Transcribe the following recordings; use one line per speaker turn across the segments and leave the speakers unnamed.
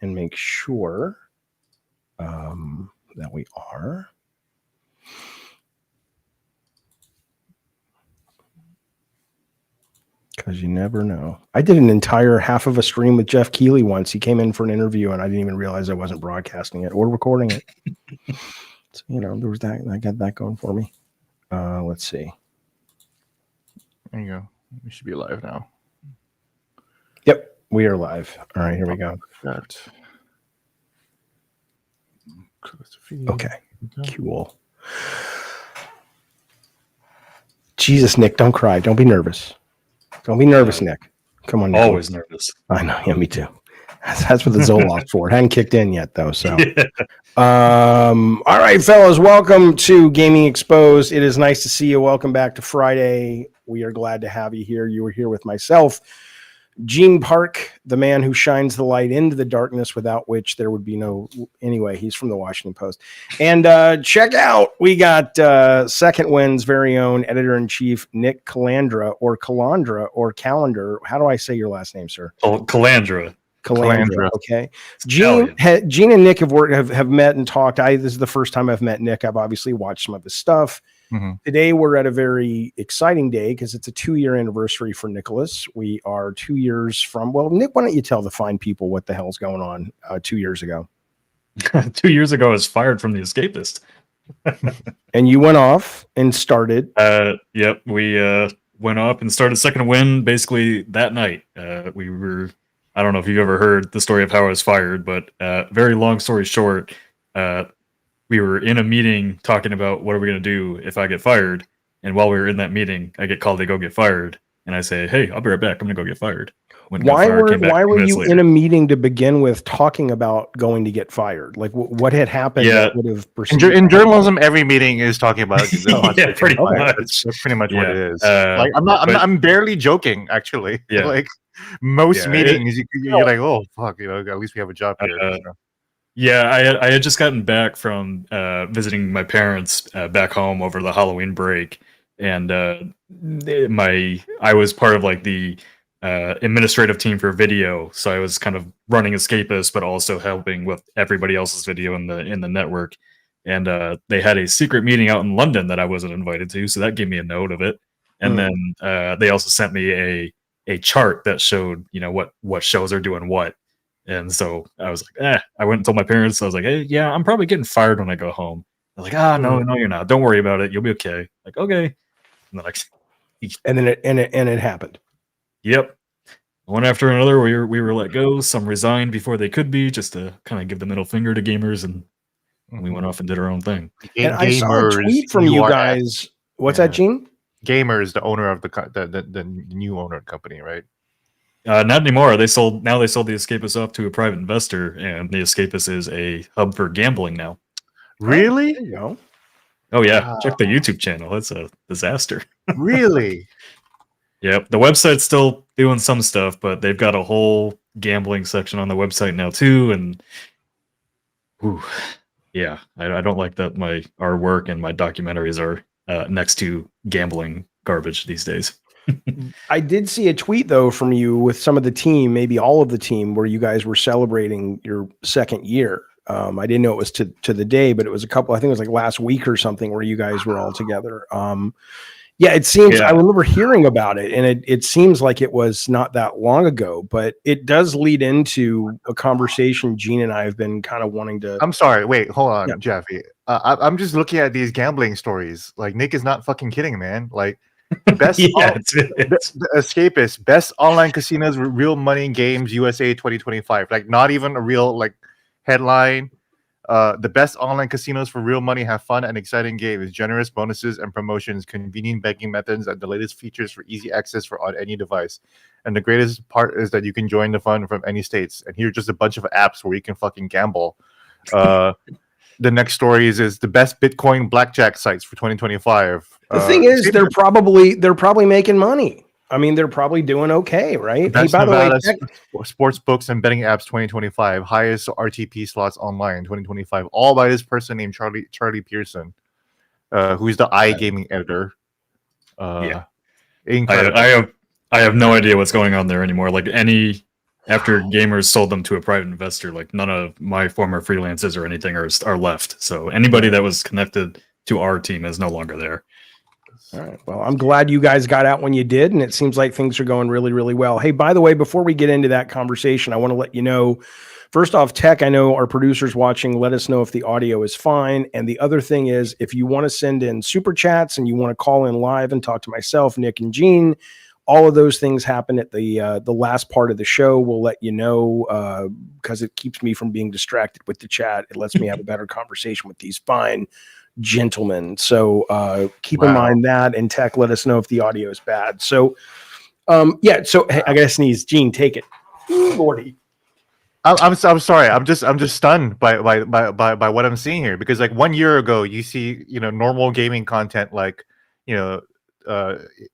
and make sure that we are. Because you never know. I did an entire half of a stream with Jeff Keighley once. He came in for an interview, and I didn't even realize I wasn't broadcasting it or recording it. So, there was that. I got that going for me. Let's see.
There you go. We should be live now.
Yep, we are live. All right, here we go. Okay, cool. Jesus, Nick, don't cry. Don't be nervous. Don't be nervous, Nick. Come on, Nick.
Always nervous.
I know. Yeah, me too. That's what the Zoloft's for. It hadn't kicked in yet, though. So,
Yeah.
All right, fellas, welcome to Gaming Exposed. It is nice to see you. Welcome back to Friday. We are glad to have you here. You were here with myself, Gene Park, the man who shines the light into the darkness, without which there would be no. Anyway, he's from the Washington Post. And check out, we got Second Wind's very own editor-in-chief, Nick Calandra, or Calandra, or Calendar. How do I say your last name, sir?
Oh, Calandra.
Calandra. Okay. Gene and Nick have met and talked. This is the first time I've met Nick. I've obviously watched some of his stuff. Mm-hmm. Today we're at a very exciting day because it's a 2-year anniversary for Nicholas. We are 2 years from. Well, Nick, why don't you tell the fine people what the hell's going on 2 years ago?
2 years ago, I was fired from The Escapist.
And you went off and started.
Yep, we went up and started Second Wind basically that night. We were. I don't know if you've ever heard the story of how I was fired, but very long story short, we were in a meeting talking about what are we going to do if I get fired. And while we were in that meeting, I get called to go get fired. And I say, hey, I'll be right back. I'm going to go get fired.
Why were you in a meeting to begin with talking about going to get fired? Like what had happened that would have pursued?
In journalism, every meeting is talking about
yeah, pretty much.
That's pretty much what it is. I'm barely joking, actually.
Yeah.
Like most meetings, you're like, oh fuck, at least we have a job here.
Yeah, I had just gotten back from visiting my parents back home over the Halloween break, and I was part of like the administrative team for video, so I was kind of running Escapist, but also helping with everybody else's video in the network. And they had a secret meeting out in London that I wasn't invited to, so that gave me a note of it. And then they also sent me a chart that showed what shows are doing what. And so I was like, I went and told my parents. I was like, hey, yeah, I'm probably getting fired when I go home. They're like, no, you're not. Don't worry about it. You'll be okay. Like, okay. And
then it happened.
Yep. One after another, we were let go. Some resigned before they could be, just to kind of give the middle finger to gamers, and we went off and did our own thing.
And I saw a tweet from you guys. What's that, Gene?
Gamers, the owner of the new owner of the company, right?
Not anymore. They sold the Escapist off to a private investor, and the Escapist is a hub for gambling now.
Really?
There you go.
Oh yeah, check the YouTube channel. It's a disaster.
Really?
Yep. The website's still doing some stuff, but they've got a whole gambling section on the website now too. And yeah, I don't like that our work and my documentaries are next to gambling garbage these days.
I did see a tweet though from you with some of the team, maybe all of the team, where you guys were celebrating your second year. I didn't know it was to the day, but it was I think it was like last week or something where you guys were all together. Yeah, it seems I remember hearing about it, and it seems like it was not that long ago, but it does lead into a conversation Gene and I have been kind of wanting to.
I'm sorry, wait, hold on, Jaffe. I'm just looking at these gambling stories. Like Nick is not fucking kidding, man. Like best the Escapist, best online casinos with real money games USA 2025. Like not even a real like headline. The best online casinos for real money, have fun and exciting games, generous bonuses and promotions, convenient banking methods, and the latest features for easy access on any device. And the greatest part is that you can join the fun from any states. And here's just a bunch of apps where you can fucking gamble. The next story is the best Bitcoin blackjack sites for 2025.
The thing is, they're probably making money. I mean, they're probably doing okay, right?
Hey, by the way, sports books and betting apps 2025, highest RTP slots online 2025, all by this person named Charlie Pearson, who's the iGaming editor.
I have no idea what's going on there anymore. Like any after gamers sold them to a private investor, like none of my former freelancers or anything are left. So anybody that was connected to our team is no longer there.
All right. Well, I'm glad you guys got out when you did, and it seems like things are going really, really well. Hey, by the way, before we get into that conversation, I want to let you know, first off, Tech, I know our producers watching, let us know if the audio is fine. And the other thing is, if you want to send in super chats and you want to call in live and talk to myself, Nick, and Gene, all of those things happen at the last part of the show. We'll let you know because it keeps me from being distracted with the chat. It lets me have a better conversation with these fine gentlemen. So keep in mind that, and Tech, let us know if the audio is bad. So yeah, so hey, I gotta sneeze. Gene, take it. Ooh, Lordy.
I'm sorry. I'm just stunned by what I'm seeing here, because like 1 year ago, you see, normal gaming content like,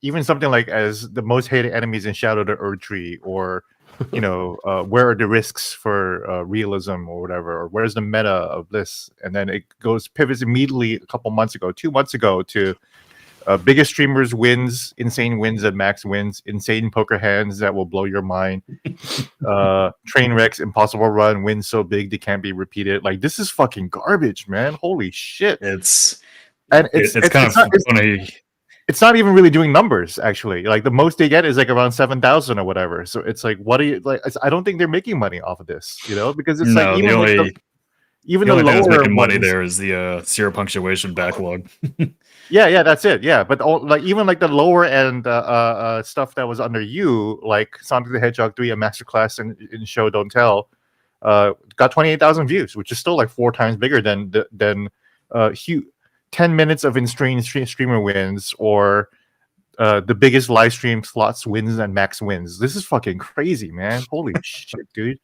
even something like as the most hated enemies in Shadow of the Erdtree, or where are the risks for realism or whatever, or where's the meta of this, and then it pivots immediately a couple months ago, 2 months ago, to biggest streamers wins, insane wins at max wins, insane poker hands that will blow your mind, train wrecks, impossible run, wins so big they can't be repeated. Like, this is fucking garbage, man. Holy shit.
It's kind of funny.
It's not even really doing numbers, actually. Like, the most they get is like around 7,000 or whatever. So it's like, what are you like? I don't think they're making money off of this, because it's like even the
only thing that's
lower
making money
ones,
there is the zero punctuation backlog.
yeah, that's it. Yeah, but like even like the lower end stuff that was under you, like Sonic the Hedgehog 3, a masterclass in Show Don't Tell, got 28,000 views, which is still like 4 times bigger than 10 minutes of in-stream streamer wins, or the biggest live stream slots wins and max wins. This is fucking crazy, man. Holy shit, dude.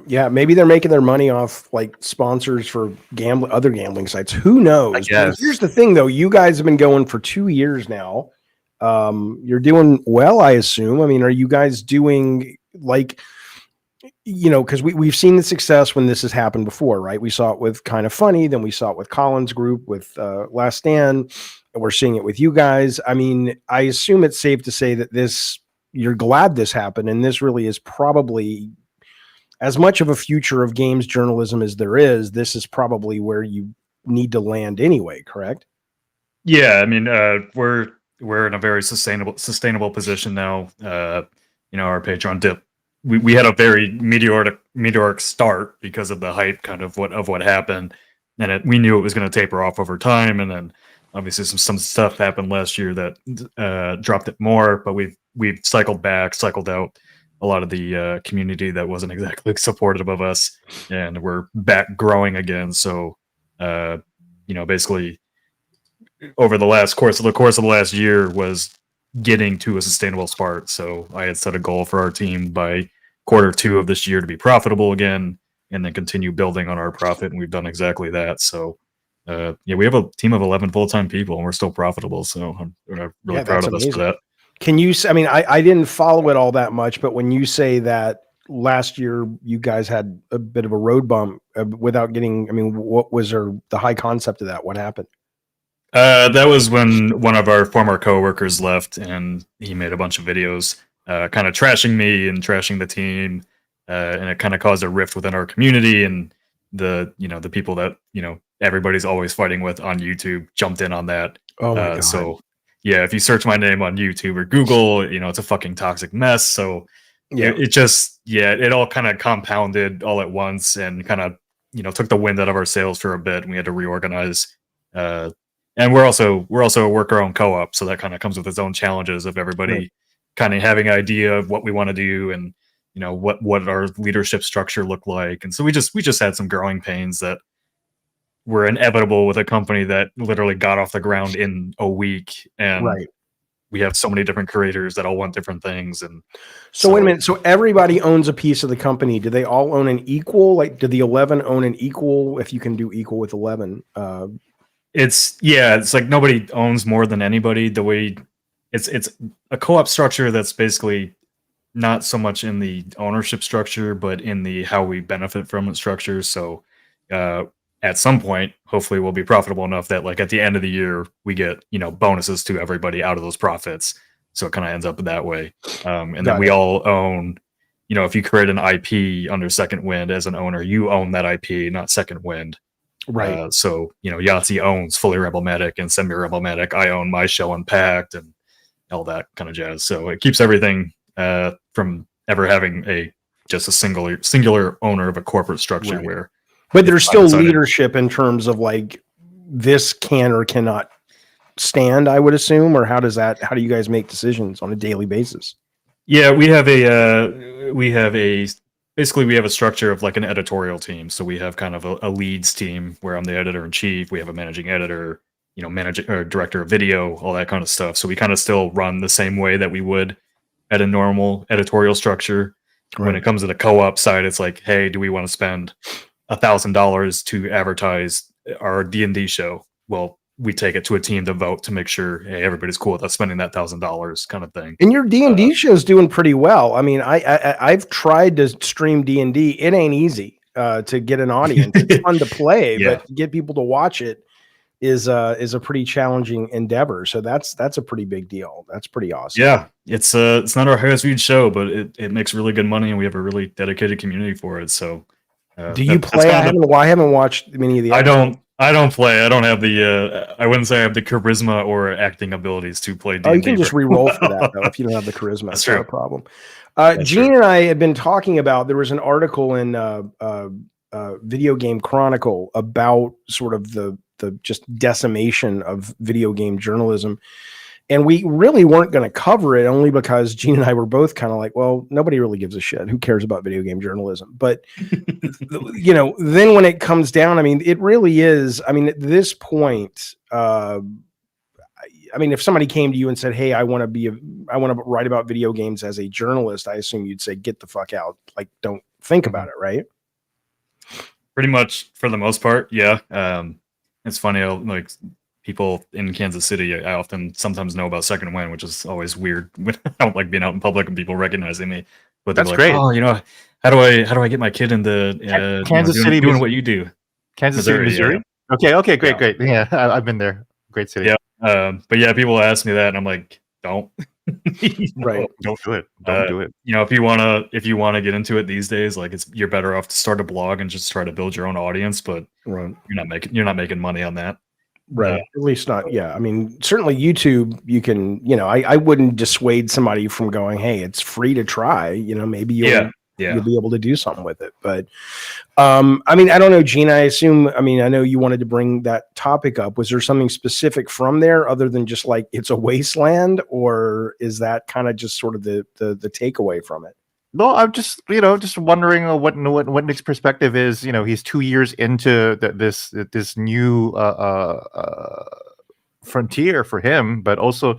Yeah, maybe they're making their money off like sponsors for other gambling sites. Who knows?
I guess.
Here's the thing, though. You guys have been going for 2 years now. You're doing well, I assume. I mean, are you guys doing like, because we've seen the success when this has happened before, right? We saw it with Kind of Funny, then we saw it with Colin's group with Last Stand, and we're seeing it with you guys. I mean, I assume it's safe to say that you're glad this happened, and this really is probably, as much of a future of games journalism as there is, this is probably where you need to land anyway, correct?
Yeah, I mean, we're in a very sustainable position now. Our Patreon dip. We had a very meteoric start because of the hype kind of what happened, and we knew it was going to taper off over time, and then obviously some stuff happened last year that dropped it more, but we've cycled out a lot of the community that wasn't exactly supportive of us, and we're back growing again. So basically over the course of the last year was getting to a sustainable spot. So I had set a goal for our team by Q2 of this year to be profitable again, and then continue building on our profit. And we've done exactly that. So we have a team of 11 full-time people, and we're still profitable. So I'm really proud of us for that.
Can you, I mean, I didn't follow it all that much, but when you say that last year you guys had a bit of a road bump without getting, I mean, what was the high concept of that? What happened?
That was when one of our former coworkers left, and he made a bunch of videos kind of trashing me and trashing the team, and it kind of caused a rift within our community, and the people that everybody's always fighting with on YouTube jumped in on that.
Oh my God.
So yeah, if you search my name on YouTube or Google, it's a fucking toxic mess. So yeah, it all kind of compounded all at once, and kind of took the wind out of our sails for a bit, and we had to reorganize. And we're also a worker-owned co-op, so that kind of comes with its own challenges of everybody kind of having an idea of what we want to do, and what our leadership structure looked like. And so we just had some growing pains that were inevitable with a company that literally got off the ground in a week, and we have so many different creators that all want different things. And
so wait a minute. So everybody owns a piece of the company. Do they all own an equal? Like, do the 11 own an equal? If you can do equal with 11,
it's like nobody owns more than anybody. The way it's a co-op structure that's basically not so much in the ownership structure, but in the how we benefit from it structure. So at some point, hopefully we'll be profitable enough that like at the end of the year, we get, bonuses to everybody out of those profits. So it kind of ends up that way. And then we all own if you create an IP under Second Wind as an owner, you own that IP, not Second Wind.
Right.
So, Yahtzee owns Fully Rebelmatic and Semi Rebelmatic. I own my show Unpacked and all that kind of jazz. So it keeps everything from ever having just a singular owner of a corporate structure where.
But there's still leadership in terms of like this can or cannot stand, I would assume, or how do you guys make decisions on a daily basis?
Yeah, we have basically we have a structure of like an editorial team. So we have kind of a leads team where I'm the editor in chief. We have a managing editor, managing or director of video, all that kind of stuff. So we kind of still run the same way that we would at a normal editorial structure. Right. When it comes to the co-op side, it's like, hey, do we want to spend $1,000 to advertise our D&D show? Well, we take it to a team to vote to make sure, hey, everybody's cool with us spending that $1,000 kind of thing.
And your D&D show is doing pretty well. I mean, I've tried to stream D&D. It ain't easy to get an audience. It's fun to play, but to get people to watch it is a pretty challenging endeavor. So that's a pretty big deal. That's pretty awesome.
Yeah, it's not our highest viewed show, but it makes really good money, and we have a really dedicated community for it. So,
do you play? I haven't watched many of the.
I don't play. I don't have the. I wouldn't say I have the charisma or acting abilities to play D&D.
Oh, you can just re-roll for that though if you don't have the charisma.
That's
not a problem. Gene and I had been talking about. There was an article in Video Game Chronicle about sort of the just decimation of video game journalism. And we really weren't going to cover it only because Gene and I were both kind of like, well, nobody really gives a shit. Who cares about video game journalism? But, then when it comes down, I mean, it really is. I mean, at this point, if somebody came to you and said, hey, I want to write about video games as a journalist, I assume you'd say, get the fuck out. Like, don't think about it. Right.
Pretty much for the most part. Yeah. It's funny. Like, people in Kansas City, I sometimes know about Second Wind, which is always weird. I don't like being out in public and people recognizing me. But
that's
like,
great.
Oh, how do I get my kid into
Kansas City
doing what you do?
Kansas City, Missouri.
Yeah.
Okay, great. Yeah, I've been there. Great city.
Yeah, but yeah, people ask me that, and I'm like, don't.
Right.
Don't do it. Don't do it.
If you wanna get into it these days, like you're better off to start a blog and just try to build your own audience. But you're not making money on that.
Right. At least not. Yeah. I mean, certainly YouTube, you can, I wouldn't dissuade somebody from going, hey, it's free to try, maybe you'll be able to do something with it. But, I don't know, Gene, I assume, I know you wanted to bring that topic up. Was there something specific from there other than just like, it's a wasteland, or is that kind of just sort of the takeaway from it?
No, I'm just wondering what Nick's perspective is. He's 2 years into this new frontier for him, but also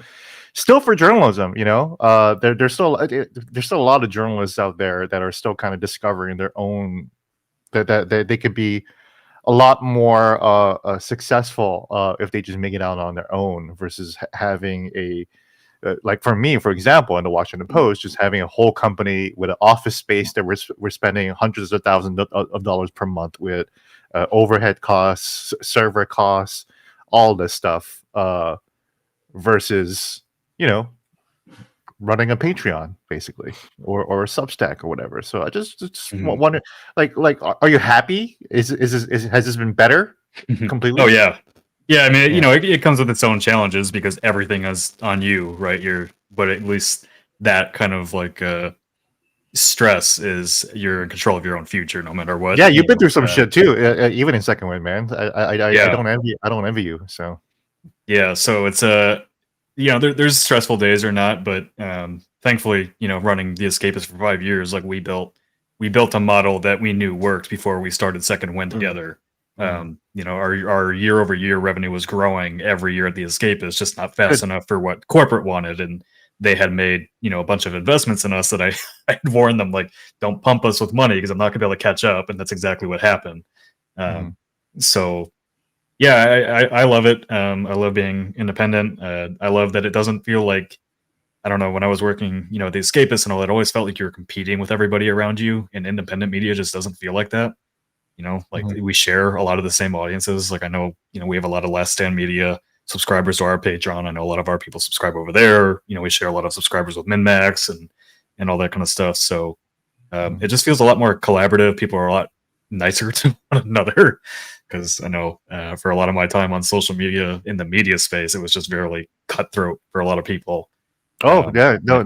still for journalism. There's still a lot of journalists out there that are still kind of discovering their own that they could be a lot more successful if they just make it out on their own versus having a. Like for me, for example, in the Washington Post, just having a whole company with an office space that we're spending hundreds of thousands of dollars per month with overhead costs, server costs, all this stuff, versus running a Patreon basically or a Substack or whatever. So I just wonder, like, are you happy? Has this been better completely?
Oh yeah. Yeah, it comes with its own challenges because everything is on you, right? But at least that kind of like stress is you're in control of your own future, no matter what.
Yeah, you've been through some shit too, even in Second Wind, man. I don't envy you. So
yeah, so it's there's stressful days or not, but thankfully, running The Escapist for 5 years, like we built a model that we knew worked before we started Second Wind together. Our year-over-year revenue was growing every year at The Escapist, just not fast enough for what corporate wanted, and they had made a bunch of investments in us that I had warned them, like, don't pump us with money because I'm not gonna be able to catch up, and that's exactly what happened. So yeah, I love it. I love being independent. I love that it doesn't feel like, I don't know, when I was working The Escapist and all that, it always felt like you were competing with everybody around you, and independent media just doesn't feel like that. We share a lot of the same audiences. Like I know, we have a lot of Last Stand Media subscribers to our Patreon. I know a lot of our people subscribe over there. We share a lot of subscribers with MinMax and all that kind of stuff. So It just feels a lot more collaborative. People are a lot nicer to one another, because I know for a lot of my time on social media in the media space, it was just very cutthroat for a lot of people.
Oh yeah, no.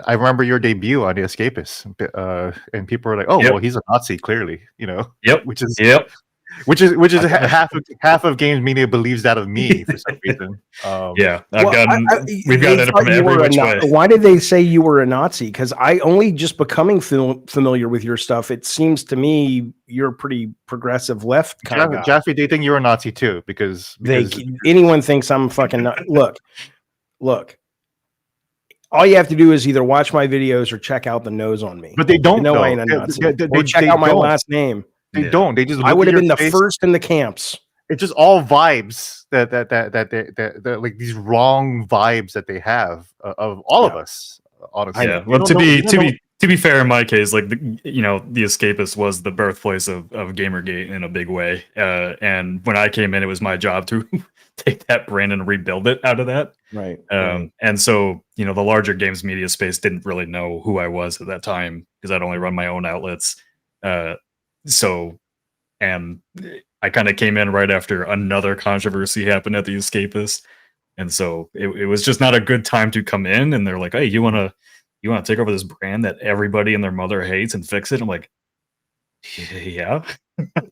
I remember your debut on The Escapist, and people were like, "Oh, well, he's a Nazi, clearly,"
Yep.
which is
Yep.
which is half of games media believes that of me for some reason.
Yeah, we've gotten it from every which way.
Why did they say you were a Nazi? Because I only just becoming familiar with your stuff. It seems to me you're a pretty progressive left kind of guy.
Jaffe, they think you're a Nazi too, because
anyone thinks I'm fucking Look. All you have to do is either watch my videos or check out the nose on me.
But they don't know.
I ain't a Nazi. Or check out my last name.
They don't. They just.
I would have been the first in the camps.
It's just all vibes that like these wrong vibes that they have of all of us. Honestly,
yeah. Well, to be fair, in my case, like The Escapist was the birthplace of Gamergate in a big way. And when I came in, it was my job to take that brand and rebuild it out of that.
Right.
And so, the larger games media space didn't really know who I was at that time, because I'd only run my own outlets. And I kind of came in right after another controversy happened at The Escapist. And so it was just not a good time to come in. And they're like, "Hey, you want to take over this brand that everybody and their mother hates and fix it?" I'm like, yeah,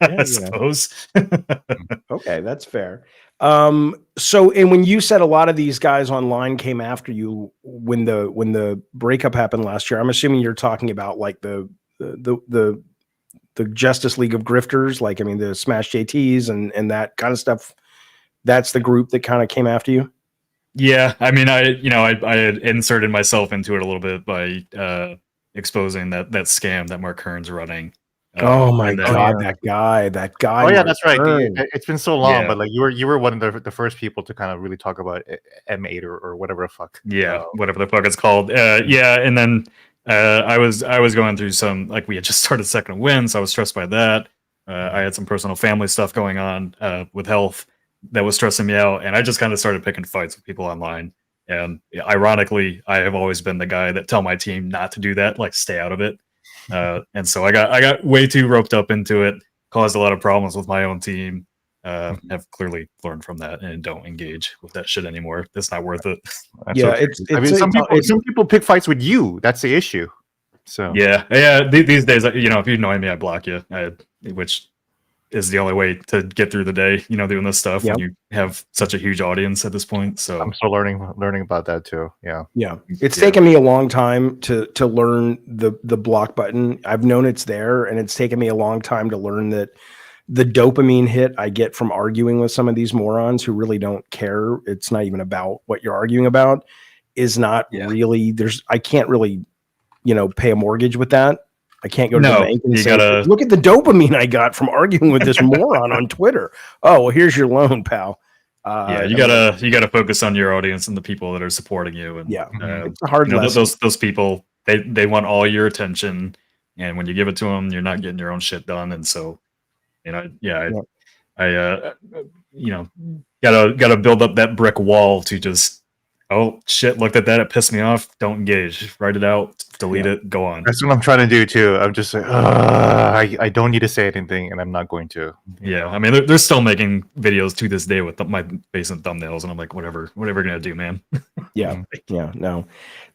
I suppose.
Okay, that's fair. So, and when you said a lot of these guys online came after you when the breakup happened last year, I'm assuming you're talking about like the Justice League of Grifters, like, I mean, the Smash JTs and that kind of stuff. That's the group that kind of came after you.
Yeah, I mean, I had inserted myself into it a little bit by exposing that scam that Mark Hearn's running.
Oh my god, that guy!
Oh yeah, that's right. It's been so long, but like you were one of the first people to kind of really talk about M8 or whatever the fuck.
Yeah, whatever the fuck it's called. Yeah, and then I was going through some, like, we had just started Second Wind, so I was stressed by that. I had some personal family stuff going on with health that was stressing me out, and I just kind of started picking fights with people online. And ironically, I have always been the guy that tell my team not to do that, like stay out of it. And so I got way too roped up into it, caused a lot of problems with my own team. Have clearly learned from that and don't engage with that shit anymore. It's not worth it.
Some people pick fights with you. That's the issue. So
yeah. These days, if you annoy me, I block you. Which is the only way to get through the day. Doing this stuff when you have such a huge audience at this point. So
I'm still learning about that too. Yeah.
It's taken me a long time to learn the block button. I've known it's there, and it's taken me a long time to learn that the dopamine hit I get from arguing with some of these morons who really don't care. It's not even about what you're arguing about. Is not really. I can't really, pay a mortgage with that. I can't go to the bank and say, "Look at the dopamine I got from arguing with this moron on Twitter." Oh, well, here's your loan, pal.
You gotta focus on your audience and the people that are supporting you. And
it's a hard lesson.
Those people, they want all your attention, and when you give it to them, you're not getting your own shit done. And so, I gotta build up that brick wall to just, oh shit, looked at that, it pissed me off, don't engage, write it out, delete it, go on.
That's what I'm trying to do too. I'm just like, I don't need to say anything, and I'm not going to.
Yeah, I mean, they're still making videos to this day with my face and thumbnails, and I'm like, whatever gonna do, man.
No.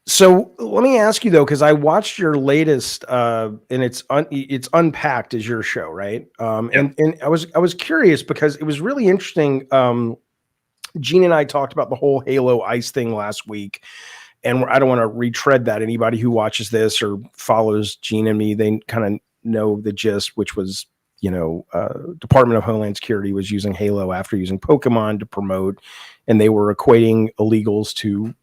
So let me ask you though, because I watched your latest, and it's Unpacked is your show, right? And I was curious because it was really interesting. Gene and I talked about the whole Halo Ice thing last week, and I don't want to retread that. Anybody who watches this or follows Gene and me, they kind of know the gist, which was, Department of Homeland Security was using Halo after using Pokemon to promote, and they were equating illegals to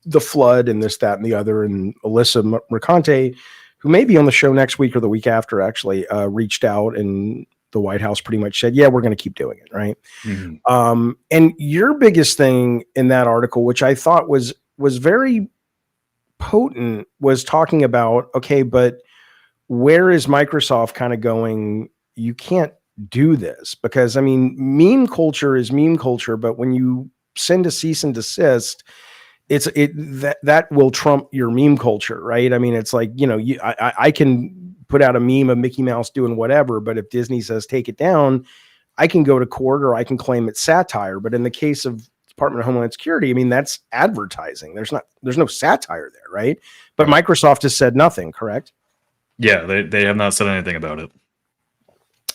the Flood and this, that, and the other. And Alyssa Mercante, who may be on the show next week or the week after, actually reached out, and the White House pretty much said, yeah, we're going to keep doing it. Right. Mm-hmm. And your biggest thing in that article, which I thought was very potent, was talking about, okay, but where is Microsoft kind of going? You can't do this because, I mean, meme culture is meme culture, but when you send a cease and desist, that will trump your meme culture, right? I mean, it's like, I can put out a meme of Mickey Mouse doing whatever, but if Disney says take it down, I can go to court or I can claim it's satire. But in the case of Department of Homeland Security, I mean, that's advertising. There's no satire there, right? But Microsoft has said nothing, correct?
Yeah, they have not said anything about it.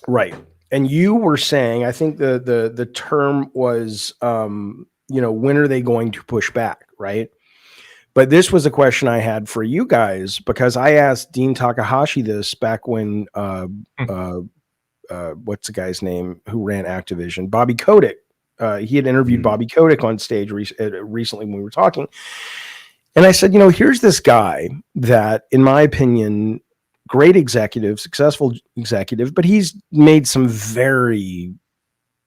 Right. And you were saying, I think the term was, when are they going to push back, right? But this was a question I had for you guys, because I asked Dean Takahashi this back when, what's the guy's name who ran Activision? Bobby Kotick. He had interviewed Bobby Kotick on stage recently when we were talking. And I said, here's this guy that, in my opinion, great executive, successful executive, but he's made some very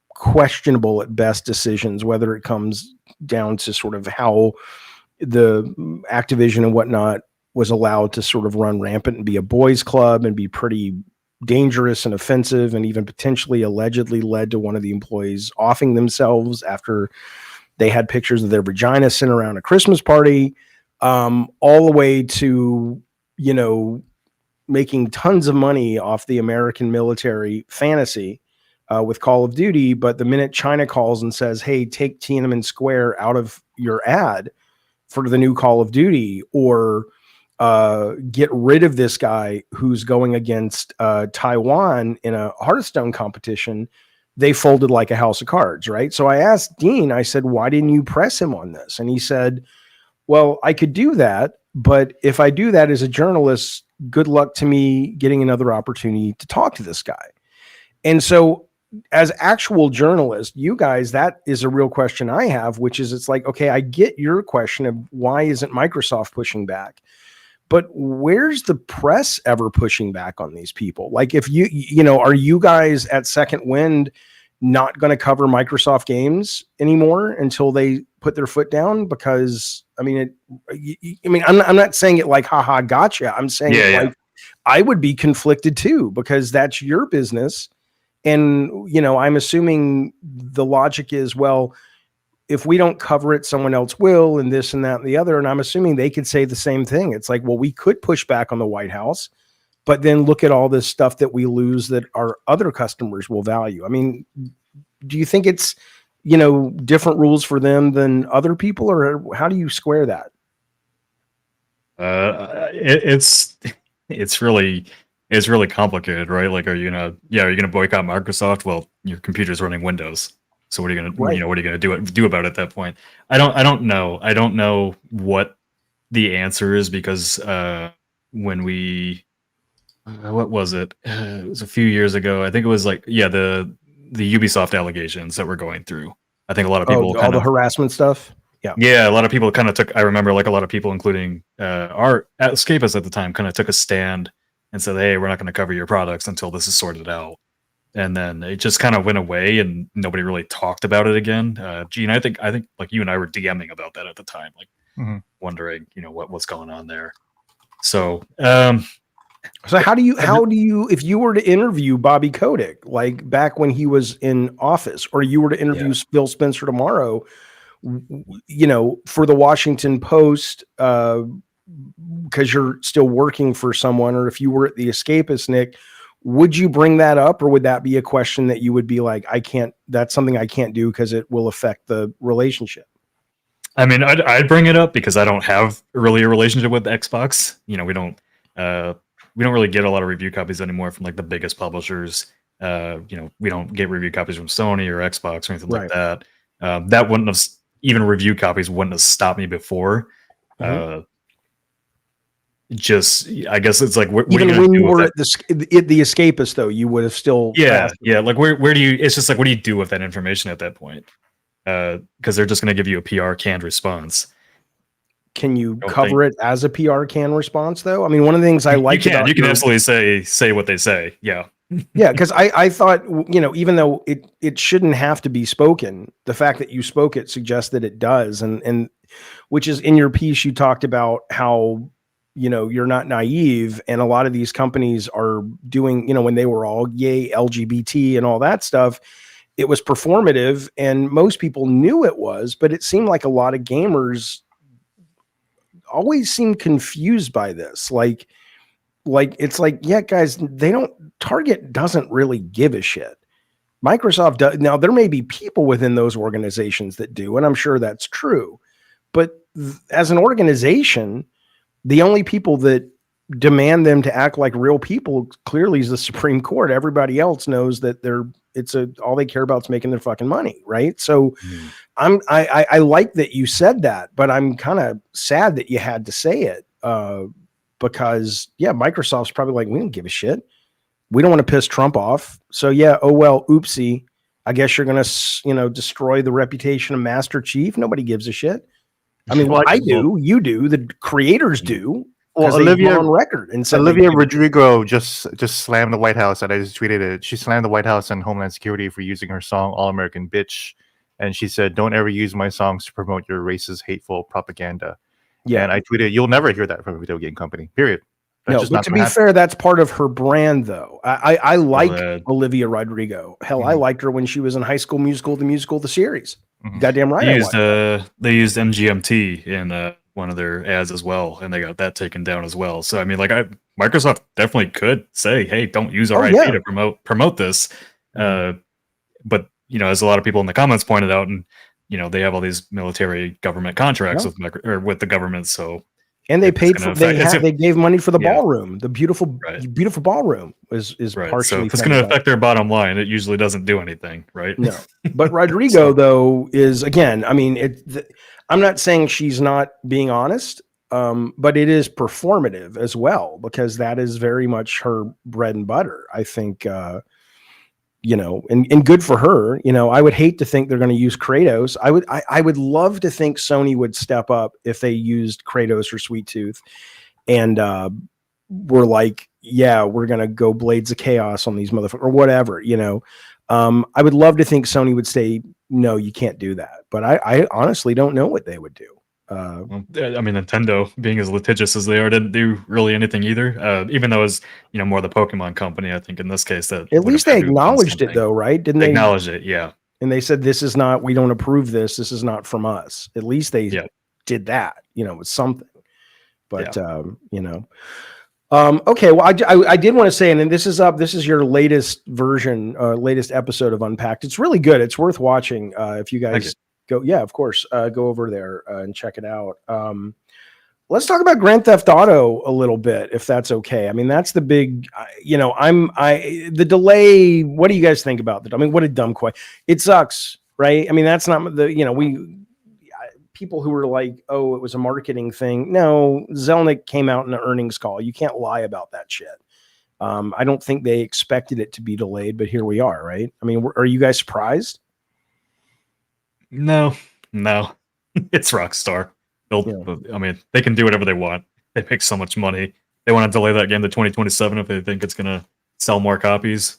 questionable at best decisions, whether it comes down to sort of how the Activision and whatnot was allowed to sort of run rampant and be a boys club and be pretty dangerous and offensive, and even potentially allegedly led to one of the employees offing themselves after they had pictures of their vagina sent around a Christmas party, all the way to, making tons of money off the American military fantasy with Call of Duty. But the minute China calls and says, hey, take Tiananmen Square out of your ad for the new Call of Duty, or get rid of this guy who's going against Taiwan in a Hearthstone competition, they folded like a house of cards, right? So I asked Dean, I said, why didn't you press him on this? And he said, well, I could do that, but if I do that as a journalist, good luck to me getting another opportunity to talk to this guy. And so as actual journalists, you guys, that is a real question I have, which is, it's like, okay, I get your question of why isn't Microsoft pushing back? But where's the press ever pushing back on these people? Like, if are you guys at Second Wind not going to cover Microsoft games anymore until they put their foot down? Because I'm not saying it like, haha, gotcha. I'm saying I would be conflicted too, because that's your business. And, I'm assuming the logic is, well, if we don't cover it, someone else will, and this and that and the other. And I'm assuming they could say the same thing. It's like, well, we could push back on the White House, but then look at all this stuff that we lose that our other customers will value. I mean, do you think it's, different rules for them than other people, or how do you square that?
It's really complicated, right? Like, are you gonna boycott Microsoft? Well, your computer's running Windows. So what are you gonna, what are you gonna do about it at that point? I don't know. I don't know what the answer is, because when we, what was it? It was a few years ago. I think it was like, the Ubisoft allegations that we're going through. I think a lot of people
all the harassment stuff.
Yeah, a lot of people kind of took. I remember, like, a lot of people, including our escapists at the time, kind of took a stand and said, "Hey, we're not going to cover your products until this is sorted out." And then it just kind of went away, and nobody really talked about it again. Gene, I think like you and I were DMing about that at the time, like wondering, what's going on there. So,
so how do you, if you were to interview Bobby Kotick, like back when he was in office, or you were to interview Phil Spencer tomorrow, for the Washington Post, because you're still working for someone, or if you were at the Escapist, Nick, would you bring that up, or would that be a question that you would be like, that's something I can't do because it will affect the relationship?
I mean, I'd bring it up because I don't have really a relationship with Xbox. We don't really get a lot of review copies anymore from like the biggest publishers. We don't get review copies from Sony or Xbox or anything like that. That wouldn't have, even review copies wouldn't have stopped me before. Just, I guess it's like,
even when you were at the Escapist, though, you would have still
like where do you, it's just like, what do you do with that information at that point? Because they're just going to give you a PR canned response.
Can you cover it as a PR can response, though? I mean, one of the things I like
you can absolutely say what they say. Yeah.
Because I thought, even though it shouldn't have to be spoken, the fact that you spoke it suggests that it does. And which is, in your piece, you talked about how, you're not naive, and a lot of these companies are doing, when they were all yay LGBT and all that stuff, it was performative, and most people knew it was, but it seemed like a lot of gamers always seem confused by this. Like it's like, yeah, guys, Target doesn't really give a shit. Microsoft does. Now, there may be people within those organizations that do, and I'm sure that's true. But as an organization, the only people that demand them to act like real people clearly is the Supreme Court. Everybody else knows that all they care about is making their fucking money, right? So I like that you said that, but I'm kind of sad that you had to say it because Microsoft's probably like, we don't give a shit. We don't want to piss Trump off. So oh well, oopsie. I guess you're going to, destroy the reputation of Master Chief. Nobody gives a shit. I mean, I do, you do, the creators do.
Well,
Olivia on record and said
Olivia Rodrigo just slammed the White House, and I just tweeted it. She slammed the White House and Homeland Security for using her song "All American Bitch," and she said, "Don't ever use my songs to promote your racist, hateful propaganda." Yeah, and I tweeted, "You'll never hear that from a video game company. Period."
No, but to be fair, that's part of her brand, though. I like Olivia Rodrigo. Hell, I liked her when she was in High School Musical, the series. Goddamn right.
They used MGMT in one of their ads as well, and they got that taken down as well. So I mean, like, Microsoft definitely could say, "Hey, don't use our IP to promote this." But as a lot of people in the comments pointed out, and they have all these military government contracts with the government, so. And
they paid for they gave money for the ballroom. The beautiful ballroom is partially.
So if it's going to affect their bottom line, it usually doesn't do anything, right?
No, but Rodrigo though is, again, I mean, I'm not saying she's not being honest, but it is performative as well, because that is very much her bread and butter. I think. And good for her. I would hate to think they're going to use Kratos. I would love to think Sony would step up if they used Kratos or Sweet Tooth and were like, yeah, we're going to go Blades of Chaos on these motherfuckers or whatever, I would love to think Sony would say, no, you can't do that. But I honestly don't know what they would do.
I mean, Nintendo, being as litigious as they are, didn't do really anything either. Even though it was, more the Pokemon company, I think in this case that
at least they acknowledged it, though, right? Didn't they
acknowledge it? Yeah. And
they said, "This is not. We don't approve this. This is not from us." At least they did that. With something. But okay. Well, I did want to say, and then this is up. This is your latest version, latest episode of Unpacked. It's really good. It's worth watching. If you guys. Go, of course. Go over there and check it out. Let's talk about Grand Theft Auto a little bit, if that's okay. I mean, that's the big, the delay. What do you guys think about that? I mean, what a dumb question. It sucks, right? I mean, that's not people who were like, oh, it was a marketing thing. No, Zelnick came out in an earnings call. You can't lie about that shit. I don't think they expected it to be delayed, but here we are, right? I mean, are you guys surprised?
No, it's Rockstar. I mean, they can do whatever they want. They make so much money. They want to delay that game to 2027 if they think it's going to sell more copies.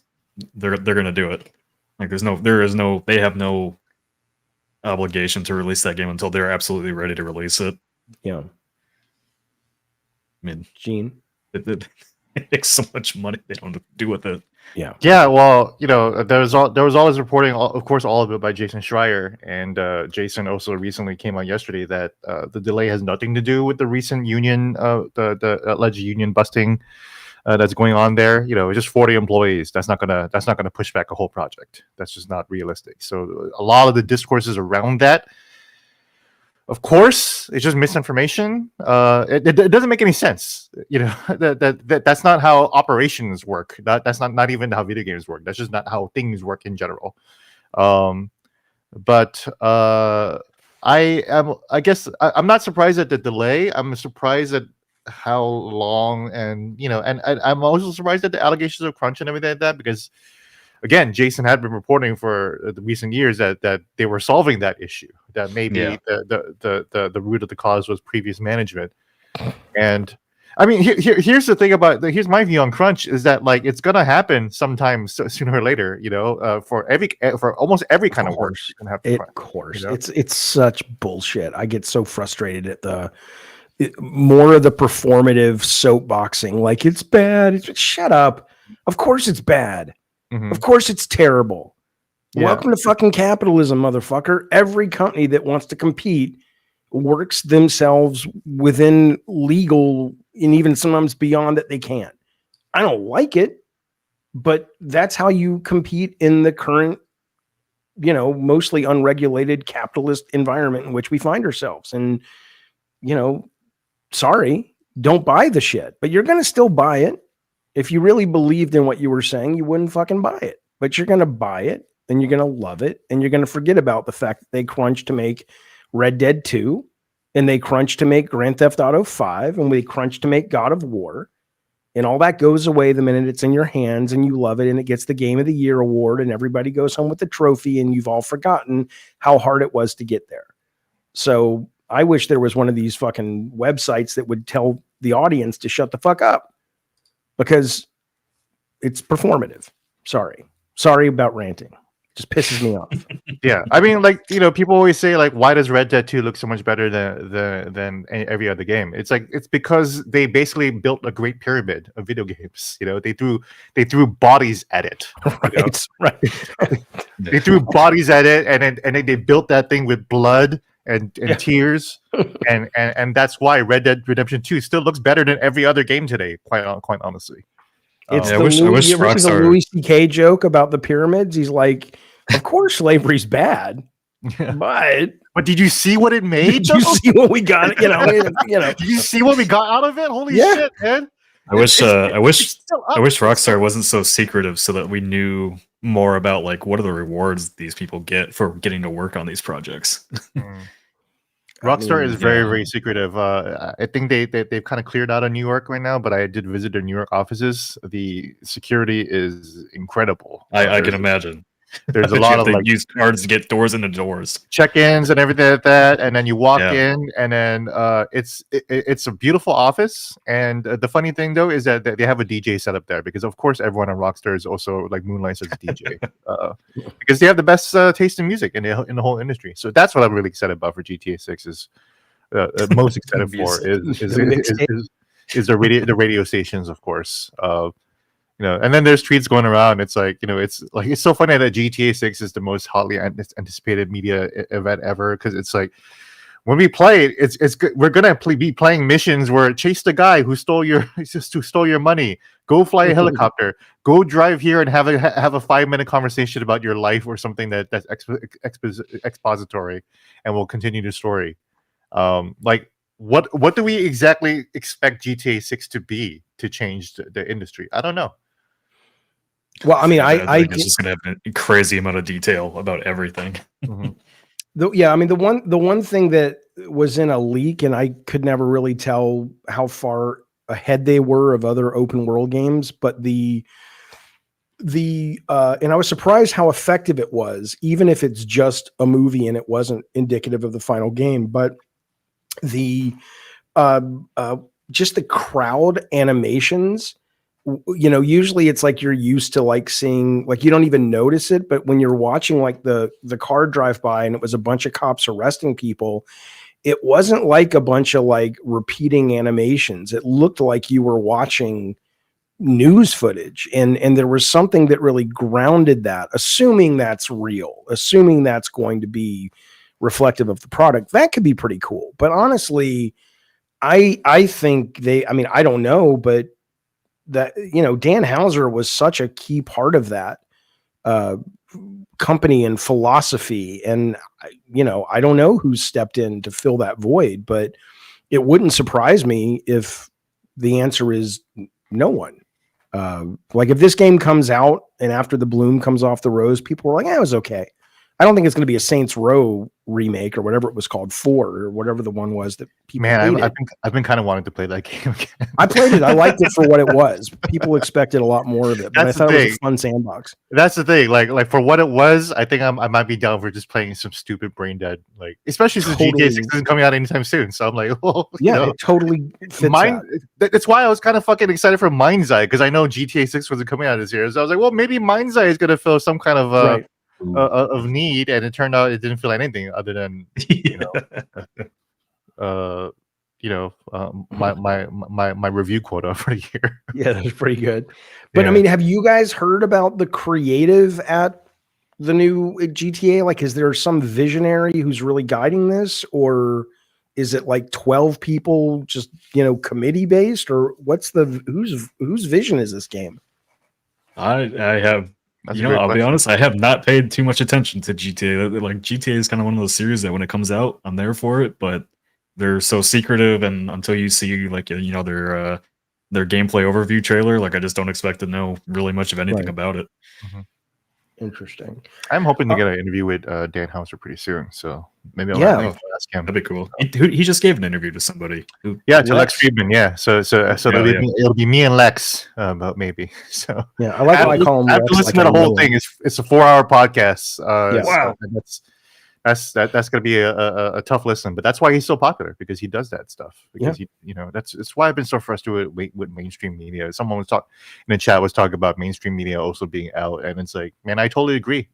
They're going to do it. Like they have no obligation to release that game until they're absolutely ready to release it.
Yeah.
I mean,
Gene,
it makes so much money. They don't do with it.
Yeah. Well, there was all this reporting, of course, all of it by Jason Schreier, and Jason also recently came out yesterday that the delay has nothing to do with the recent union, the alleged union busting that's going on there. It's just 40 employees. That's not gonna push back a whole project. That's just not realistic. So a lot of the discourses around that, of course, it's just misinformation. It doesn't make any sense. That's not how operations work. That's not even how video games work. That's just not how things work in general. But I guess I'm not surprised at the delay. I'm surprised at how long, and I'm also surprised at the allegations of crunch and everything like that, because again, Jason had been reporting for the recent years that they were solving that issue, that maybe the root of the cause was previous management. And I mean, here's the thing here's my view on crunch is that, like, it's gonna happen sometime sooner or later, for almost every kind of work.
Of course, it's such bullshit. I get so frustrated at more of the performative soapboxing. Like, it's bad. Shut up. Of course it's bad. Mm-hmm. Of course it's terrible. Yeah. Welcome to fucking capitalism, motherfucker. Every company that wants to compete works themselves within legal and even sometimes beyond that they can. I don't like it, but that's how you compete in the current, mostly unregulated capitalist environment in which we find ourselves. And, sorry, don't buy the shit, but you're going to still buy it. If you really believed in what you were saying, you wouldn't fucking buy it, but you're going to buy it and you're going to love it. And you're going to forget about the fact that they crunched to make Red Dead 2 and they crunched to make Grand Theft Auto 5 and they crunched to make God of War. And all that goes away the minute it's in your hands and you love it and it gets the Game of the Year award and everybody goes home with the trophy and you've all forgotten how hard it was to get there. So I wish there was one of these fucking websites that would tell the audience to shut the fuck up because it's performative. Sorry about ranting. Just pisses me off.
Yeah, I mean, like, people always say, like, why does Red Dead 2 look so much better than every other game? It's like, it's because they basically built a great pyramid of video games. They threw bodies at it.
Right.
They threw bodies at it, and then they built that thing with blood and tears, and that's why Red Dead Redemption 2 still looks better than every other game today. Quite honestly.
It's
I wish
Rockstar. The Louis C.K. joke about the pyramids. He's like, of course slavery's bad, but
did you see what it made?
Did you see what we got?
Did you see what we got out of it? Holy shit, man!
I wish Rockstar wasn't so secretive, so that we knew more about like what are the rewards these people get for getting to work on these projects.
Rockstar is very, very secretive. I think they've kind of cleared out of New York right now, but I did visit their New York offices. The security is incredible.
I can imagine.
There's a lot of
like use cards to get doors into doors,
check-ins and everything like that, and then you walk in, and then it's a beautiful office. And the funny thing though is that they have a DJ set up there because of course everyone on Rockstar is also like moonlights as a DJ because they have the best taste in music in the whole industry. So that's what I'm really excited about for GTA 6 is most excited for is the radio stations, of course. And then there's tweets going around. It's like, it's so funny that GTA 6 is the most hotly anticipated media event ever because it's like when we play it, it's good. We're gonna be playing missions where chase the guy who stole your money, go fly a helicopter, go drive here and have a 5-minute conversation about your life or something that's expository, and we'll continue the story. Like what do we exactly expect GTA 6 to be to change the industry? I don't know.
Well, I mean,
it's just gonna have a crazy amount of detail about everything.
Mm-hmm.
The one thing that was in a leak, and I could never really tell how far ahead they were of other open world games, but and I was surprised how effective it was, even if it's just a movie and it wasn't indicative of the final game. But the just the crowd animations. Usually it's like you're used to like seeing, like you don't even notice it, but when you're watching like the car drive by and it was a bunch of cops arresting people, it wasn't like a bunch of like repeating animations. It looked like you were watching news footage, and there was something that really grounded that, assuming that's real, assuming that's going to be reflective of the product. That could be pretty cool. But honestly, I think I don't know, but that, Dan Houser was such a key part of that company and philosophy. And, I don't know who stepped in to fill that void, but it wouldn't surprise me if the answer is no one. Like if this game comes out and after the bloom comes off the rose, people were like, it was okay. I don't think it's going to be a Saints Row remake or whatever it was called, 4 or whatever the one was that people hated.
I've been kind of wanting to play that game again.
I played it. I liked it for what it was. People expected a lot more of it, but I thought it was a fun sandbox.
That's the thing. Like for what it was, I think I might be down for just playing some stupid brain dead, like especially since GTA 6 isn't coming out anytime soon. So I'm like,
it totally fits
That's why I was kind of fucking excited for Mind's Eye because I know GTA 6 wasn't coming out this year. So I was like, well, maybe Mind's Eye is going to fill some kind of of need, and it turned out it didn't feel anything other than my review quota for the year.
Yeah, that was pretty good. But I mean, have you guys heard about the creative at the new GTA? Like, is there some visionary who's really guiding this, or is it like 12 people just, committee based, or whose vision is this game?
I have,
That's a
I'll
great
be
question.
honest, I have not paid too much attention to GTA. Like GTA is kind of one of those series that when it comes out, I'm there for it, but they're so secretive, and until you see like their gameplay overview trailer, like I just don't expect to know really much of anything
Right.
about it.
Mhm.
Interesting.
I'm hoping to get an interview with Dan Houser pretty soon, so maybe I'll
Yeah.
have to ask him.
That'd be cool. He just gave an interview to somebody.
Yeah, to Lex Friedman. Yeah, so it'll be me and Lex, about maybe. So
Yeah, I like how I call him.
I have to
Lex,
listen
like
to the
I
whole
know
thing.
him.
It's a 4-hour podcast.
Yeah.
So that's going to be a tough listen, but that's why he's so popular, because he does that stuff. Because that's why I've been so frustrated with mainstream media. Someone was talking in the chat, was talking about mainstream media also being out, and it's like, man, I totally agree.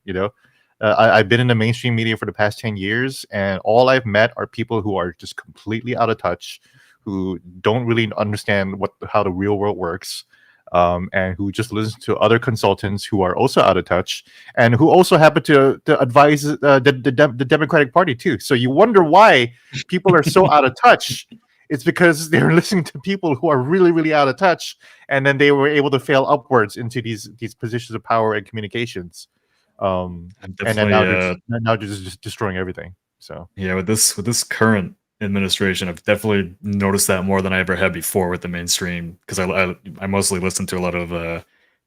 I've been in the mainstream media for the past 10 years, and all I've met are people who are just completely out of touch, who don't really understand how the real world works. And who just listen to other consultants who are also out of touch, and who also happen to advise the Democratic Party too. So you wonder why people are so out of touch. It's because they're listening to people who are really, really out of touch, and then they were able to fail upwards into these positions of power and communications. And then now they're just destroying everything. So
yeah, with this current administration, I've definitely noticed that more than I ever had before with the mainstream, because I mostly listen to a lot of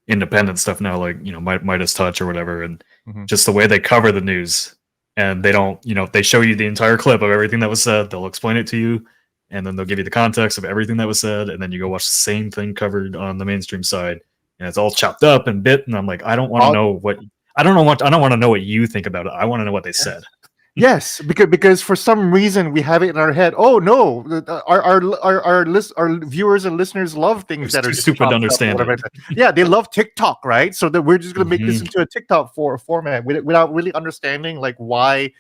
independent stuff now, like Midas Touch or whatever, and just the way they cover the news, and they don't they show you the entire clip of everything that was said, they'll explain it to you, and then they'll give you the context of everything that was said, and then you go watch the same thing covered on the mainstream side, and it's all chopped up and bit, and I'm like, I don't want to know what you think about it. I want to know what they said.
Yes, because for some reason we have it in our head. Oh no, our viewers and listeners love things that are just
stupid to understand.
Yeah, they love TikTok, right? So that we're just gonna make this into a TikTok format without really understanding like why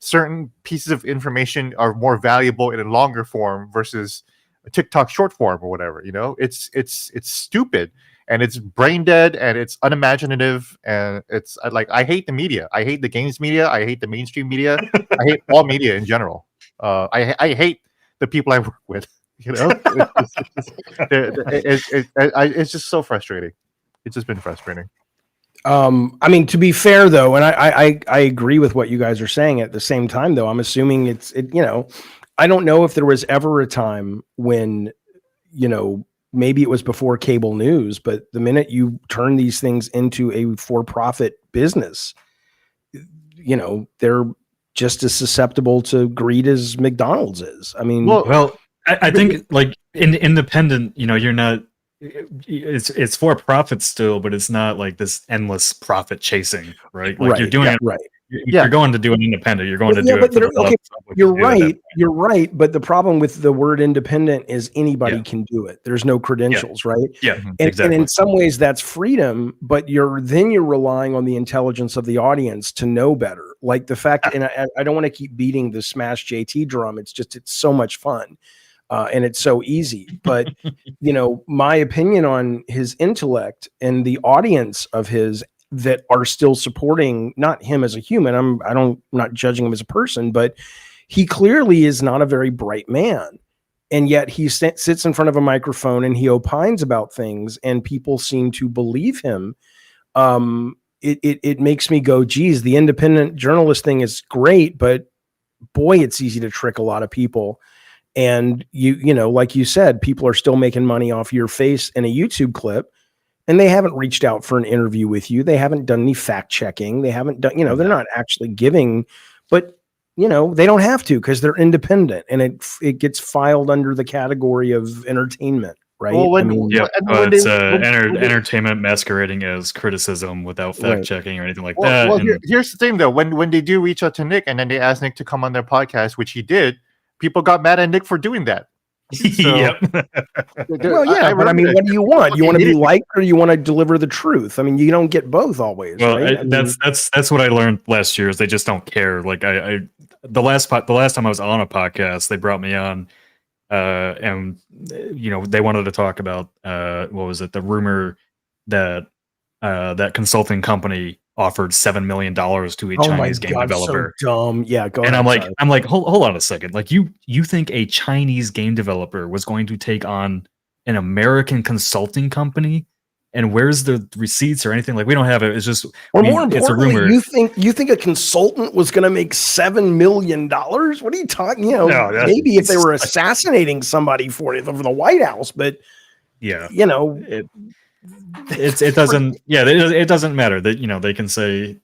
certain pieces of information are more valuable in a longer form versus a TikTok short form or whatever. It's stupid. And it's brain dead, and it's unimaginative, and it's like, I hate the media. I hate the games media. I hate the mainstream media. I hate all media in general. I hate the people I work with. It's just so frustrating. It's just been frustrating.
I mean, to be fair though, and I agree with what you guys are saying. At the same time, though, I'm assuming I don't know if there was ever a time when maybe it was before cable news, but the minute you turn these things into a for-profit business, they're just as susceptible to greed as McDonald's is. I mean,
well, I think like independent, you're not. It's for profit still, but it's not like this endless profit chasing, right? Like you're doing it
right.
You're going to do an independent. You're going to do it.
Okay, you're right. You're right. But the problem with the word independent is anybody can do it. There's no credentials, right?
Yeah,
exactly. And in some ways that's freedom, but you're relying on the intelligence of the audience to know better. Like the fact, and I don't want to keep beating the Smash JT drum. It's so much fun. And it's so easm but my opinion on his intellect and the audience of his that are still supporting not him as a human. I'm not judging him as a person, but he clearly is not a very bright man. And yet he sits in front of a microphone and he opines about things, and people seem to believe him. It makes me go, geez, the independent journalist thing is great, but boy, it's easy to trick a lot of people. And like you said, people are still making money off your face in a YouTube clip. And they haven't reached out for an interview with you. They haven't done any fact checking. They haven't done, they're not actually giving, but they don't have to because they're independent, and it gets filed under the category of entertainment, right?
Well,
it's entertainment masquerading as criticism without fact checking or anything like that.
Well, here's the thing though: when they do reach out to Nick and then they ask Nick to come on their podcast, which he did, people got mad at Nick for doing that. So,
yep.
Well, yeah, but I mean, what do you want? You want to be liked, or you want to deliver the truth? I mean, you don't get both always.
Well,
right?
That's what I learned last year. Is they just don't care. Like the last time I was on a podcast, they brought me on, and they wanted to talk about what was it? The rumor that that consulting company offered $7 million to a
Oh my
Chinese game
God,
developer.
so dumb. Yeah, go
And
ahead.
I'm like, hold on a second. Like you think a Chinese game developer was going to take on an American consulting company? And where's the receipts or anything? Like we don't have it. It's just,
or more
it's a
importantly,
rumor.
you think a consultant was going to make $7 million? What are you talking? You know,
No,
maybe if they were assassinating somebody for it over the White House, but
yeah,
you know,
it doesn't. Yeah, it doesn't matter. That, you know, they can say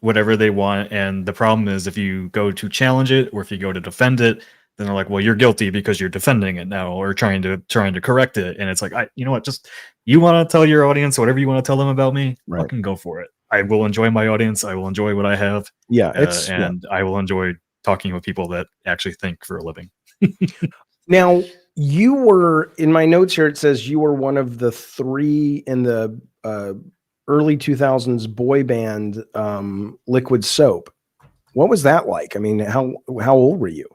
whatever they want, and the problem is if you go to challenge it or if you go to defend it, then they're like, well, you're guilty because you're defending it now or trying to correct it. And it's like, you know what, just, you want to tell your audience whatever you want to tell them about me,
right.
Fucking go for it. I will enjoy my audience. I will enjoy what I have.
Yeah,
I will enjoy talking with people that actually think for a living.
Now, you were, in my notes here, it says you were one of the 3 in the early 2000s boy band Liquid Soap. What was that like? I mean, how old were you?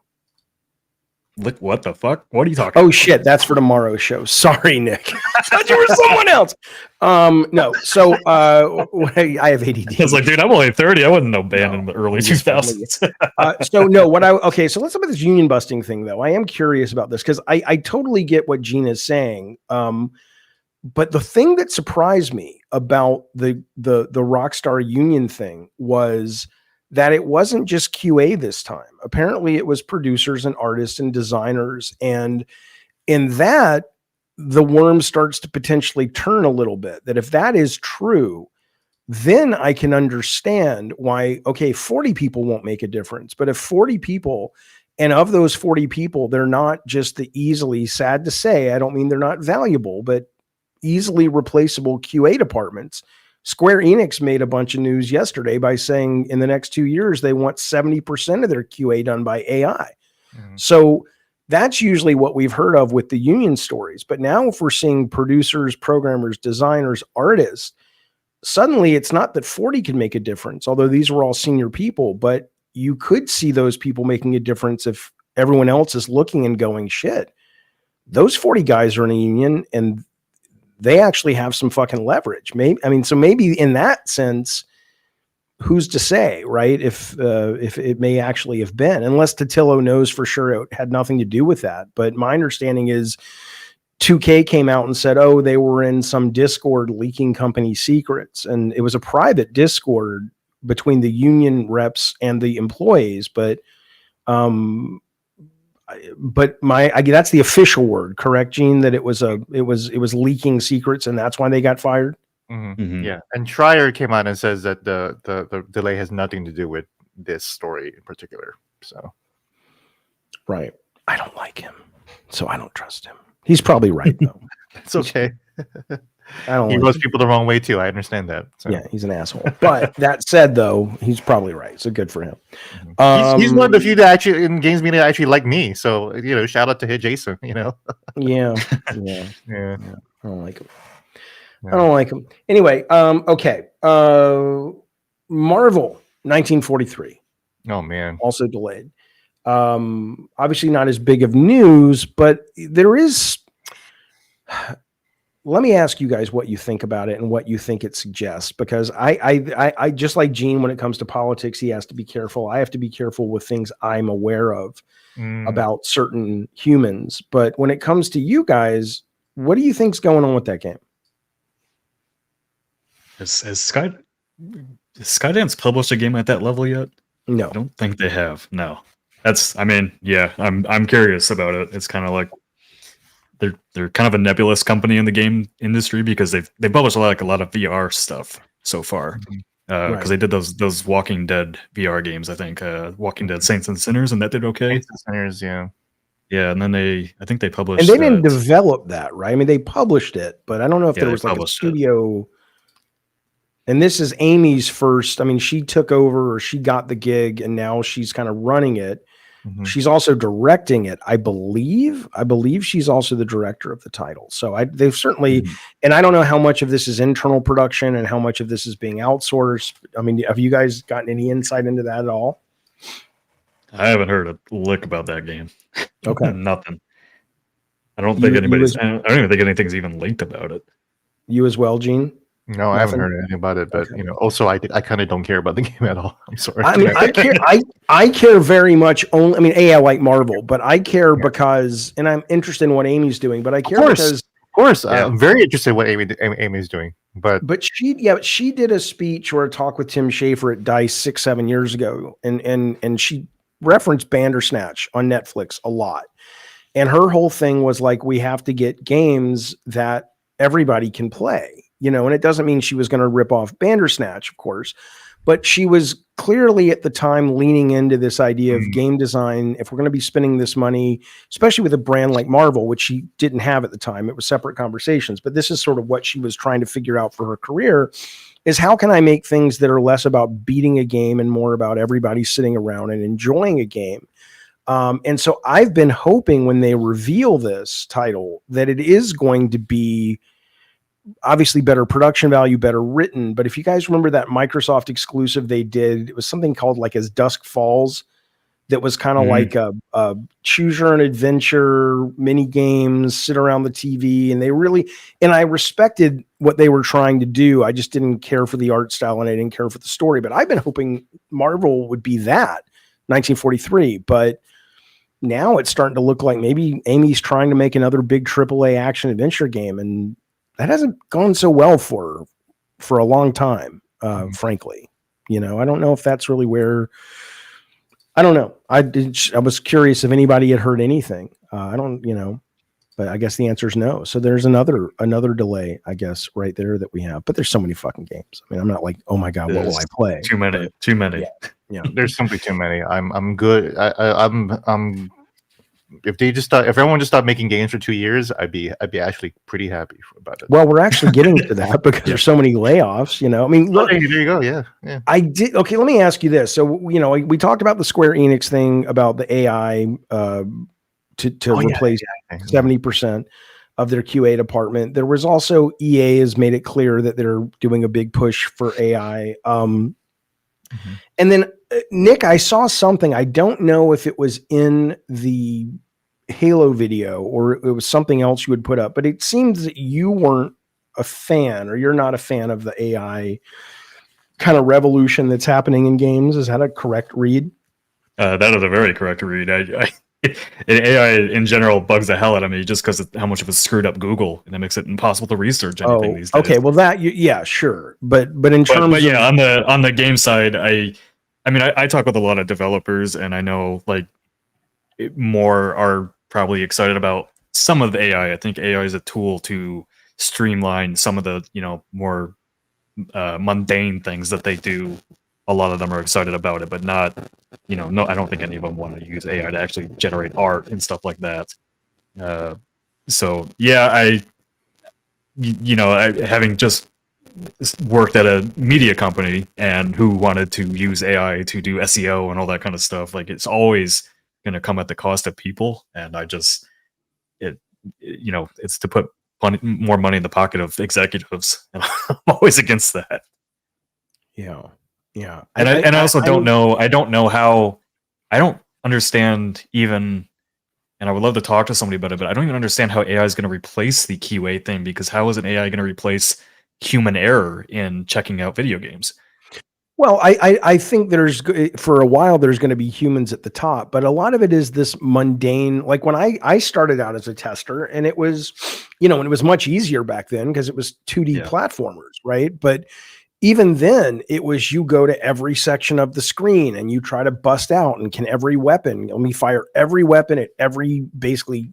What the fuck? What are you talking
about?
Oh
shit, that's for tomorrow's show. Sorry, Nick. I thought you were someone else. No, so I have ADD.
I was like, dude, I'm only 30. I wasn't no band in the early 2000s.
So no, okay, so let's talk about this union busting thing though. I am curious about this because I totally get what Gene is saying. But the thing that surprised me about the Rockstar union thing was that it wasn't just QA this time. Apparently it was producers and artists and designers. And in that, the worm starts to potentially turn a little bit. That if that is true, then I can understand why, okay, 40 people won't make a difference. But if 40 people, and of those 40 people, they're not just the easily, sad to say, I don't mean they're not valuable, but easily replaceable QA departments. Square Enix made a bunch of news yesterday by saying in the next 2 years, they want 70% of their QA done by AI. Mm-hmm. So that's usually what we've heard of with the union stories. But now if we're seeing producers, programmers, designers, artists, suddenly it's not that 40 can make a difference, although these were all senior people, but you could see those people making a difference if everyone else is looking and going, shit, those 40 guys are in a union and they actually have some fucking leverage. So maybe in that sense, who's to say, right? If it may actually have been, unless Totillo knows for sure it had nothing to do with that. But my understanding is 2K came out and said, oh, they were in some Discord leaking company secrets. And it was a private Discord between the union reps and the employees. But that's the official word, correct, Gene? That it was leaking secrets, and that's why they got fired.
Mm-hmm. Mm-hmm. Yeah, and Schreier came out and says that the delay has nothing to do with this story in particular. So,
right, I don't like him, so I don't trust him. He's probably right though.
It's okay.
I don't.
He rubs people the wrong way too. I understand that. So.
Yeah, he's an asshole. But that said, though, he's probably right. So good for him. Mm-hmm.
He's one of the few that actually in games media actually like me. So shout out to Jason.
Yeah. I don't like him.
Yeah.
I don't like him. Anyway, okay. Marvel 1943.
Oh man,
also delayed. Obviously not as big of news, but there is. Let me ask you guys what you think about it and what you think it suggests, because I just like Gene, when it comes to politics, he has to be careful. I have to be careful with things I'm aware of about certain humans. But when it comes to you guys, what do you think's going on with that game?
Has Skydance published a game at that level yet?
No,
I don't think they have. No, I'm curious about it. It's kind of like they're kind of a nebulous company in the game industry because they've published a lot of VR stuff so far. Because they did those Walking Dead VR games, I think, Walking Dead Saints and Sinners, and that did okay.
Saints and Sinners, yeah.
Yeah, and then I think they published.
And they didn't develop that, right? I mean, they published it, but I don't know if there was like a studio. And this is Amy's first. I mean, she took over, or she got the gig, and now she's kind of running it. Mm-hmm. She's also directing it, I believe. I believe she's also the director of the title. So they've certainly, and I don't know how much of this is internal production and how much of this is being outsourced. I mean, have you guys gotten any insight into that at all?
I haven't heard a lick about that game.
Okay,
nothing. I don't think anybody's. I don't even think anything's even linked about it.
You as well, Gene?
No, I haven't
Nothing?
heard anything about it, but
Okay.
also I kind of don't care about the game at all. I'm sorry.
I mean, I care very much. Only, I mean, I like Marvel, but I care because, and I'm interested in what Amy's doing. But I care because,
of course,
Yeah.
I'm very interested in what Amy's doing. But
she did a speech or a talk with Tim Schafer at DICE 6-7 years ago, and she referenced Bandersnatch on Netflix a lot. And her whole thing was like, we have to get games that everybody can play, and it doesn't mean she was going to rip off Bandersnatch, of course, but she was clearly at the time leaning into this idea of game design. If we're going to be spending this money, especially with a brand like Marvel, which she didn't have at the time, it was separate conversations, but this is sort of what she was trying to figure out for her career, is how can I make things that are less about beating a game and more about everybody sitting around and enjoying a game. And so I've been hoping when they reveal this title that it is going to be obviously better production value, better written. But if you guys remember that Microsoft exclusive they did, it was something called like As Dusk Falls, that was kind of like a choose your own adventure mini games, sit around the TV. And I respected what they were trying to do. I just didn't care for the art style and I didn't care for the story, but I've been hoping Marvel would be that 1943, but now it's starting to look like maybe Amy's trying to make another big AAA action adventure game, and that hasn't gone so well for a long time, frankly. I don't know if that's really where. I don't know. I was curious if anybody had heard anything. I don't, but I guess the answer is no. So there's another delay, I guess, right there that we have. But there's so many fucking games. I mean, I'm not like, oh my god, what will I play?
Too many.
Yeah.
There's simply too many. I'm good. I'm if everyone just stopped making games for 2 years, I'd be actually pretty happy about it.
Well, we're actually getting to that because there's so many layoffs. I mean, look,
there you go. Yeah.
I did. Okay, let me ask you this. So, we talked about the Square Enix thing about the AI to replace 70% of their QA department. There was also EA has made it clear that they're doing a big push for AI. And then Nick, I saw something. I don't know if it was in the Halo video or it was something else you would put up, but it seems that you weren't a fan, or you're not a fan of the AI kind of revolution that's happening in games. Is that a correct read?
That is a very correct read. AI in general bugs the hell out of me just because of how much of a screwed up Google, and it makes it impossible to research anything these days.
Okay, well yeah, sure, but in terms
of on the game side, I talk with a lot of developers, and I know like more are probably excited about some of the AI. I think AI is a tool to streamline some of the more mundane things that they do. A lot of them are excited about it, but not, no, I don't think any of them want to use AI to actually generate art and stuff like that. So yeah, having just worked at a media company and who wanted to use AI to do SEO and all that kind of stuff, like it's always going to come at the cost of people. And it's to put more money in the pocket of executives. And I'm always against that.
Yeah. Yeah.
And I also don't know. I don't know how. I don't understand even, and I would love to talk to somebody about it, but I don't even understand how AI is going to replace the QA thing, because how is an AI going to replace human error in checking out video games?
Well, I think for a while there's going to be humans at the top, but a lot of it is this mundane. Like when I started out as a tester, and it was, and it was much easier back then because it was 2D platformers, right? But even then, it was you go to every section of the screen and you try to bust out, and let me fire every weapon at every basically,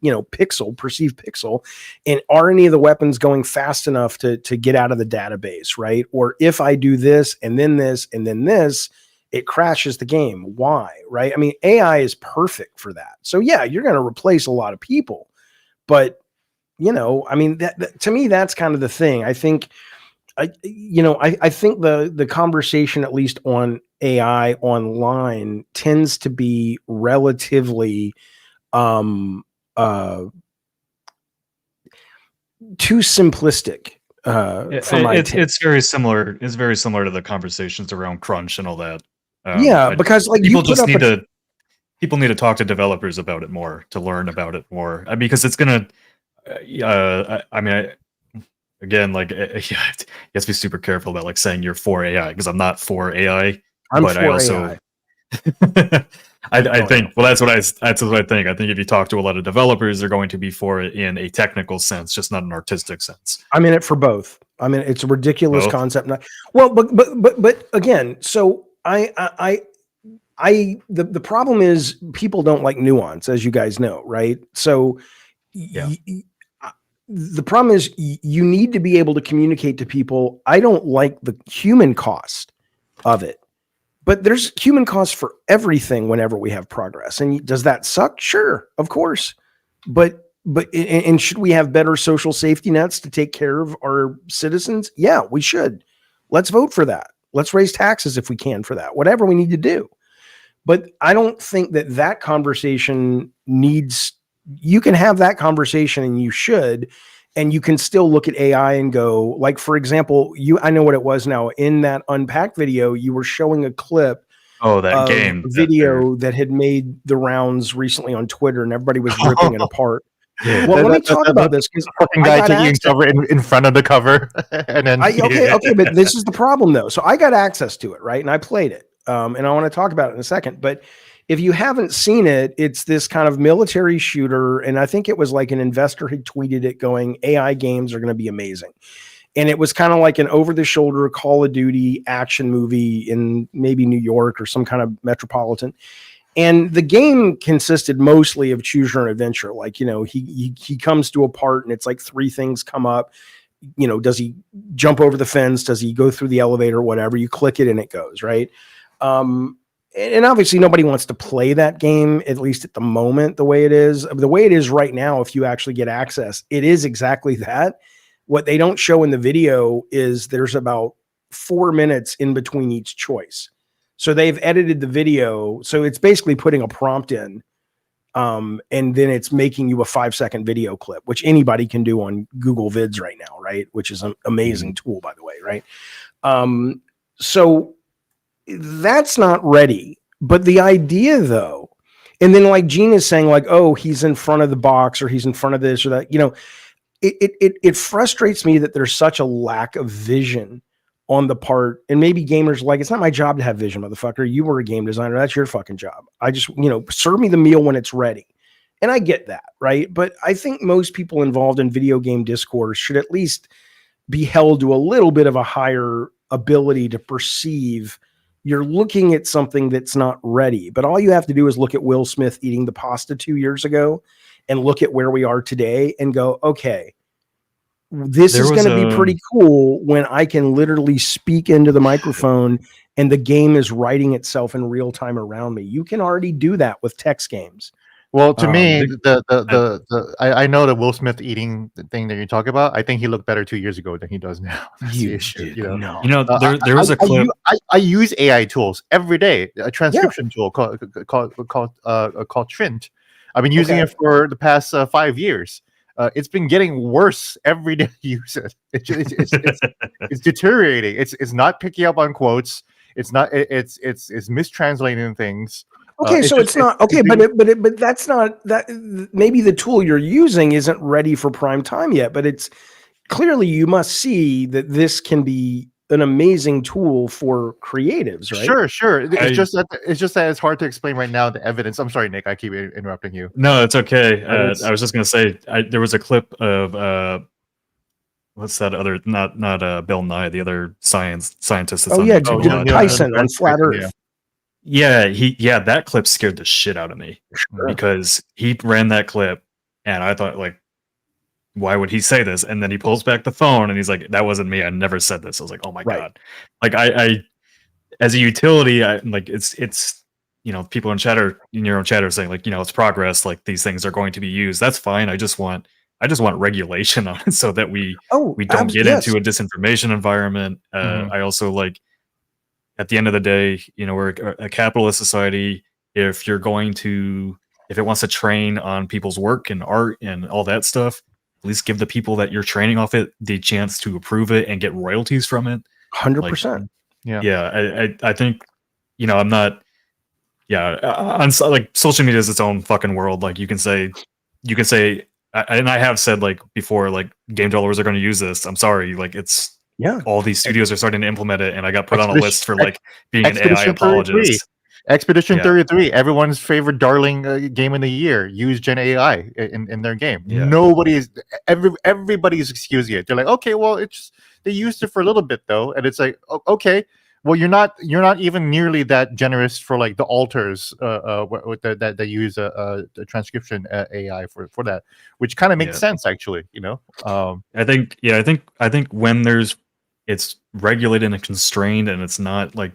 perceived pixel. And are any of the weapons going fast enough to get out of the database, right? Or if I do this and then this and then this, it crashes the game. Why, right? I mean, AI is perfect for that. So yeah, you're going to replace a lot of people, but that to me, that's kind of the thing. I think, I think the conversation, at least on AI online, tends to be relatively too simplistic.
It's very similar. It's very similar to the conversations around crunch and all that.
Because like
people just need to. People need to talk to developers about it more, to learn about it more, because it's gonna. again, like you have to be super careful about like saying you're for AI, because I'm not for AI,
I'm
but
for
I also
AI.
I think that's what I think. I think if you talk to a lot of developers, they're going to be for it in a technical sense, just not an artistic sense.
I'm in it for both. I mean, it's a ridiculous
Both?
concept. Well, but again, so the problem is people don't like nuance, as you guys know, right? So
Yeah.
the problem is you need to be able to communicate to people. I don't like the human cost of it, but there's human cost for everything whenever we have progress. And does that suck? Sure, of course. But and should we have better social safety nets to take care of our citizens? Yeah, we should. Let's vote for that. Let's raise taxes if we can for that. Whatever we need to do. But I don't think that conversation needs, you can have that conversation and you should, and you can still look at AI and go, like, for example, I know what it was now. In that Unpacked video, you were showing a clip
that
of
game
video that had made the rounds recently on Twitter, and everybody was ripping it apart.
Yeah.
Well, let me talk about this, because
fucking guy taking cover in front of the cover, and then
okay, but this is the problem though. So I got access to it, right, and I played it, and I want to talk about it in a second. But if you haven't seen it, it's this kind of military shooter, and I think it was like an investor had tweeted it, going, "AI games are going to be amazing." And it was kind of like an over-the-shoulder Call of Duty action movie in maybe New York or some kind of metropolitan. And the game consisted mostly of choose your own adventure. Like, you know, he comes to a part and it's like three things come up. You know, does he jump over the fence? Does he go through the elevator? Whatever. You click it and it goes, right? And obviously nobody wants to play that game, at least at the moment, the way it is. The way it is right now, if you actually get access, it is exactly that. What they don't show in the video is there's about 4 minutes in between each choice. So they've edited the video. So it's basically putting a prompt in, and then it's making you a 5-second video clip, which anybody can do on Google Vids right now, right? Which is an amazing tool, by the way, right? So that's not ready. But the idea, though, and then like Gene is saying, like, oh, he's in front of the box, or he's in front of this or that, you know, it frustrates me that there's such a lack of vision on the part, and maybe gamers like, it's not my job to have vision, motherfucker. You were a game designer. That's your fucking job. I just, you know, serve me the meal when it's ready. And I get that, right? But I think most people involved in video game discourse should at least be held to a little bit of a higher ability to perceive you're looking at something that's not ready. But all you have to do is look at Will Smith eating the pasta 2 years ago and look at where we are today and go, okay, this is going to be pretty cool when I can literally speak into the microphone and the game is writing itself in real time around me. You can already do that with text games.
Well, to me, I know the Will Smith eating thing that you talk about. I think he looked better 2 years ago than he does now.
There was a clip.
I use AI tools every day. A transcription tool called Trint. I've been using it for the past 5 years. It's been getting worse every day I use it. It's deteriorating. It's not picking up on quotes. It's mistranslating things.
Okay, so it's not okay, but that's not that. Maybe the tool you're using isn't ready for prime time yet. But it's clearly, you must see that this can be an amazing tool for creatives, right?
Sure. It's just that it's hard to explain right now the evidence. I'm sorry, Nick. I keep interrupting you.
No, it's okay. I was just gonna say there was a clip of what's that other, not Bill Nye, the other scientist that's
Tyson on Flat Earth.
Yeah, that clip scared the shit out of me because he ran that clip and I thought, like, why would he say this? And then he pulls back the phone and he's like, that wasn't me. I never said this. I was like, oh my God. Like I as a utility, like it's, you know, people in your own chatter saying, like, you know, it's progress. Like, these things are going to be used. That's fine. I just want regulation on it so that we don't get into a disinformation environment. I also, like, at the end of the day, you know, we're a capitalist society. If it wants to train on people's work and art and all that stuff, at least give the people that you're training off it the chance to approve it and get royalties from it.
100%.
I think, you know, I'm not. Yeah, on like social media is its own fucking world. Like, you can say and I have said like before, like game developers are going to use this. I'm sorry, like it's all these studios are starting to implement it, and I got put on a list for like being an AI apologist.
Expedition 33, everyone's favorite darling game in the year, use Gen AI in their game. Everybody's excusing it. They're like, okay, well, it's they used it for a little bit though, and it's like, okay, well, you're not even nearly that generous for like the alters with that use the transcription AI for that, which kind of makes sense actually.
I think when it's regulated and constrained, and it's not like.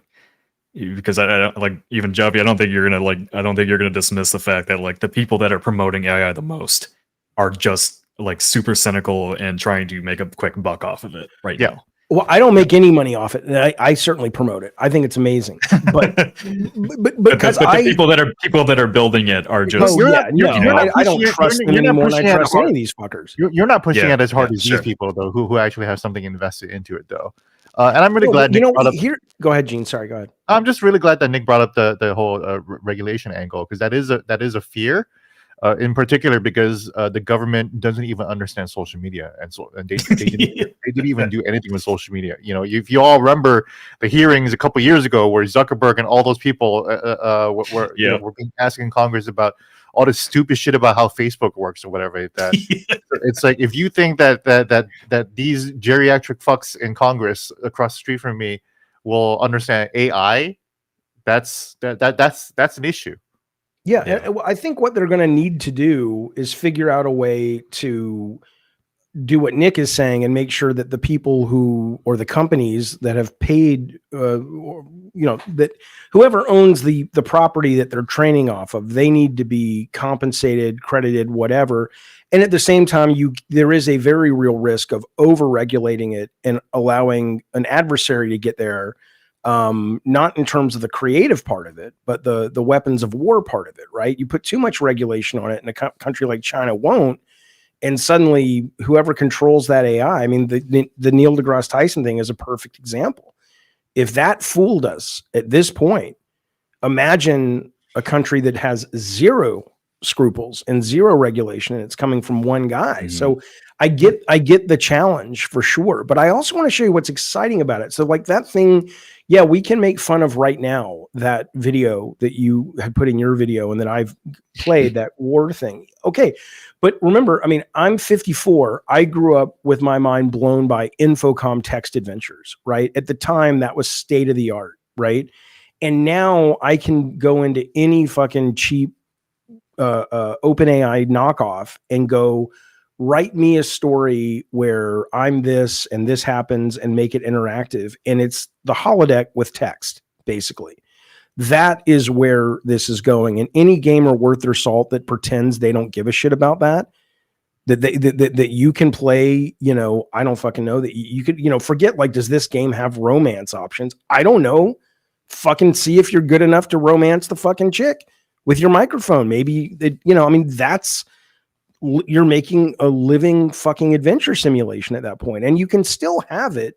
Because I don't like even Jaffe. I don't think you're gonna dismiss the fact that like the people that are promoting AI the most are just like super cynical and trying to make a quick buck off of it now.
Well, I don't make any money off it. I certainly promote it. I think it's amazing, but because
the people that are building it are just.
I don't trust them anymore. I trust any of these fuckers.
You're not pushing it as hard as these people though, who actually have something invested into it though. And I'm really glad Nick brought up here.
Go ahead, Gene. Sorry, go ahead.
I'm just really glad that Nick brought up the whole regulation angle, because that is a fear, in particular because the government doesn't even understand social media, and they didn't even do anything with social media. If you all remember the hearings a couple years ago where Zuckerberg and all those people were being asked in Congress about all this stupid shit about how Facebook works or whatever. It's like, if you think that these geriatric fucks in Congress across the street from me will understand AI, that's an issue.
Yeah. I think what they're going to need to do is figure out a way to do what Nick is saying and make sure that the people or the companies that have paid, that whoever owns the property that they're training off of, they need to be compensated, credited, whatever. And at the same time, there is a very real risk of over-regulating it and allowing an adversary to get there, not in terms of the creative part of it, but the weapons of war part of it, right? You put too much regulation on it, and a country like China won't. And suddenly, whoever controls that AI, I mean, the Neil deGrasse Tyson thing is a perfect example. If that fooled us at this point, imagine a country that has zero scruples and zero regulation, and it's coming from one guy. Mm-hmm. So I get the challenge for sure, but I also want to show you what's exciting about it. So like that thing, we can make fun of right now that video that you had put in your video and that I've played, that war thing. Okay. But remember, I mean, I'm 54. I grew up with my mind blown by Infocom text adventures, right? At the time, that was state of the art, right? And now I can go into any fucking cheap OpenAI knockoff and go, write me a story where I'm this and this happens and make it interactive. And it's the holodeck with text, basically. That is where this is going. And any gamer worth their salt that pretends they don't give a shit about that you can play, I don't fucking know, that you could, forget, like, does this game have romance options? I don't know. Fucking see if you're good enough to romance the fucking chick with your microphone. Maybe, you're making a living fucking adventure simulation at that point. And you can still have it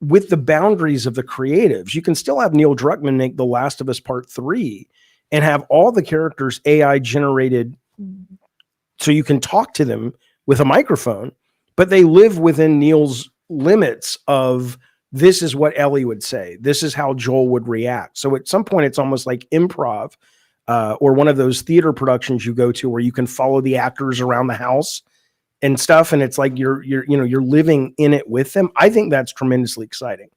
with the boundaries of the creatives. You can still have Neil Druckmann make The Last of Us Part 3 and have all the characters AI generated so you can talk to them with a microphone, but they live within Neil's limits of, this is what Ellie would say, this is how Joel would react. So at some point it's almost like improv, or one of those theater productions you go to where you can follow the actors around the house and stuff, and it's like you're living in it with them. I think that's tremendously exciting.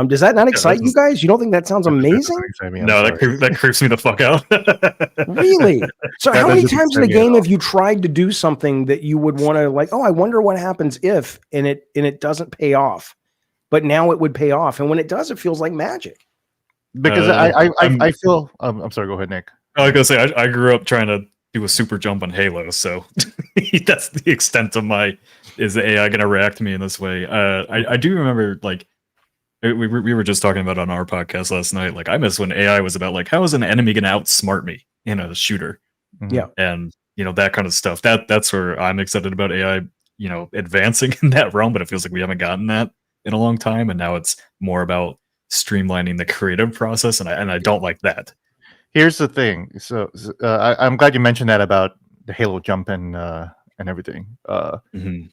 Does that not excite you guys? You don't think that sounds amazing?
No, that creeps me the fuck out.
Really? So how many times in a game have you tried to do something that you would want to, like, oh, I wonder what happens if, and it doesn't pay off, but now it would pay off, and when it does, it feels like magic.
Because I feel. I'm sorry. Go ahead, Nick.
I was gonna say I grew up trying to do a super jump on Halo, so that's the extent of is the AI gonna react to me in this way? I do remember, like, we were just talking about on our podcast last night. Like, I miss when AI was about, like, how is an enemy gonna outsmart me in a shooter?
Yeah,
and that kind of stuff. That's where I'm excited about AI, advancing in that realm. But it feels like we haven't gotten that in a long time, and now it's more about streamlining the creative process, and I don't like that.
Here's the thing. So I'm glad you mentioned that about the Halo jump and and everything.
Mhm.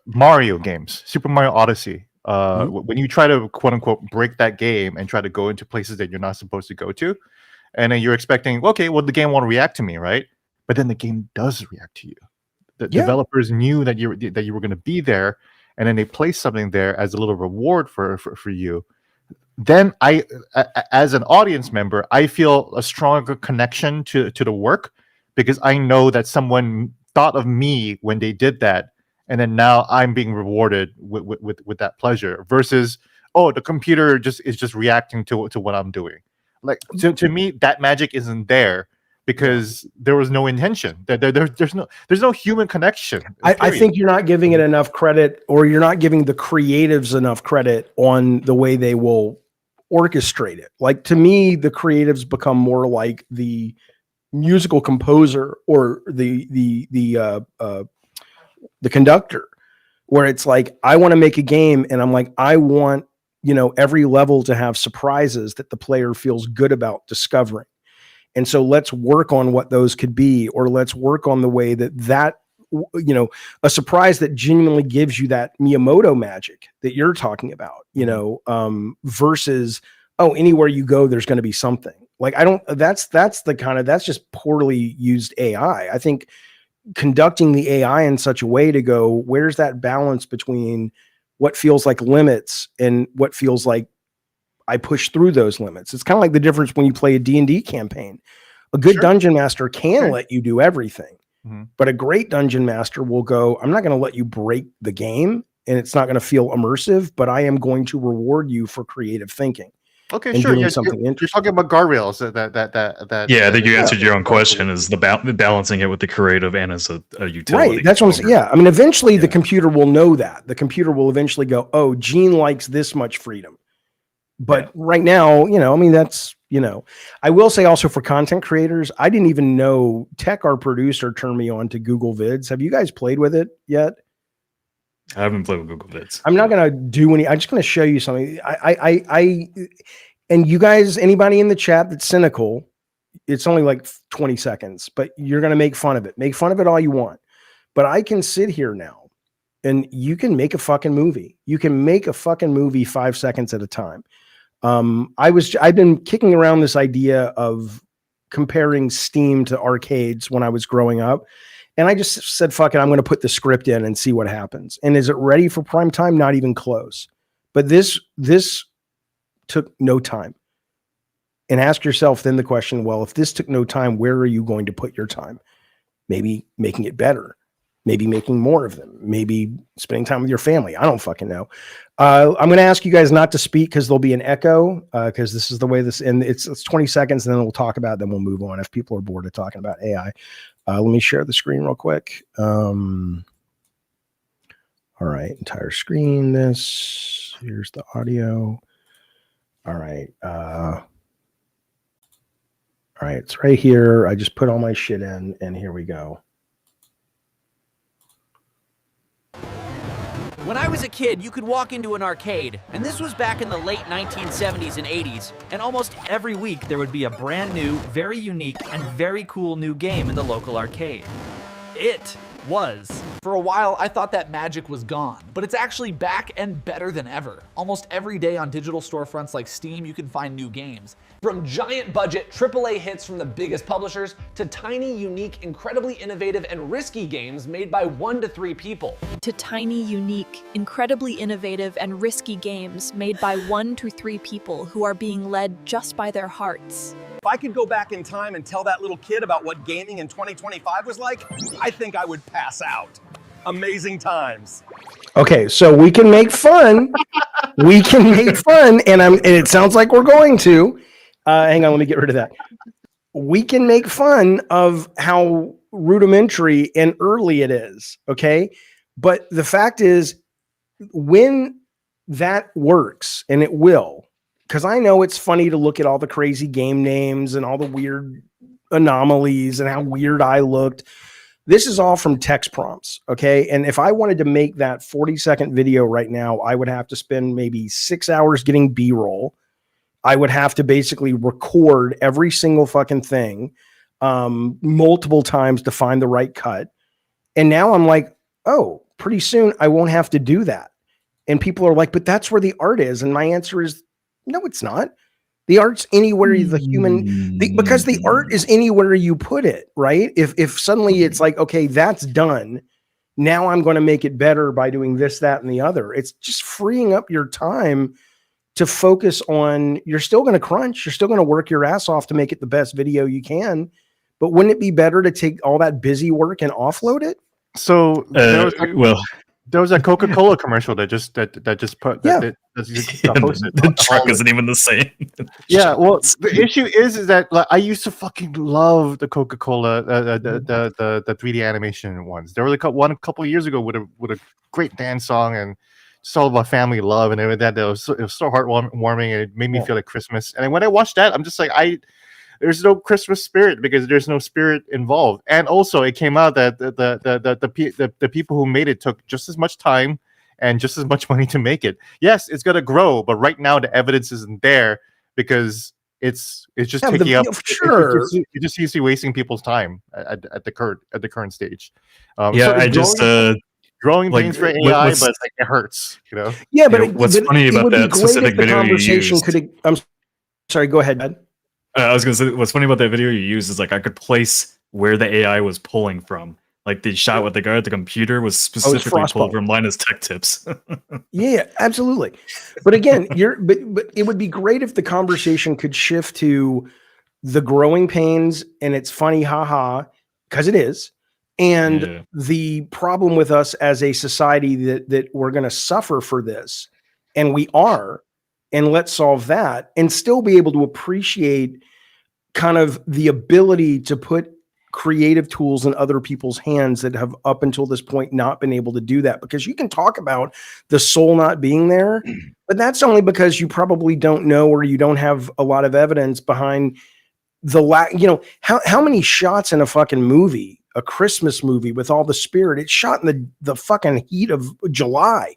Mario games, Super Mario Odyssey. When you try to quote unquote break that game and try to go into places that you're not supposed to go to, and then you're expecting, okay, well, the game won't react to me, right? But then the game does react to you. The developers knew that you were going to be there, and then they placed something there as a little reward for you. Then as an audience member, I feel a stronger connection to the work, because I know that someone thought of me when they did that, and then now I'm being rewarded with that pleasure. Versus, oh, the computer is just reacting to what I'm doing. Like, to me, that magic isn't there, because there was no intention. There's no human connection.
I think you're not giving it enough credit, or you're not giving the creatives enough credit on the way they will orchestrate it. Like, to me, the creatives become more like the musical composer or the conductor, where it's like, I want to make a game, and I'm like, I want, every level to have surprises that the player feels good about discovering. And so let's work on what those could be, or let's work on the way that a surprise that genuinely gives you that Miyamoto magic that you're talking about, versus, oh, anywhere you go, there's going to be something. Like, that's just poorly used AI. I think conducting the AI in such a way to go, where's that balance between what feels like limits and what feels like I push through those limits? It's kind of like the difference when you play a D&D campaign. A good dungeon master can let you do everything, but a great dungeon master will go, I'm not going to let you break the game, and it's not going to feel immersive, but I am going to reward you for creative thinking.
Okay,
and
sure.
Doing
Yeah,
something
you're
interesting.
talking about guardrails.
Yeah, I think you answered your own question. Is the balancing it with the creative and as a utility.
Right. That's what I'm saying. Yeah. I mean, eventually the computer will know that. The computer will eventually go, oh, Gene likes this much freedom. But right now, that's, I will say also for content creators, I didn't even know Tech, our producer, turned me on to Google Vids. Have you guys played with it yet?
I haven't played with Google Vids.
I'm not going to do I'm just going to show you something. And you guys, anybody in the chat that's cynical, it's only like 20 seconds, but you're going to make fun of it. Make fun of it all you want. But I can sit here now and you can make a fucking movie. You can make a fucking movie 5 seconds at a time. I've been kicking around this idea of comparing Steam to arcades when I was growing up. And I just said, fuck it, I'm going to put the script in and see what happens. And is it ready for prime time? Not even close. But this took no time. And ask yourself then the question, well, if this took no time, where are you going to put your time? Maybe making it better. Maybe making more of them. Maybe spending time with your family. I don't fucking know. I'm going to ask you guys not to speak because there'll be an echo, because this is the way this, and it's 20 seconds, and then we'll talk about it, then we'll move on if people are bored of talking about AI. Let me share the screen real quick. All right, entire screen. Here's the audio. All right. All right, it's right here. I just put all my shit in, and here we go.
When I was a kid, you could walk into an arcade, and this was back in the late 1970s and 80s, and almost every week there would be a brand new, very unique, and very cool new game in the local arcade. It was.
For a while, I thought that magic was gone, but it's actually back and better than ever. Almost every day on digital storefronts like Steam, you can find new games. From giant budget AAA hits from the biggest publishers to tiny, unique, incredibly innovative and risky games made by 1 to 3 people.
To tiny, unique, incredibly innovative and risky games made by 1 to 3 people who are being led just by their hearts.
If I could go back in time and tell that little kid about what gaming in 2025 was like, I think I would pass out. Amazing times.
Okay, so we can make fun. We can make fun, and it sounds like we're going to. Hang on, let me get rid of that. We can make fun of how rudimentary and early it is, okay? But the fact is, when that works, and it will, because I know it's funny to look at all the crazy game names and all the weird anomalies and how weird I looked. This is all from text prompts, okay? And if I wanted to make that 40-second video right now, I would have to spend maybe 6 hours getting B-roll. I would have to basically record every single fucking thing multiple times to find the right cut. And now I'm like, oh, pretty soon I won't have to do that. And people are like, but that's where the art is. And my answer is, no, it's not. The art's anywhere the human, because the art is anywhere you put it, right? If suddenly it's like, okay, that's done. Now I'm going to make it better by doing this, that, and the other. It's just freeing up your time to focus on, you're still going to crunch. You're still going to work your ass off to make it the best video you can. But wouldn't it be better to take all that busy work and offload it?
So there was a Coca-Cola commercial that just put
the truck isn't even the same.
Yeah, well, the issue is that like, I used to fucking love the Coca-Cola the 3D animation ones. There was one a couple of years ago with a great dance song, and it's all about family love and everything. It was so heartwarming, and it made me feel like Christmas. And when I watched that, I'm just like, there's no Christmas spirit because there's no spirit involved. And also, it came out that the people who made it took just as much time and just as much money to make it. Yes, it's gonna grow, but right now the evidence isn't there because it's just taking up.
Sure,
it just seems to be wasting people's time at the current stage. Growing pains for AI, but like, it hurts, you know.
Yeah, but
what's funny about that specific video you used?
I'm sorry, go ahead, Ed.
I was gonna say, what's funny about that video you used is like I could place where the AI was pulling from. Like the shot with the guy at the computer was specifically pulled from Linus Tech Tips.
Yeah, absolutely. But again, but it would be great if the conversation could shift to the growing pains and it's funny, haha, because it is. And the problem with us as a society that we're going to suffer for this, and we are, and let's solve that and still be able to appreciate kind of the ability to put creative tools in other people's hands that have up until this point not been able to do that. Because you can talk about the soul not being there, but that's only because you probably don't know, or you don't have a lot of evidence behind the how many shots in a fucking movie, a Christmas movie with all the spirit, it's shot in the fucking heat of July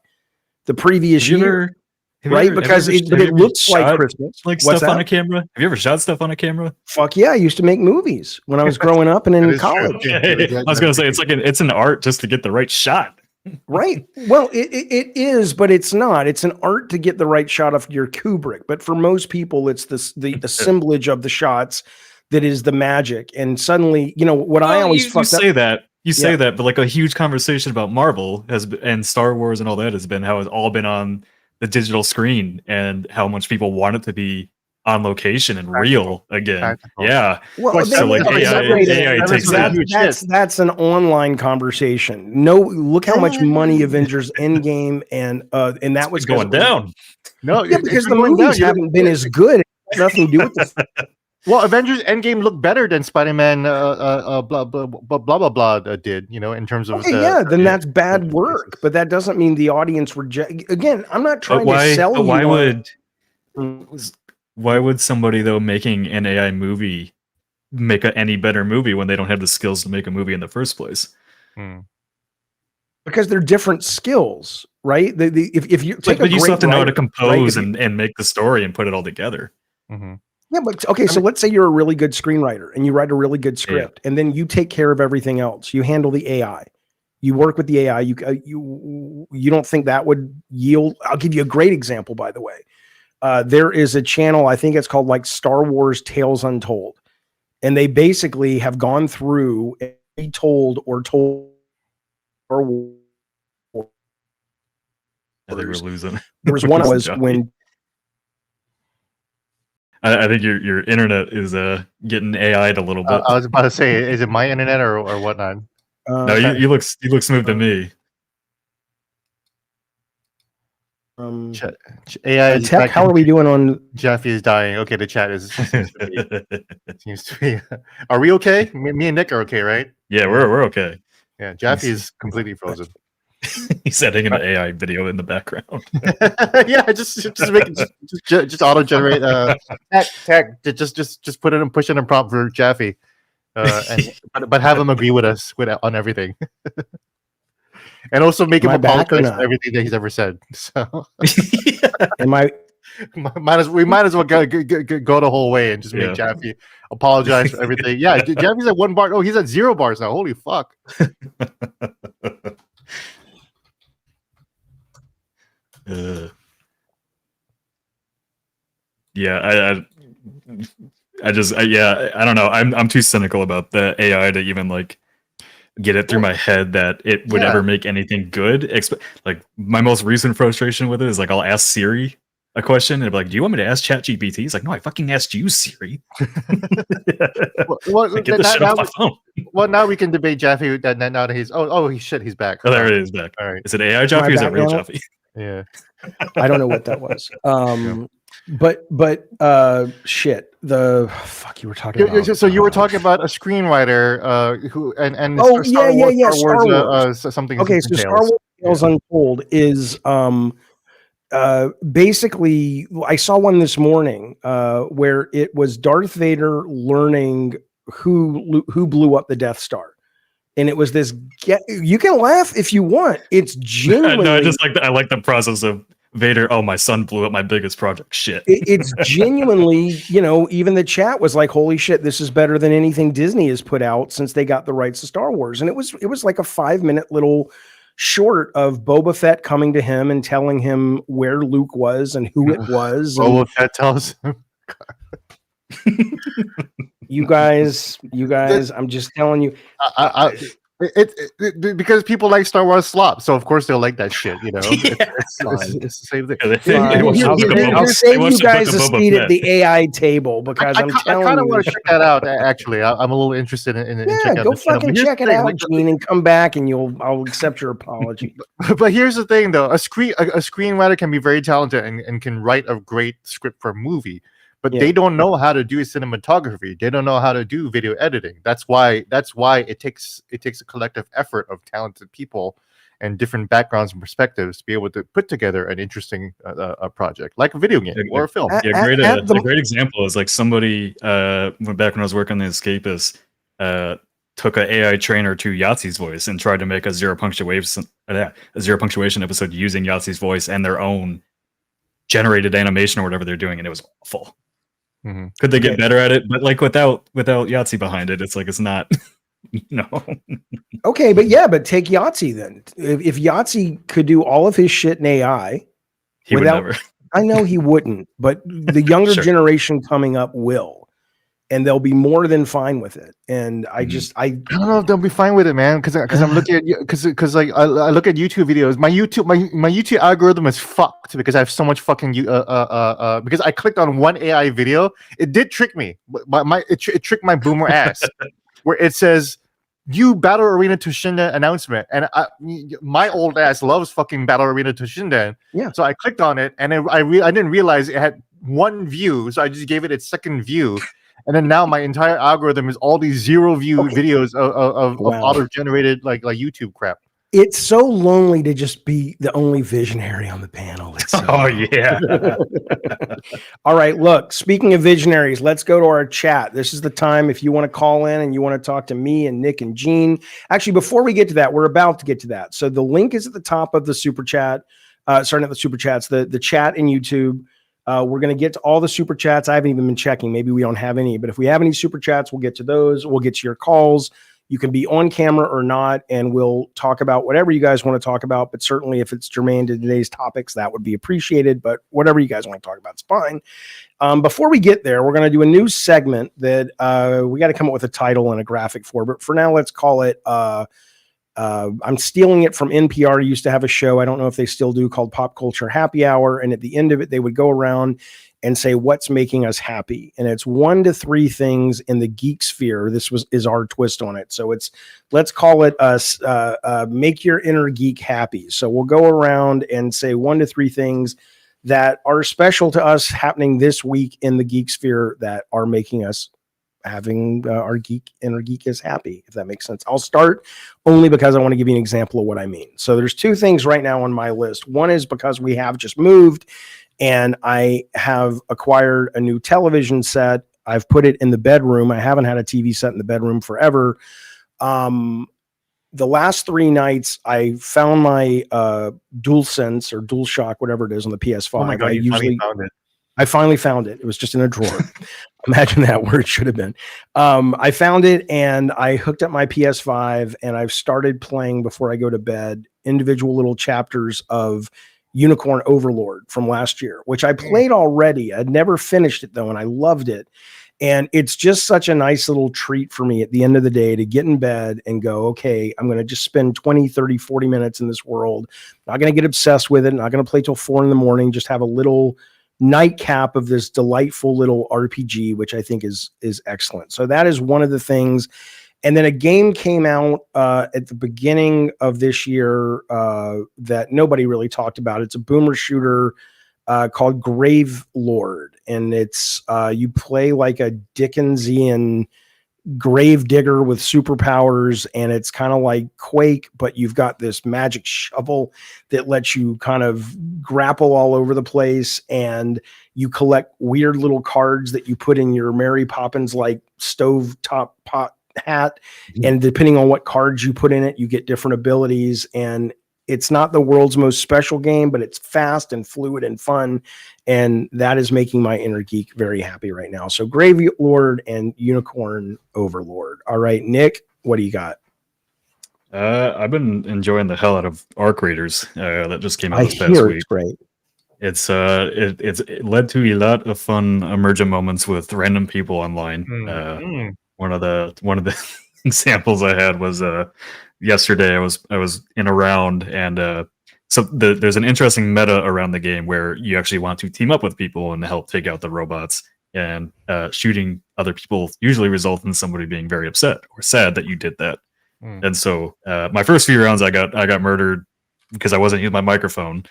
the previous year. Right, because it looks like Christmas.
Like stuff on a camera. Have you ever shot stuff on a camera?
Fuck yeah, I used to make movies when I was growing up and in college.
I was gonna say it's an art just to get the right shot.
Right. Well, it is, but it's not. It's an art to get the right shot of your Kubrick. But for most people, it's the assemblage of the shots that is the magic. And suddenly, I always
say that. You say that, but like a huge conversation about Marvel and Star Wars and all that has been how it's all been on the digital screen and how much people want it to be on location and real again. Practical. Yeah.
Well,
so like AI takes
that's an online conversation. No, look how much money Avengers Endgame and that was
going down.
No, yeah, because the movies haven't been as good. It has nothing to do with this.
Well, Avengers Endgame looked better than Spider-Man blah blah blah did, in terms of
then that's bad work, but that doesn't mean the audience again, I'm not trying to sell you.
Why would somebody though making an AI movie make any better movie when they don't have the skills to make a movie in the first place?
Because they're different skills, right? If you take
but you still have to know how to compose and make the story and put it all together.
Mm-hmm. Yeah, but okay, so let's say you're a really good screenwriter and you write a really good script, and then you take care of everything else. You handle the AI. You work with the AI. You don't think that would yield? I'll give you a great example, by the way. There is a channel, I think it's called like Star Wars Tales Untold, and they basically have gone through and told Star Wars.
I think we're losing.
There was one was when.
I think your internet is getting AI'd a little bit.
I was about to say, is it my internet or whatnot?
No, you look smooth to me.
AI
tech. How are we doing on?
Jaffe is dying. Okay, the chat seems to be. Are we okay? Me and Nick are okay, right?
Yeah, we're okay.
Yeah, Jaffe is completely frozen.
He's editing an AI video in the background.
Yeah, just auto generate tech. Just put it and push in a prompt for Jaffe, but have him agree with us on everything, and also make him apologize for everything that he's ever said. So,
am I
We might as well go the whole way and just make Jaffe apologize for everything. Yeah, Jaffe's at 1 bar. Oh, he's at 0 bars now. Holy fuck.
Yeah, I don't know. I'm too cynical about the AI to even like get it through my head that it would ever make anything good. Like my most recent frustration with it is like I'll ask Siri a question and it'll be like, "Do you want me to ask ChatGPT?" He's like, "No, I fucking asked you, Siri."
Well,
like, get the shit off my phone.
Well, now we can debate Jaffe. That now that he's he's back.
Oh, there it is, back.
All right.
Is it AI Jaffe or is it real Jaffe?
Yeah.
I don't know what that was. But shit. The fuck you were talking about.
So you were talking about a screenwriter who and
Star Wars.
Something.
Okay, so Star Wars Tales Untold is basically I saw one this morning where it was Darth Vader learning who blew up the Death Star. And it was this. You can laugh if you want. It's genuinely.
No, I like the process of Vader. Oh, my son blew up my biggest project. Shit.
It's genuinely, even the chat was like, "Holy shit, this is better than anything Disney has put out since they got the rights to Star Wars." And it was like a 5-minute little short of Boba Fett coming to him and telling him where Luke was and who it was.
Boba Fett tells him.
You guys, I'm just telling you.
Because people like Star Wars slop, so of course they'll like that shit. It's the same thing.
I'll save you guys a seat at the AI table because I
kind of want to check that out. Actually, I'm a little interested in checking out.
Go fucking check it out, Gene, and come back, and I'll accept your apology.
But here's the thing, though: a screenwriter can be very talented and can write a great script for a movie. But they don't know how to do cinematography. They don't know how to do video editing. That's why it takes a collective effort of talented people and different backgrounds and perspectives to be able to put together an interesting project, like a video game or a film.
Yeah, a great example is like somebody back when I was working on The Escapist, took an AI trainer to Yahtzee's voice and tried to make a zero punctuation episode using Yahtzee's voice and their own generated animation or whatever they're doing, and it was awful.
Mm-hmm.
Could they get better at it? But like without Yahtzee behind it, it's like it's not. No.
Okay, but take Yahtzee then. If Yahtzee could do all of his shit in AI,
he would never.
I know he wouldn't, but the younger generation coming up will, and they'll be more than fine with it. And I don't
know if they'll be fine with it, man. Because I'm looking at because like I look at YouTube videos. My YouTube algorithm is fucked because I have so much fucking because I clicked on one AI video. It did trick me. It tricked my boomer ass, where it says "You Battle Arena Toshinden announcement," and my old ass loves fucking Battle Arena Toshinden.
Yeah.
So I clicked on it, and I didn't realize it had one view, so I just gave it its second view. And then now my entire algorithm is all these 0 view videos of auto-generated like YouTube crap.
It's so lonely to just be the only visionary on the panel.
Oh yeah.
All right, look, speaking of visionaries, let's go to our chat. This is the time if you want to call in and you want to talk to me and Nick and Gene. Actually, before we get to that, we're about to get to that. So the link is at the top of the super chat. Sorry, not the super chats, the chat in YouTube. We're going to get to all the super chats. I haven't even been checking. Maybe we don't have any, but if we have any super chats, we'll get to those. We'll get to your calls. You can be on camera or not, and we'll talk about whatever you guys want to talk about. But certainly if it's germane to today's topics, that would be appreciated. But whatever you guys want to talk about, it's fine. Before we get there, we're going to do a new segment that we got to come up with a title and a graphic for. But for now, let's call it I'm stealing it from NPR. Used to have a show, I don't know if they still do, called Pop Culture Happy Hour. And at the end of it, they would go around and say, what's making us happy? And it's 1 to 3 things in the geek sphere. This is our twist on it. So let's call it make your inner geek happy. So we'll go around and say 1 to 3 things that are special to us happening this week in the geek sphere that are making us having our inner geek is happy, if that makes sense. I'll start only because I want to give you an example of what I mean. So there's 2 things right now on my list. One is because we have just moved and I have acquired a new television set. I've put it in the bedroom. I haven't had a TV set in the bedroom forever. The last 3 nights I found my DualSense or DualShock, whatever it is, on the PS5.
Oh my God,
I
you
usually
found it.
I finally found it. It was just in a drawer. Imagine that, where it should have been. I found it and I hooked up my PS5 and I've started playing before I go to bed individual little chapters of Unicorn Overlord from last year, which I played already. I'd never finished it though, and I loved it. And it's just such a nice little treat for me at the end of the day to get in bed and go, okay, I'm going to just spend 20, 30, 40 minutes in this world. Not going to get obsessed with it. Not going to play till 4 a.m. Just have a little nightcap of this delightful little RPG, which I think is excellent. So that is one of the things. And then a game came out at the beginning of this year that nobody really talked about. It's a boomer shooter called Grave Lord, and it's you play like a Dickensian grave digger with superpowers, and it's kind of like Quake, but you've got this magic shovel that lets you kind of grapple all over the place, and you collect weird little cards that you put in your Mary Poppins like stove top pot hat, and depending on what cards you put in it, you get different abilities. And it's not the world's most special game, but it's fast and fluid and fun. And that is making my inner geek very happy right now. So Grave Lord and Unicorn Overlord. All right, Nick, what do you got?
I've been enjoying the hell out of Arc Raiders that just came out this past week.
It's great.
It led to a lot of fun emergent moments with random people online. One of the examples I had was yesterday. I was in a round, and there's an interesting meta around the game where you actually want to team up with people and help take out the robots. And shooting other people usually results in somebody being very upset or sad that you did that. And so my first few rounds, I got murdered because I wasn't using my microphone.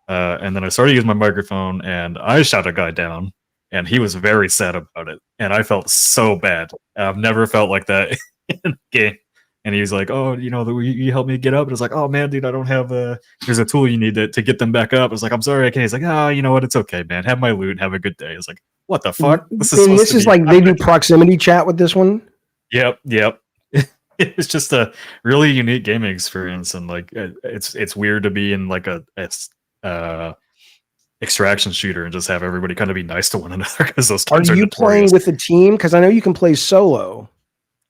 And then I started using my microphone, and I shot a guy down, and he was very sad about it. And I felt so bad. I've never felt like that in a game. And he was like, "Oh, you helped me get up." And I was like, "Oh man, dude, I don't have there's a tool you need to get them back up." I was like, "I'm sorry, I can't." He's like, "Oh, you know what? It's okay, man. Have my loot. Have a good day." I was like, "What the fuck?
This is like they do proximity chat with this one.
Yep. It's just a really unique gaming experience, and like it's weird to be in like a extraction shooter and just have everybody kind of be nice to one another, because those games are
you
notorious.
playing with a team? Because I know you can play solo.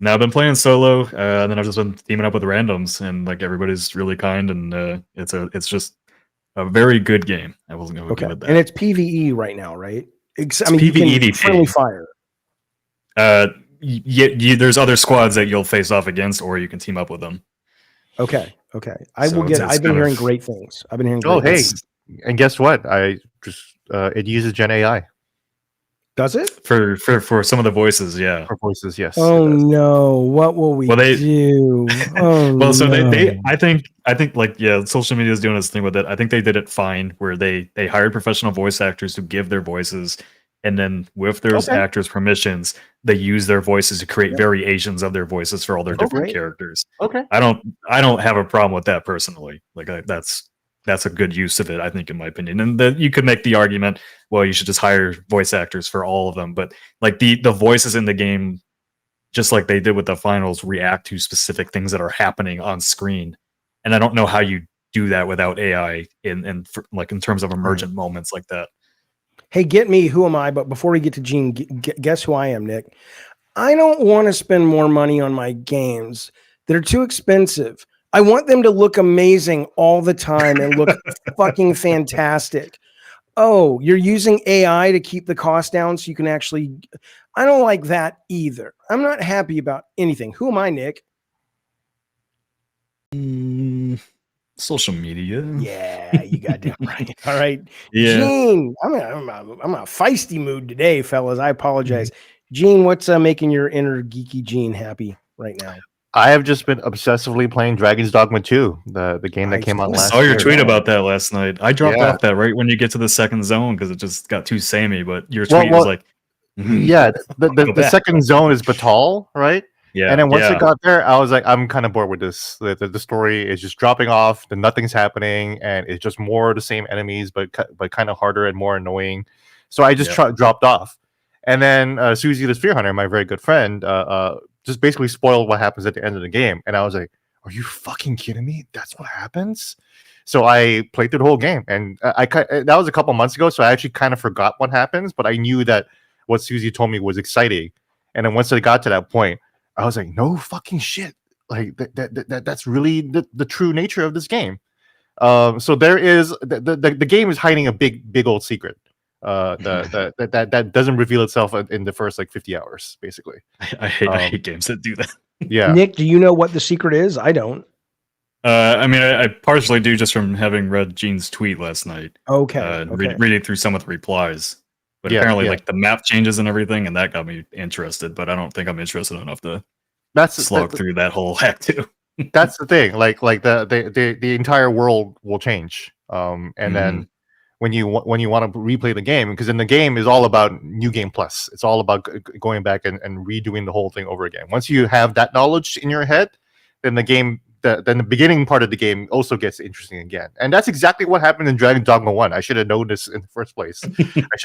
Now I've been playing solo, and then I've just been teaming up with randoms, and like everybody's really kind, and it's just a very good game. I wasn't going to give it that.
And it's PvE right now, right?
It's PvE
friendly fire.
There's other squads that you'll face off against, or you can team up with them.
Okay. I've been hearing great things. I've been hearing.
Oh,
great
hey,
things.
and guess what? I just it uses Gen AI.
Does it
for some of the voices? Yeah,
for voices, yes.
Oh no! What will we do? Oh,
well, so they I think like, yeah, social media is doing its thing with it. I think they did it fine, where they hired professional voice actors to give their voices, and then with those actors' permissions, they use their voices to create variations of their voices for all their different characters.
Okay,
I don't have a problem with that personally. Like that's a good use of it, I think, in my opinion. And then you could make the argument, well, you should just hire voice actors for all of them. But like the voices in the game, just like they did with the finals, react to specific things that are happening on screen. And I don't know how you do that without AI in terms of emergent moments like that.
Hey, get me. Who am I? But before we get to Gene, guess who I am, Nick? I don't want to spend more money on my games. They're too expensive. I want them to look amazing all the time and look fucking fantastic. Oh, you're using AI to keep the cost down so you can actually... I don't like that either. I'm not happy about anything. Who am I, Nick?
Social media.
Yeah, you got damn right. All right.
Yeah.
Gene, I'm a feisty mood today, fellas. I apologize. Gene, what's making your inner geeky Gene happy right now?
I have just been obsessively playing Dragon's Dogma 2, the game that came out last year.
I saw your tweet about that last night. I dropped off that right when you get to the second zone because it just got too samey, but your tweet was like...
Yeah, the second zone is Batal, right?
Yeah.
And then once it got there, I was like, I'm kind of bored with this. The story is just dropping off, then nothing's happening, and it's just more of the same enemies, but kind of harder and more annoying. So I just dropped off. And then Susie the Spear Hunter, my very good friend, just basically spoiled what happens at the end of the game. And I was like, are you fucking kidding me? That's what happens? So I played through the whole game, and that was a couple months ago. So I actually kind of forgot what happens, but I knew that what Susie told me was exciting. And then once I got to that point, I was like, no fucking shit. Like that's really the true nature of this game. So there is the game is hiding a big old secret. That doesn't reveal itself in the first like 50 hours, basically.
I hate games that do that.
Yeah.
Nick, do you know what the secret is? I don't.
I mean, I partially do just from having read Gene's tweet last night.
Okay.
Reading through some of the replies. But apparently, like the map changes and everything, and that got me interested. But I don't think I'm interested enough to slog through that whole hack too.
That's the thing. Like the entire world will change. And then when you want to replay the game, because in the game is all about New Game Plus. It's all about going back and redoing the whole thing over again. Once you have that knowledge in your head, then the game. Then the beginning part of the game also gets interesting again, and that's exactly what happened in Dragon's Dogma 1. I should have known this in the first place.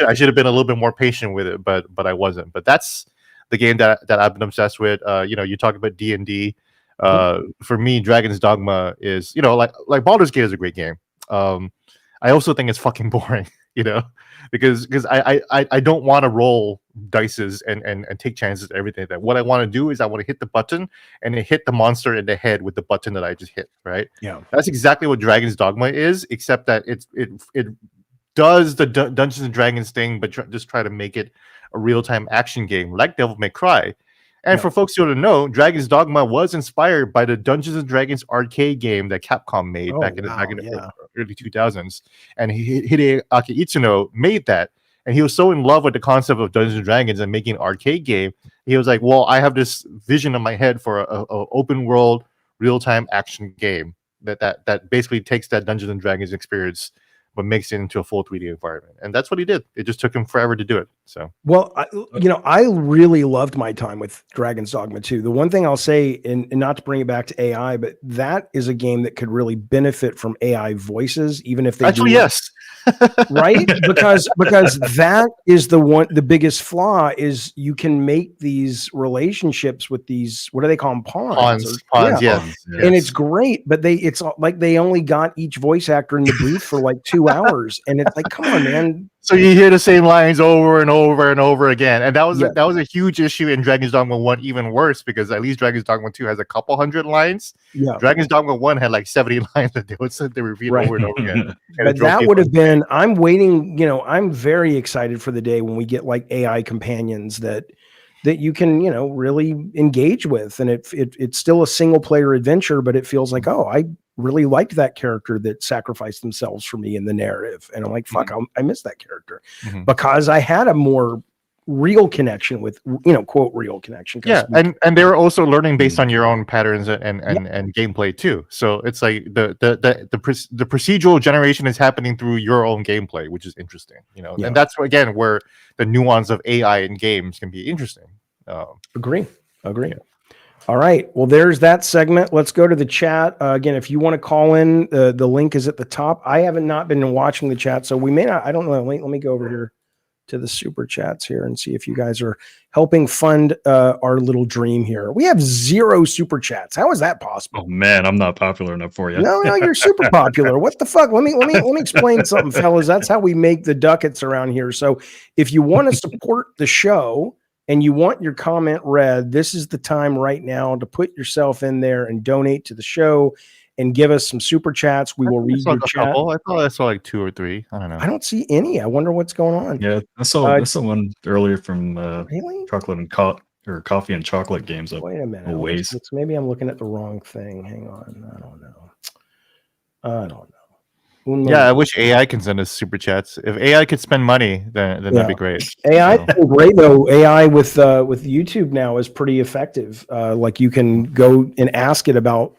I should have been a little bit more patient with it, but I wasn't. But that's the game that I've been obsessed with. You talk about D&D. For me, Dragon's Dogma is like Baldur's Gate is a great game. I also think it's fucking boring, because I don't want to roll dices and take chances and everything. That what I want to do is I want to hit the button and hit the monster in the head with the button that I just hit. Right?
Yeah,
that's exactly what Dragon's Dogma is, except that it does the Dungeons and Dragons thing, but just try to make it a real-time action game like Devil May Cry. And for folks who don't know, Dragon's Dogma was inspired by the Dungeons and Dragons arcade game that Capcom made back in the early 2000s. And Hideaki Itsuno made that. And he was so in love with the concept of Dungeons and Dragons and making an arcade game. He was like, well, I have this vision in my head for a open world, real-time action game that basically takes that Dungeons and Dragons experience but makes it into a full 3D environment. And that's what he did. It just took him forever to do it. So,
well, I really loved my time with Dragon's Dogma 2. The one thing I'll say, and not to bring it back to AI, but that is a game that could really benefit from AI voices, even if they
actually, yes.
Right? Because that is the biggest flaw is you can make these relationships with these, what do they call them? Pawns,
yes.
And it's great, but it's like they only got each voice actor in the booth for like 2 hours. And it's like, come on, man.
So you hear the same lines over and over and over again. And that was a huge issue in Dragon's Dogma 1, even worse, because at least Dragon's Dogma 2 has a couple hundred lines.
Yeah.
Dragon's Dogma 1 had like 70 lines that they repeat over and over again.
But that would have been, I'm waiting, I'm very excited for the day when we get like AI companions that you can, really engage with. And it's still a single player adventure, but it feels like, oh, I really liked that character that sacrificed themselves for me in the narrative. And I'm like, fuck, I miss that character because I had a more real connection with, quote, real connection.
Yeah. And they were also learning based on your own patterns and gameplay too. So it's like the procedural generation is happening through your own gameplay, which is interesting, and that's again where the nuance of AI in games can be interesting.
Agree. Yeah. All right. Well, there's that segment. Let's go to the chat. Again, if you want to call in, the link is at the top. I haven't not been watching the chat, so we may not. I don't know. Let me go over here to the super chats here and see if you guys are helping fund our little dream here. We have 0 super chats. How is that possible?
Oh man, I'm not popular enough for you.
No, you're super popular. What the fuck? Let me explain something, fellas. That's how we make the ducats around here. So if you want to support the show and you want your comment read, this is the time right now to put yourself in there and donate to the show and give us some super chats. We will read your chat.
I thought I saw like 2 or 3. I don't know.
I don't see any. I wonder what's going on.
Yeah, I saw one earlier from chocolate and coffee and chocolate games.
Wait a minute. Maybe I'm looking at the wrong thing. Hang on. I don't know.
Yeah, I wish AI can send us super chats. If AI could spend money, then that'd be great.
AI is great though. AI with YouTube now is pretty effective. Like you can go and ask it about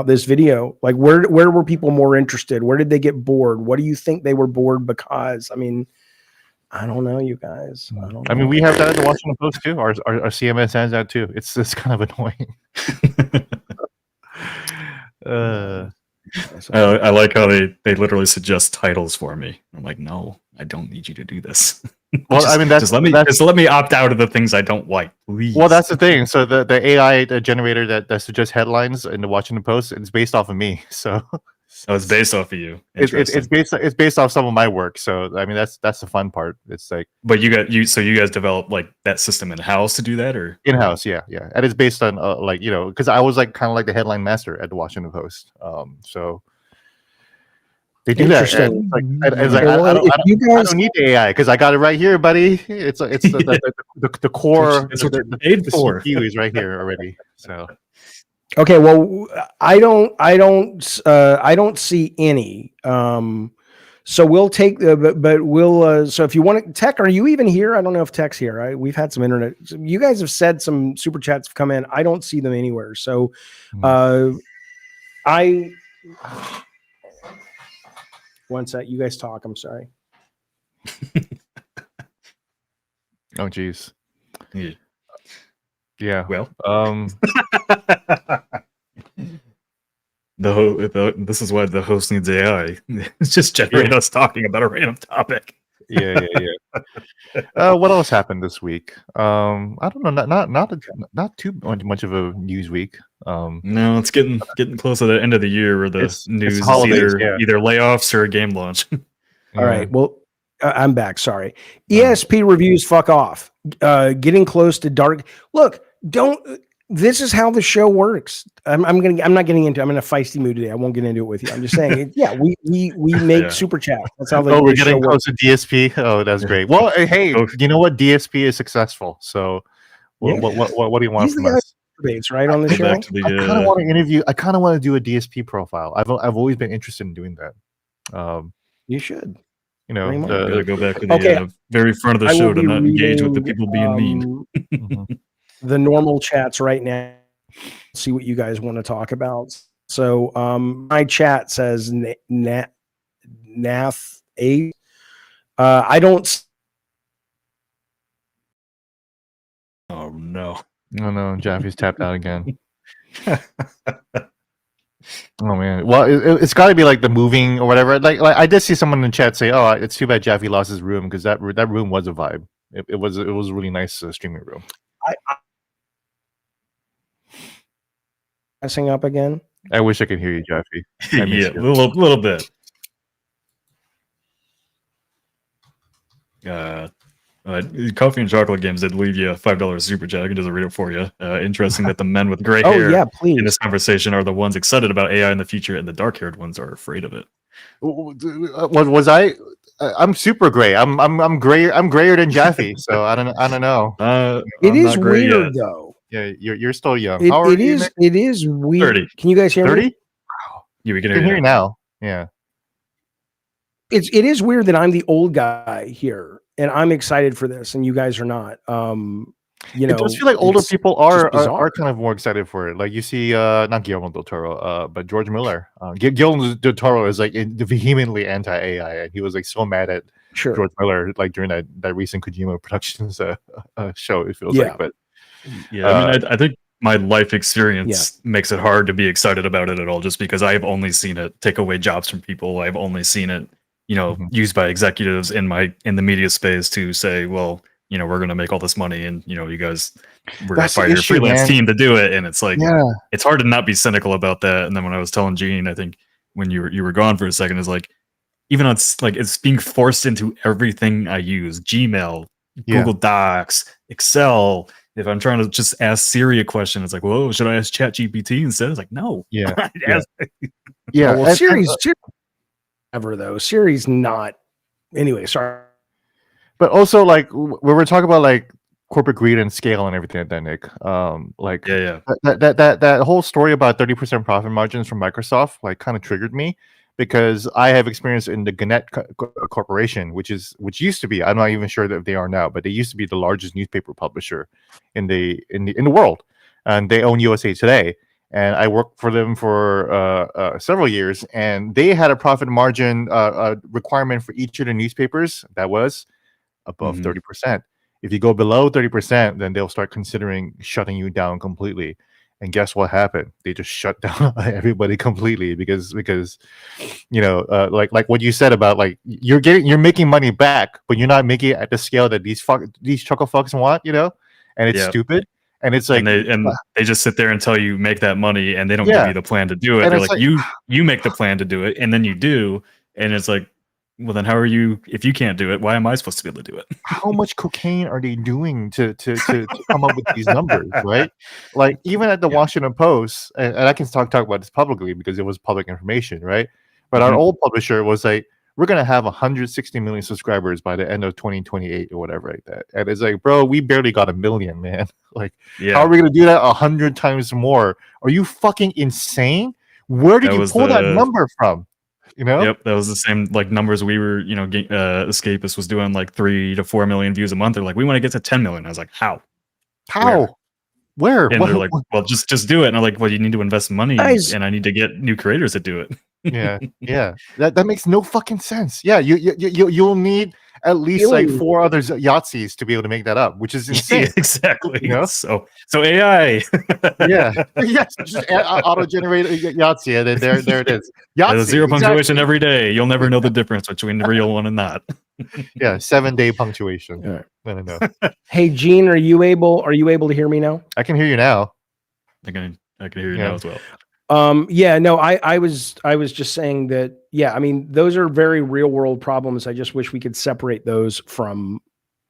this video. Like where were people more interested? Where did they get bored? What do you think they were bored because? I mean, I don't know, you guys.
I mean, we have that at the Washington Post too. Our CMS has that too. It's kind of annoying.
I like how they literally suggest titles for me. I'm like, no, I don't need you to do this.
Well,
just let me opt out of the things I don't like, please.
Well, that's the thing. So the AI generator that suggests headlines in the Washington Post, it's based off of me. So
Oh, it's based off of you.
It's based off some of my work. So I mean, that's the fun part. It's like,
but you guys developed like that system in house to do that, or
in house, yeah, and it's based on like, because I was like kind of like the headline master at the Washington Post. So they do that.
Interesting.
I don't need the AI because I got it right here, buddy. It's the core.
That's what
the
you're paid for.
CPU is right here already. So.
Okay, well, I don't see any. So we'll take the, but we'll. So if you want to, Tech, are you even here? I don't know if Tech's here. We've had some internet. You guys have said some super chats have come in. I don't see them anywhere. So, one sec. You guys talk. I'm sorry.
Oh, geez.
Yeah.
Yeah.
Well. This is why the host needs AI. It's just generate us talking about a random topic.
Yeah. What else happened this week? I don't know. Not too much of a news week.
No, it's getting close to the end of the year where the news is either layoffs or a game launch.
All right. Well, I'm back. Sorry. ESP reviews. Fuck off. Getting close to dark. Look, don't. This is how the show works. I'm not getting into. I'm in a feisty mood today. I won't get into it with you. I'm just saying. We make super chat. That's how
we're getting close to DSP. Oh, that's great. Well, hey, you know what? DSP is successful. So, what do you want from us?
Debates, right, on the show.
I kind of want to interview. I kind of want to do a DSP profile. I've always been interested in doing that.
You should.
Gotta go back to the very front of the show to not engage with the people being mean.
The normal chats right now. See what you guys want to talk about. So my chat says Nath 8. I don't.
Oh no!
No, Jaffe's tapped out again. Oh man. Well, it's got to be like the moving or whatever. Like I did see someone in the chat say, "Oh, it's too bad Jaffe lost his room because that room was a vibe. It was a really nice streaming room."
Messing up again.
I wish I could hear you, Jaffe.
Yeah, a little bit. Coffee and Chocolate Games did leave you a $5 super chat. I can just read it for you. Interesting that the men with gray hair in this conversation are the ones excited about AI in the future, and the dark-haired ones are afraid of it.
Was I? I'm super gray. I'm grayer. I'm grayer than Jaffe. So I don't know.
It is weird though.
Yeah, you're still young. How old are you, Nick?
It is weird.
30.
Can you guys hear
30?
me?
Wow.
Yeah, we can
hear you now. Yeah.
It is weird that I'm the old guy here and I'm excited for this and you guys are not. It
does feel like older people are kind of more excited for it. Like you see, not Guillermo del Toro, but George Miller. Guillermo del Toro is like vehemently anti-AI, and he was like so mad at George Miller like during that recent Kojima Productions show. It feels like, but
yeah, I mean, I think my life experience makes it hard to be excited about it at all, just because I've only seen it take away jobs from people. I've only seen it, used by executives in the media space to say, well, we're going to make all this money, and you guys, we're going to fire your freelance team to do it. And it's like, it's hard to not be cynical about that. And then when I was telling Gene, I think when you were gone for a second, is like, even on it's being forced into everything I use: Gmail, Google Docs, Excel. If I'm trying to just ask Siri a question, it's like, whoa, should I ask ChatGPT instead? It's like, no.
Well, Siri's ever though. Siri's not. Anyway, sorry.
But also, like, when we're talking about like corporate greed and scale and everything like that, Nick, that whole story about 30% profit margins from Microsoft like kind of triggered me, because I have experience in the Gannett Corporation, which used to be, I'm not even sure that they are now, but they used to be the largest newspaper publisher in the world, and they own USA Today. And I worked for them for several years, and they had a profit margin requirement for each of the newspapers that was above 30%. If you go below 30%, then they'll start considering shutting you down completely. And guess what happened? They just shut down everybody completely because like what you said about like you're making money back, but you're not making it at the scale that these chuckle fucks want, and it's stupid. And it's like,
and they just sit there and tell you make that money, and they don't
Yeah.
give you the plan to do it.
And
They're
it's
like, you make the plan to do it, and then you do, and it's like, well, then how are you? If you can't do it, why am I supposed to be able to do it?
how much cocaine are they doing to come up with these numbers, right? Like even at the Washington Post, and I can talk about this publicly because it was public information, right? But our old publisher was like, we're gonna have 160 million subscribers by the end of 2028 or whatever like that. And it's like, bro, we barely got 1 million, man. Like, how are we gonna do that 100 times more? Are you fucking insane? Where did you pull that number from? You know?
Yep, that was the same like numbers we were, Escapist was doing like 3 to 4 million views a month. They're like, we want to get to 10 million. I was like, how? Where?
And
they're like, well, just do it. And I'm like, well, you need to invest money, and I need to get new creators to do it.
Yeah. That makes no fucking sense. Yeah, you'll need at least like 4 other Yahtzees to be able to make that up, which is insane.
Exactly.
You know?
So AI.
Yes, just auto-generate Yahtzee, and then there it is.
Yahtzee, a 0 punctuation every day. You'll never know the difference between the real one and not.
Yeah, 7-day punctuation.
All right.
I don't know.
Hey, Gene, are you able to hear me now?
I can hear you now.
I can hear you now as well.
I was just saying that, I mean, those are very real world problems. I just wish we could separate those from,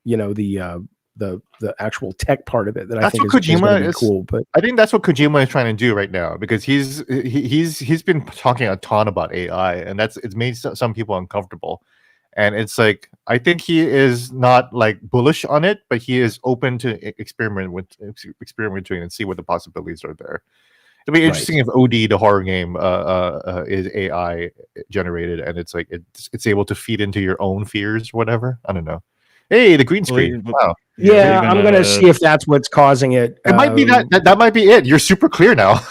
the actual tech part of it that I think is gonna be cool. But
I think that's what Kojima is trying to do right now, because he's been talking a ton about AI, and it's made some people uncomfortable. And it's like, I think he is not like bullish on it, but he is open to experimenting and see what the possibilities are there. It'll be interesting if OD, the horror game, is AI generated, and it's like it's able to feed into your own fears, or whatever. I don't know. Hey, the green screen. Wow.
Yeah, I'm gonna see if that's what's causing it.
It might be that might be it. You're super clear now.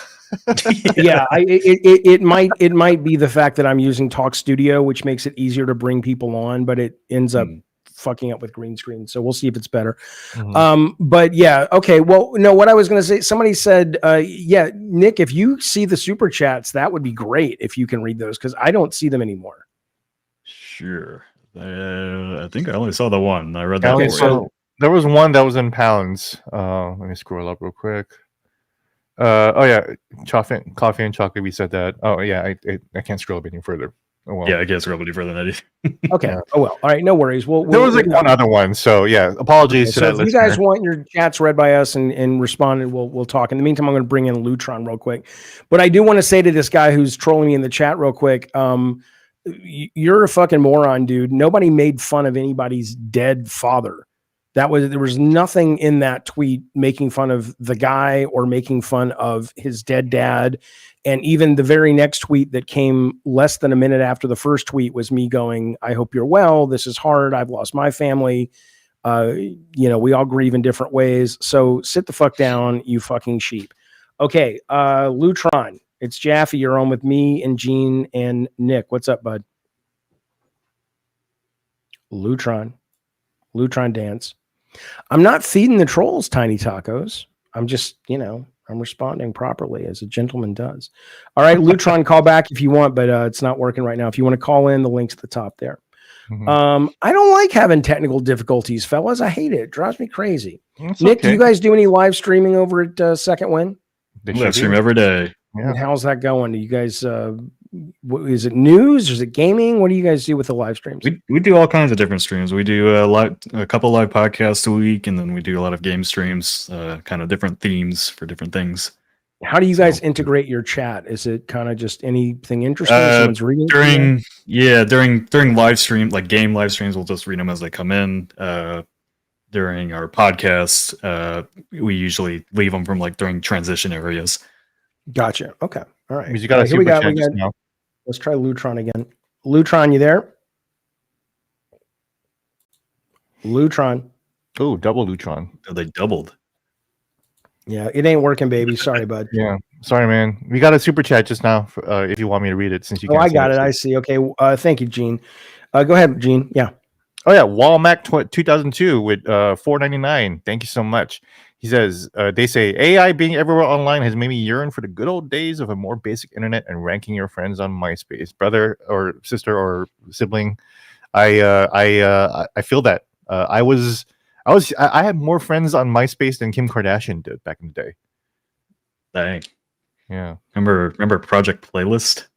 It might be the fact that I'm using Talk Studio, which makes it easier to bring people on, but it ends up fucking up with green screen. So we'll see if it's better. But yeah, okay. Well, no, what I was gonna say, somebody said, Nick, if you see the super chats, that would be great if you can read those, because I don't see them anymore.
Sure. I think I only saw the one. I read that.
Okay, so there was one that was in pounds. Let me scroll up real quick. Coffee and chocolate. We said that. Oh yeah, I can't scroll up any further. Oh, well.
Yeah, I can't scroll up any further than that.
Okay. Yeah. Oh well. All right. No worries.
There was like one other one. So yeah, apologies to that listener.
If you guys want your chats read by us and respond, and we'll talk. In the meantime, I'm going to bring in Lutron real quick. But I do want to say to this guy who's trolling me in the chat real quick, you're a fucking moron, dude. Nobody made fun of anybody's dead father. There was nothing in that tweet making fun of the guy or making fun of his dead dad. And even the very next tweet that came less than a minute after the first tweet was me going, I hope you're well. This is hard. I've lost my family. We all grieve in different ways. So sit the fuck down, you fucking sheep. Okay. Lutron, it's Jaffe. You're on with me and Gene and Nick. What's up, bud? Lutron dance. I'm not feeding the trolls tiny tacos. I'm just, I'm responding properly as a gentleman does. All right, Lutron, call back if you want, but it's not working right now. If you want to call in, the link's at the top there. I don't like having technical difficulties, fellas. I hate it. It drives me crazy. Nick, do you guys do any live streaming over at Second Wind?
Live stream every day.
Yeah. And how's that going? Do you guys, is it news? Is it gaming? What do you guys do with the live streams?
We do all kinds of different streams. We do a couple live podcasts a week, and then we do a lot of game streams, kind of different themes for different things.
How do you guys integrate your chat? Is it kind of just anything interesting? Someone's reading
during live stream, like game live streams, we'll just read them as they come in. During our podcasts, we usually leave them from like during transition areas.
Gotcha. Okay. All right.
You got
here we got. Let's try Lutron again. Lutron, you there? Lutron.
Oh, double Lutron.
Oh, they doubled.
Yeah, it ain't working, baby. Sorry, bud.
Yeah, sorry, man. We got a super chat just now. If you want me to read it, since you.
I got it. I see. Okay. Thank you, Gene. Go ahead, Gene. Yeah.
Oh yeah, Walmac 2002 with $4.99. Thank you so much. He says, they say AI being everywhere online has made me yearn for the good old days of a more basic internet and ranking your friends on MySpace. Brother or sister or sibling, I feel that. I was I had more friends on MySpace than Kim Kardashian did back in the day.
Dang.
Yeah.
Remember Project Playlist?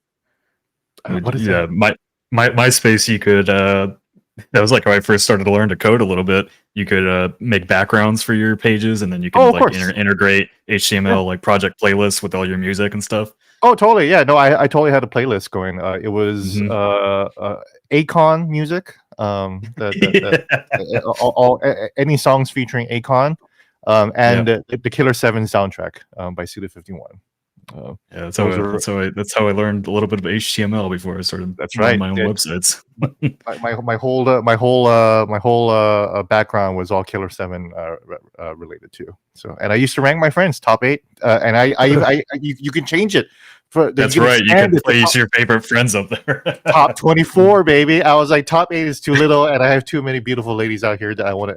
What is
yeah,
that?
my MySpace, you could that was like how I first started to learn to code a little bit. You could make backgrounds for your pages, and then you could
of
like
course.
integrate HTML like project playlists with all your music and stuff.
Oh, totally. Yeah. No, I totally had a playlist going. It was
Mhm.
Akon music. Any songs featuring Akon, and the Killer 7 soundtrack by Suda 51.
Yeah, that's how I learned a little bit of HTML before I started running my own websites.
my whole background was all Killer 7 related to. So, and I used to rank my friends top 8, and you can change it.
That's right. You can place your favorite friends up there.
Top 24, baby. I was like, top 8 is too little, and I have too many beautiful ladies out here that I want to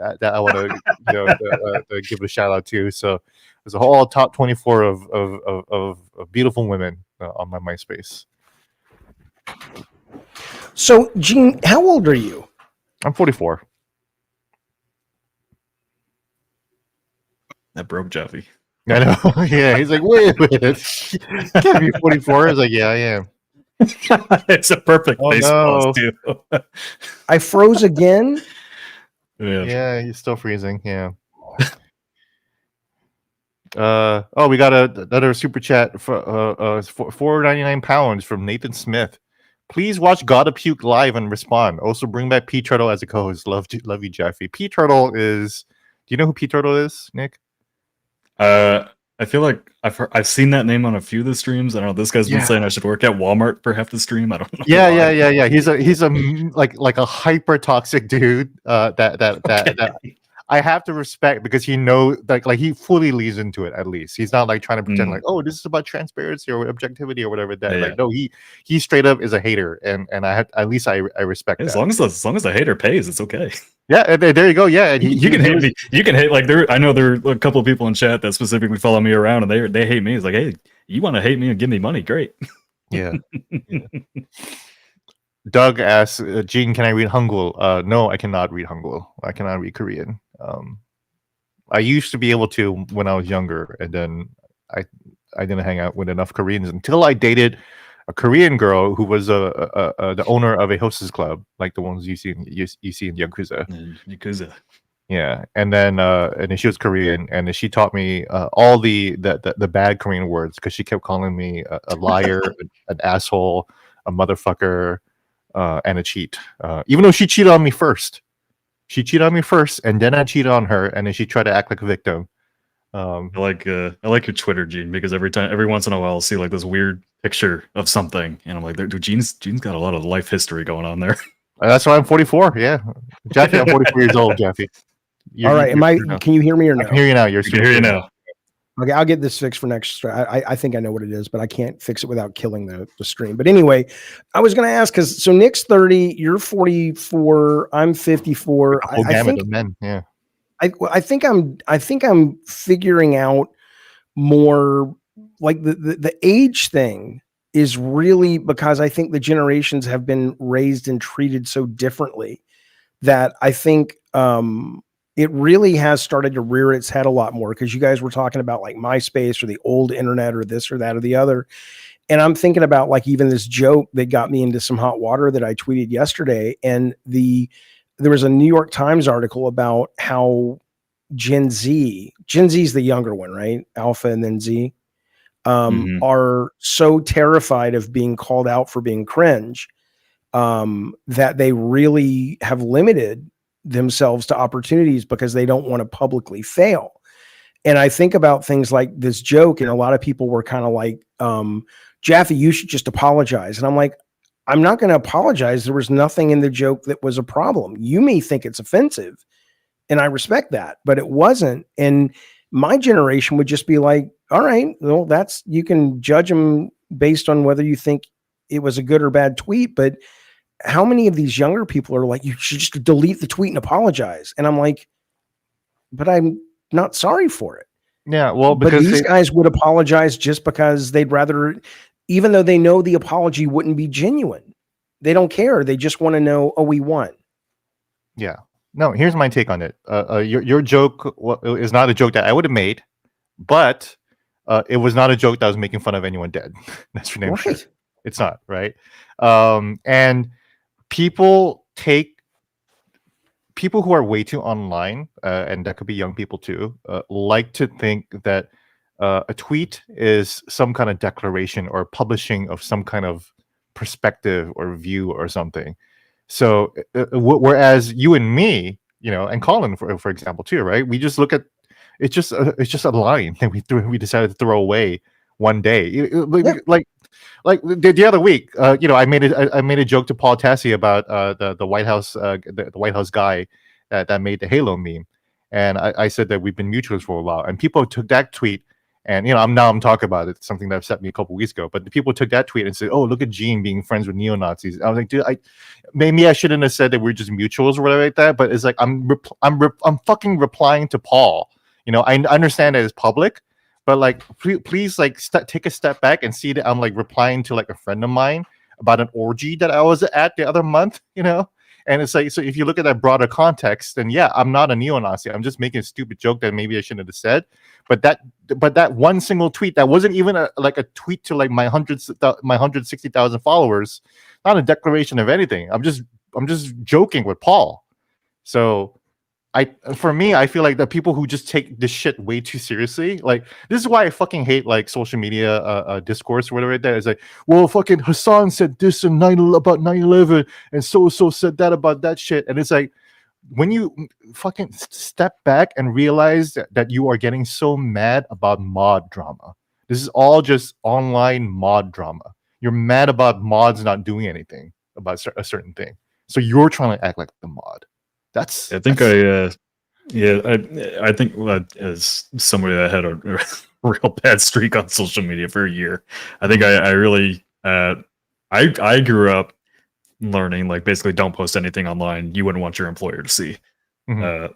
give a shout out to. So there's a whole top 24 of beautiful women on my MySpace.
So, Gene, how old are you?
I'm 44.
That broke Jaffe.
I know. Yeah, he's like, wait a minute. You can't be 44. I was like, yeah, I am.
It's a perfect baseball too.
I froze again.
Yeah, he's still freezing. Yeah. We got another super chat for £4.99 from Nathan Smith. Please watch Gotta Puke live and respond. Also, bring back P Turtle as a co-host. Love you, Jaffe. P Turtle is. Do you know who P Turtle is, Nick?
I feel like I've seen that name on a few of the streams. I don't know. This guy's been saying I should work at Walmart for half the stream. I don't know.
Yeah. He's a like a hyper toxic dude. That I have to respect because he knows like he fully leads into it. At least he's not like trying to pretend like, oh, this is about transparency or objectivity or whatever. No, he straight up is a hater, and at least I respect that.
As long as the hater pays, it's okay.
Yeah, there you go. Yeah, and
you can hate me. You can hate like I know there are a couple of people in chat that specifically follow me around, and they hate me. It's like, hey, you want to hate me and give me money? Great.
Yeah. Doug asks, Gene, can I read Hangul? No, I cannot read Hangul. I cannot read Korean. I used to be able to when I was younger, and then I didn't hang out with enough Koreans until I dated a Korean girl who was the owner of a hostess club, like the ones you see in Yakuza.
Yakuza.
Yeah, and then she was Korean, and she taught me all the bad Korean words because she kept calling me a liar, an asshole, a motherfucker, and a cheat. Even though she cheated on me first. She cheated on me first, and then I cheated on her, and then she tried to act like a victim.
I like your Twitter, Gene, because every once in a while I'll see like this weird picture of something, and I'm like, dude, Gene's got a lot of life history going on there.
That's why I'm 44. Yeah, Jaffe, I'm 44 years old. Jaffe.
All right, can you hear me or no?
I can hear you now.
I can hear you now.
Okay, I'll get this fixed for next. I think I know what it is, but I can't fix it without killing the stream. But anyway, I was going to ask because Nick's 30, you're 44, I'm 54.
A whole gamut of men. Yeah.
I think I'm figuring out more like the age thing is really because I think the generations have been raised and treated so differently that I think it really has started to rear its head a lot more because you guys were talking about like MySpace or the old internet or this or that or the other. And I'm thinking about like even this joke that got me into some hot water that I tweeted yesterday. And there was a New York Times article about how Gen Z is the younger one, right? Alpha and then Z are so terrified of being called out for being cringe that they really have limited themselves to opportunities because they don't want to publicly fail. And I think about things like this joke, and a lot of people were kind of like, Jaffe, you should just apologize. And I'm like, I'm not going to apologize. There was nothing in the joke that was a problem. You may think it's offensive, and I respect that, but it wasn't. And my generation would just be like, all right, well, you can judge them based on whether you think it was a good or bad tweet, but how many of these younger people are like, you should just delete the tweet and apologize? And I'm like, but I'm not sorry for it.
Yeah, well,
but these guys would apologize just because they'd rather, even though they know the apology wouldn't be genuine. They don't care. They just want to know, oh, we won.
Yeah. No, here's my take on it. Your joke is not a joke that I would have made, but it was not a joke that was making fun of anyone dead. That's for damn sure. It's not, right? And people who are way too online, and that could be young people too, like to think that a tweet is some kind of declaration or publishing of some kind of perspective or view or something. So whereas you and me, and Colin, for example, too, right? We just look at it's just a line that we decided to throw away one day. Like the other week, I made a joke to Paul Tassi about the White House the White House guy that made the Halo meme, and I said that we've been mutuals for a while, and people took that tweet. And I'm talking about it, something that upset me a couple weeks ago. But the people took that tweet and said, "Oh, look at Gene being friends with neo-Nazis." I was like, "Dude, maybe I shouldn't have said that we're just mutuals or whatever like that." But it's like I'm fucking replying to Paul. I understand that it's public, but like, please, like, take a step back and see that I'm like replying to like a friend of mine about an orgy that I was at the other month. And it's like, so if you look at that broader context, then yeah, I'm not a neo-Nazi. I'm just making a stupid joke that maybe I shouldn't have said. But that one single tweet that wasn't even a tweet to like my 160,000 followers, not a declaration of anything. I'm just joking with Paul. So for me, I feel like the people who just take this shit way too seriously, like, this is why I fucking hate like social media discourse or whatever like that. It's like, well, fucking Hassan said this about 9/11 and so said that about that shit. And it's like, when you fucking step back and realize that you are getting so mad about mod drama, this is all just online mod drama. You're mad about mods not doing anything about a certain thing, so you're trying to act like the mod. I think
as somebody that had a real bad streak on social media for a year, I think I really I grew up learning, like, basically don't post anything online you wouldn't want your employer to see.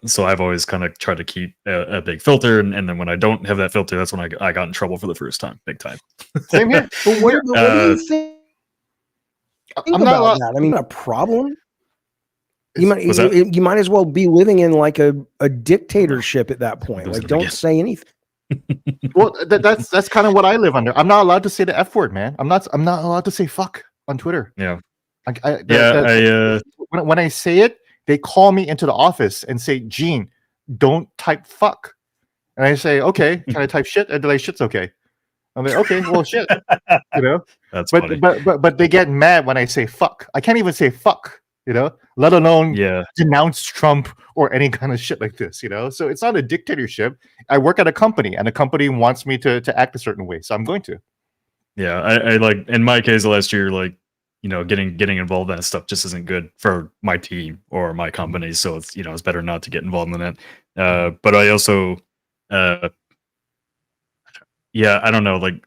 So I've always kind of tried to keep a big filter, and then when I don't have that filter, that's when I got in trouble for the first time, big time.
Same here. But what do you think about that? I mean, a problem? You might as well be living in like a dictatorship at that point. Like, don't say anything.
Well, that's kind of what I live under. I'm not allowed to say the F word, man. I'm not allowed to say fuck on Twitter.
Yeah.
When I say it, they call me into the office and say, "Gene, don't type fuck." And I say, "Okay, can I type shit?" And they're like, "Shit's okay." I'm like, "Okay, well, shit."
That's funny.
But they get mad when I say fuck. I can't even say fuck, let alone denounce Trump or any kind of shit like this, So it's not a dictatorship. I work at a company, and the company wants me to act a certain way, so I'm going to.
Yeah, I like, in my case last year, like, getting involved in that stuff just isn't good for my team or my company. So it's, it's better not to get involved in that. But I also, I don't know, like,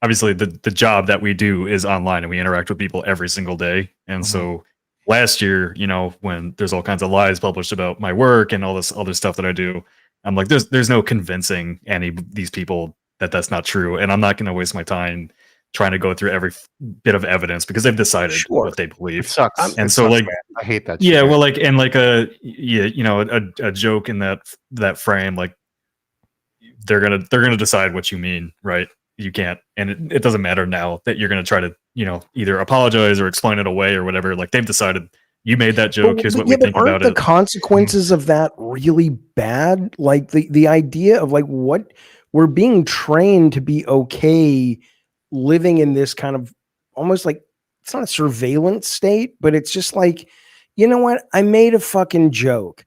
obviously the job that we do is online and we interact with people every single day. And so last year, when there's all kinds of lies published about my work and all this other stuff that I do, I'm like, there's no convincing any of these people that that's not true. And I'm not going to waste my time trying to go through every bit of evidence because they've decided what they believe.
It sucks.
And so, like,
man. I hate that.
Yeah, well, like, and like a joke in that frame, like, they're gonna decide what you mean, right? You can't, and it doesn't matter now that you're gonna try to, either apologize or explain it away or whatever. Like, they've decided you made that joke. Here's what we think about it.
The consequences of that really bad? Like the idea of like what we're being trained to be okay living in this kind of almost like, it's not a surveillance state, but it's just like, you know what? I made a fucking joke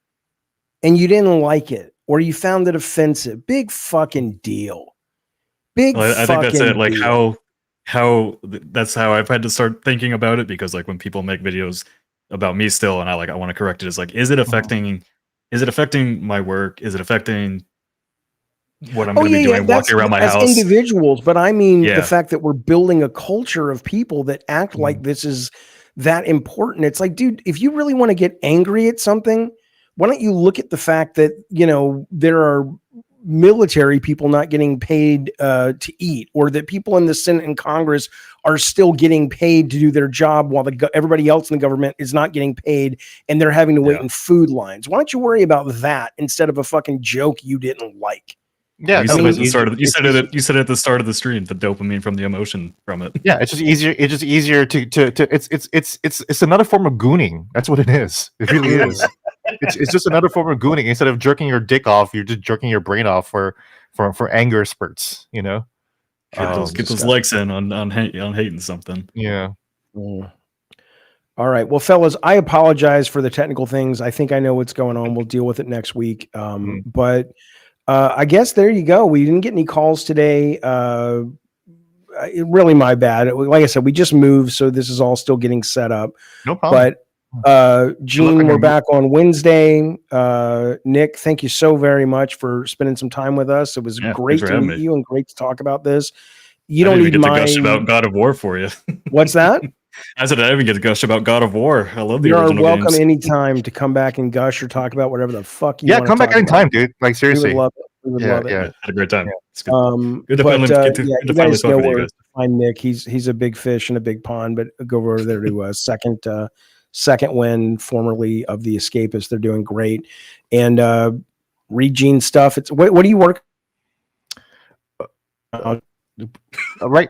and you didn't like it, or you found it offensive. Big fucking deal. I
think that's it. Like, how that's how I've had to start thinking about it, because like when people make videos about me still, and I want to correct it, is like, is it affecting my work? Is it affecting what I'm going to be doing walking around my house
as individuals? But I mean, the fact that we're building a culture of people that act like this is that important. It's like, dude, if you really want to get angry at something, why don't you look at the fact that, there are military people not getting paid to eat, or that people in the Senate and Congress are still getting paid to do their job while everybody else in the government is not getting paid and they're having to wait in food lines. Why don't you worry about that instead of a fucking joke you didn't like?
Yeah,
you said it at the start of the stream. The dopamine from the emotion from it.
Yeah, it's just easier. It's just easier to it's another form of gooning. That's what it is. It really is. It's just another form of gooning. Instead of jerking your dick off, you're just jerking your brain off for anger spurts. You know,
get those likes in on hating something.
Yeah.
All right. Well, fellas, I apologize for the technical things. I think I know what's going on. We'll deal with it next week. But I guess there you go. We didn't get any calls today. Really my bad. Like I said, we just moved, so this is all still getting set up.
No problem.
But Gene, we're back on Wednesday. Nick, thank you so very much for spending some time with us. It was great to meet you and great to talk about this. You don't need my
gush about God of War for you.
What's that?
I said I didn't get to gush about God of War. I love the
You
original
are welcome
games.
anytime to come back and gush or talk about whatever the fuck you want.
Yeah, come back anytime, dude. Like seriously,
we would love it. We would love it.
Yeah,
had a great time.
Yeah.
It's good. Good to finally get to
you
finally
guys
talk
know
with you
where
guys.
to find Nick. He's a big fish in a big pond, but go over there to second win, formerly of the Escapists. They're doing great. And read Gene's stuff. It's what do you work?
Right,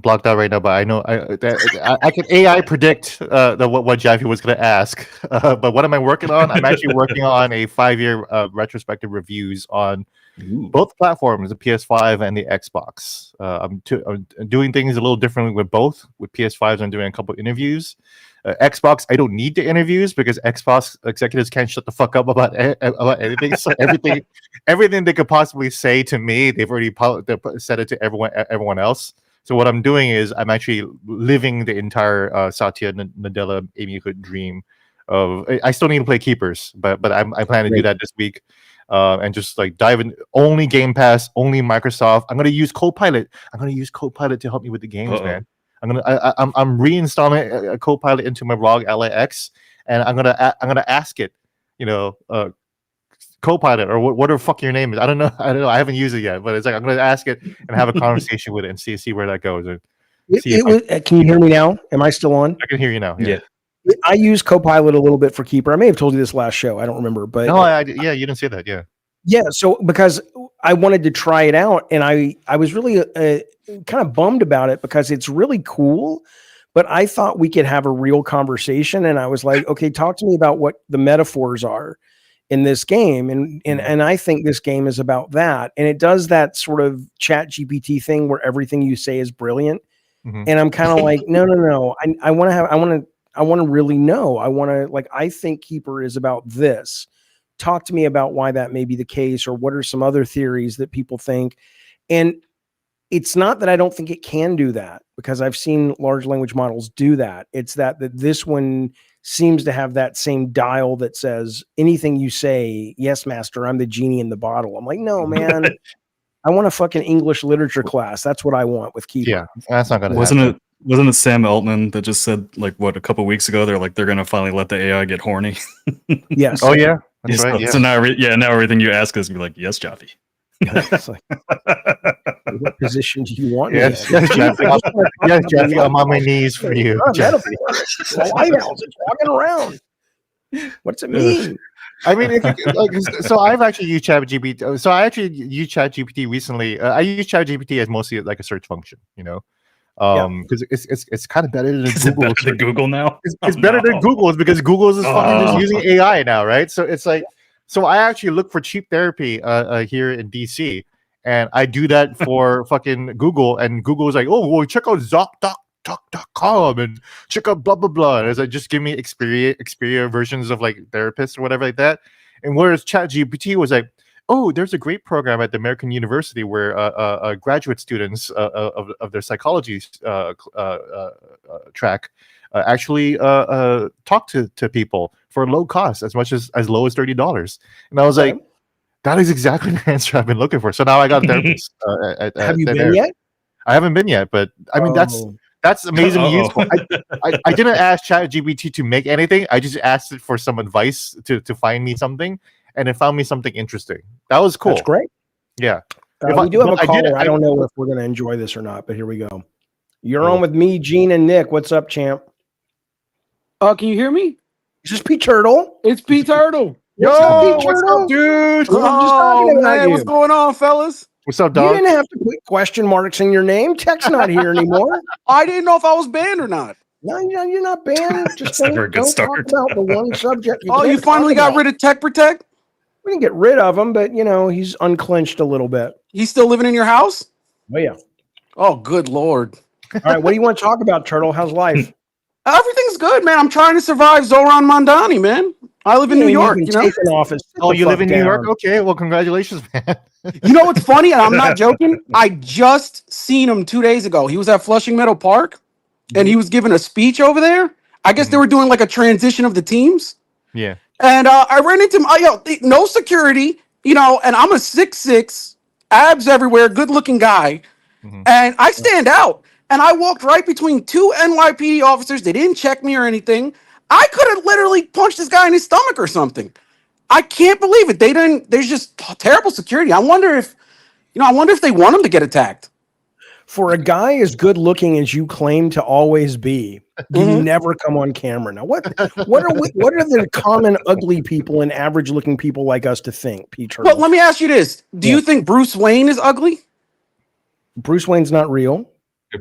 blocked out right now, but I know I can AI predict what Jaffe was going to ask. But what am I working on? I'm actually working on a 5-year retrospective reviews on both platforms, the PS5 and the Xbox. I'm doing things a little differently with both. With PS5s, I'm doing a couple interviews. Xbox, I don't need the interviews because Xbox executives can't shut the fuck up about anything. So everything they could possibly say to me, they've already said it to everyone else. So what I'm doing is I'm actually living the entire Satya Nadella Amy Hood dream. I still need to play Keepers, but I plan to do that this week. And just like dive in only Game Pass, only Microsoft. I'm gonna use Copilot. I'm gonna use Copilot to help me with the games, man. I'm reinstalling a Copilot into my ROG LAX, and I'm gonna ask it, Copilot or whatever the fuck your name is. I don't know. I haven't used it yet, but it's like I'm gonna ask it and have a conversation with it and see where that goes. And
can you hear me now? Am I still on?
I can hear you now. Yeah.
I use Copilot a little bit for Keeper. I may have told you this last show. I don't remember, but
no, you didn't say that. Yeah.
Yeah, so because I wanted to try it out, and I was really kind of bummed about it because it's really cool, but I thought we could have a real conversation, and I was like, okay, talk to me about what the metaphors are in this game, and I think this game is about that, and it does that sort of Chat GPT thing where everything you say is brilliant, and I'm kind of like, no, I want to really know, I think Keeper is about this. Talk to me about why that may be the case, or what are some other theories that people think. And it's not that I don't think it can do that, because I've seen large language models do that. It's that this one seems to have that same dial that says anything you say, yes, master, I'm the genie in the bottle. I'm like, no, man, I want a fucking English literature class. That's what I want with Keeper.
Yeah, that's not going to
happen. Wasn't it Sam Altman that just said, like, what, a couple weeks ago, they're going to finally let the AI get horny?
Yes.
Oh, yeah. That's right. Yeah.
So now everything you ask is going to be like, yes, Jaffe.
It's like, what position do you want?
Yes, Jaffe, I'm on my knees for you.
Lighthouse, it's walking around. What's it mean?
I mean, so I've actually used ChatGPT. So I actually used ChatGPT recently. I use ChatGPT as mostly like a search function, because it's kind of better than Google.
Better than Google now.
It's better than Google, because Google is fucking just using AI now, right? So it's like, so I actually look for cheap therapy here in DC, and I do that for fucking Google, and Google is like, oh, well, check out ZocDoc.com and check out blah blah blah. And it's like, just give me Xperia versions of like therapists or whatever like that. And whereas ChatGPT was like, oh, there's a great program at the American University where graduate students of their psychology track actually talk to people for low cost, as much as low as $30. And I was like, that is exactly the answer I've been looking for. So now I got a therapist.
Have you been yet?
I haven't been yet, but I mean that's amazingly useful. I didn't ask ChatGPT to make anything. I just asked it for some advice to find me something, and it found me something interesting. That was cool.
That's great.
Yeah.
We do have a
I did-
caller. I don't know if we're going to enjoy this or not, but here we go. You're on with me, Gene, and Nick. What's up, champ?
Can you hear me?
Is this Pete Turtle?
It's Pete Turtle.
Yo,
What's up, Pete
what's
Turtle?
up, dude?
I'm just talking about
man,
you.
what's going on, fellas?
What's up,
You
dog?
didn't have to put question marks in your name. Tech's not here anymore.
I didn't know if I was banned or not.
No, you're not banned. Just
That's never a good
don't
start.
talk about the one subject.
Oh, you finally got rid of Tech Protect?
We didn't get rid of him, but he's unclenched a little bit.
He's still living in your house?
Oh yeah.
Oh, good Lord.
All right, what do you want to talk about, Turtle? How's life?
Everything's good, man. I'm trying to survive Zoran Mondani, man. I live in New York,
You've been taken off his-
Oh, you live in New
down.
York? Okay, well, congratulations, man.
You know what's funny? And I'm not joking. I just seen him 2 days ago. He was at Flushing Meadow Park, and he was giving a speech over there. I guess they were doing like a transition of the teams.
Yeah.
And I ran into him. No security, and I'm a 6'6", abs everywhere, good-looking guy. And I stand out. And I walked right between two NYPD officers. They didn't check me or anything. I could have literally punched this guy in his stomach or something. I can't believe it. They didn't. There's just terrible security. I wonder if they want him to get attacked.
For a guy as good looking as you claim to always be, you never come on camera. Now, what are the common ugly people and average looking people like us to think, Peter?
But let me ask you this: do you think Bruce Wayne is ugly?
Bruce Wayne's not real.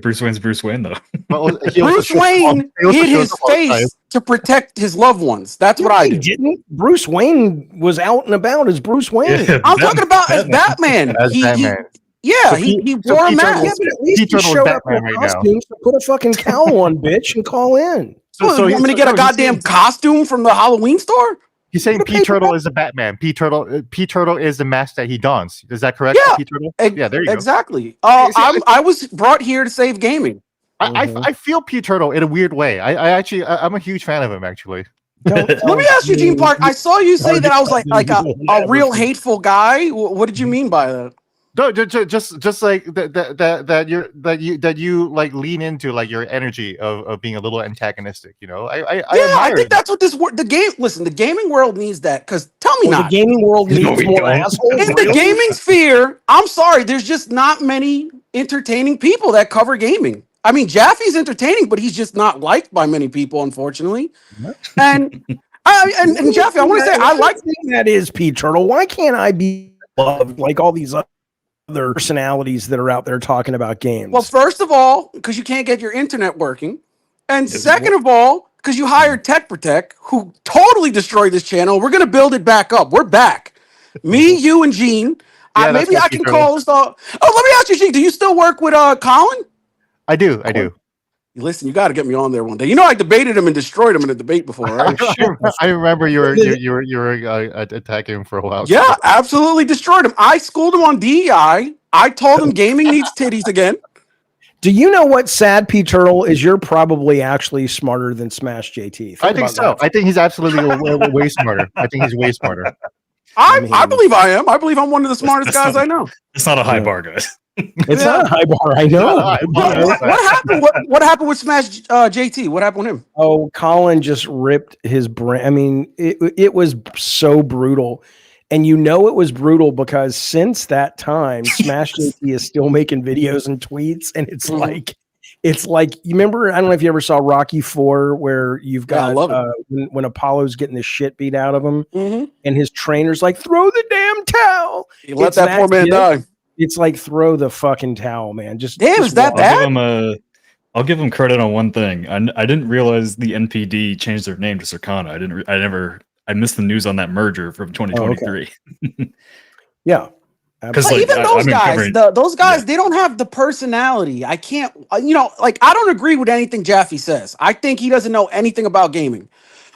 Bruce Wayne's Bruce Wayne, though.
Bruce Wayne hid his face to protect his loved ones. That's what I
He
do.
didn't. Bruce Wayne was out and about as Bruce Wayne.
Yeah,
I'm talking about as Batman.
As Batman.
He wore a
Peter
mask.
Yeah, but at least
Pete
he
Turtle's
showed up
Batman
in
right now.
costume, so put a fucking cowl on, bitch, and call in.
You want me to get a goddamn costume from the Halloween store?
He's saying Pete Turtle is the Batman. Pete Turtle is the mask that he dons. Is that correct?
Yeah.
Pete Turtle?
Yeah,
there you go.
exactly. I was brought here to save gaming.
I feel Pete Turtle in a weird way. I'm a huge fan of him, actually.
Let me ask you, Gene Park. I saw you say that I was like a real hateful guy. What did you mean by that?
No, just like that you like lean into like your energy of being a little antagonistic. I
I think that's what the game. Listen, the gaming world needs that. Because tell me not.
The gaming world needs more assholes.
In the gaming sphere, I'm sorry, there's just not many entertaining people that cover gaming. I mean, Jaffe's entertaining, but he's just not liked by many people, unfortunately. And Jaffe, I want to say I like
that is Pete Turtle. Why can't I be loved like all these other personalities that are out there talking about games?
Well, first of all, because you can't get your internet working, and second of all, because you hired Tech Protect, who totally destroyed this channel. We're gonna build it back up. We're back. Me, you, and Gene. Maybe I can call this. Let me ask you, Gene. Do you still work with Colin?
I do.
Listen, you got to get me on there one day. I debated him and destroyed him in a debate before, right?
I remember you were attacking him for a while.
Yeah, absolutely destroyed him. I schooled him on DEI. I told him gaming needs titties again.
Do you know what sad, Pete Turtle, is? You're probably actually smarter than Smash JT.
I think so. I think he's absolutely way smarter. I think he's way smarter.
I believe I am. I believe I'm one of the smartest guys I know.
It's not a high bar, guys.
It's not a high bar. I know.
What happened? What happened with Smash JT? What happened with him?
Oh, Colin just ripped his brain. I mean, it was so brutal. And it was brutal because since that time, Smash JT is still making videos and tweets. And it's like, you remember, I don't know if you ever saw Rocky IV, where you've got when Apollo's getting the shit beat out of him and his trainer's like, throw the damn towel.
He let that poor man die.
It's like, throw the fucking towel, man. Is
that bad?
I'll give him credit on one thing. I didn't realize the NPD changed their name to Circana. I missed the news on that merger from 2023.
Oh, okay. Yeah.
Because even those guys, they don't have the personality. I can't, I don't agree with anything Jaffe says. I think he doesn't know anything about gaming.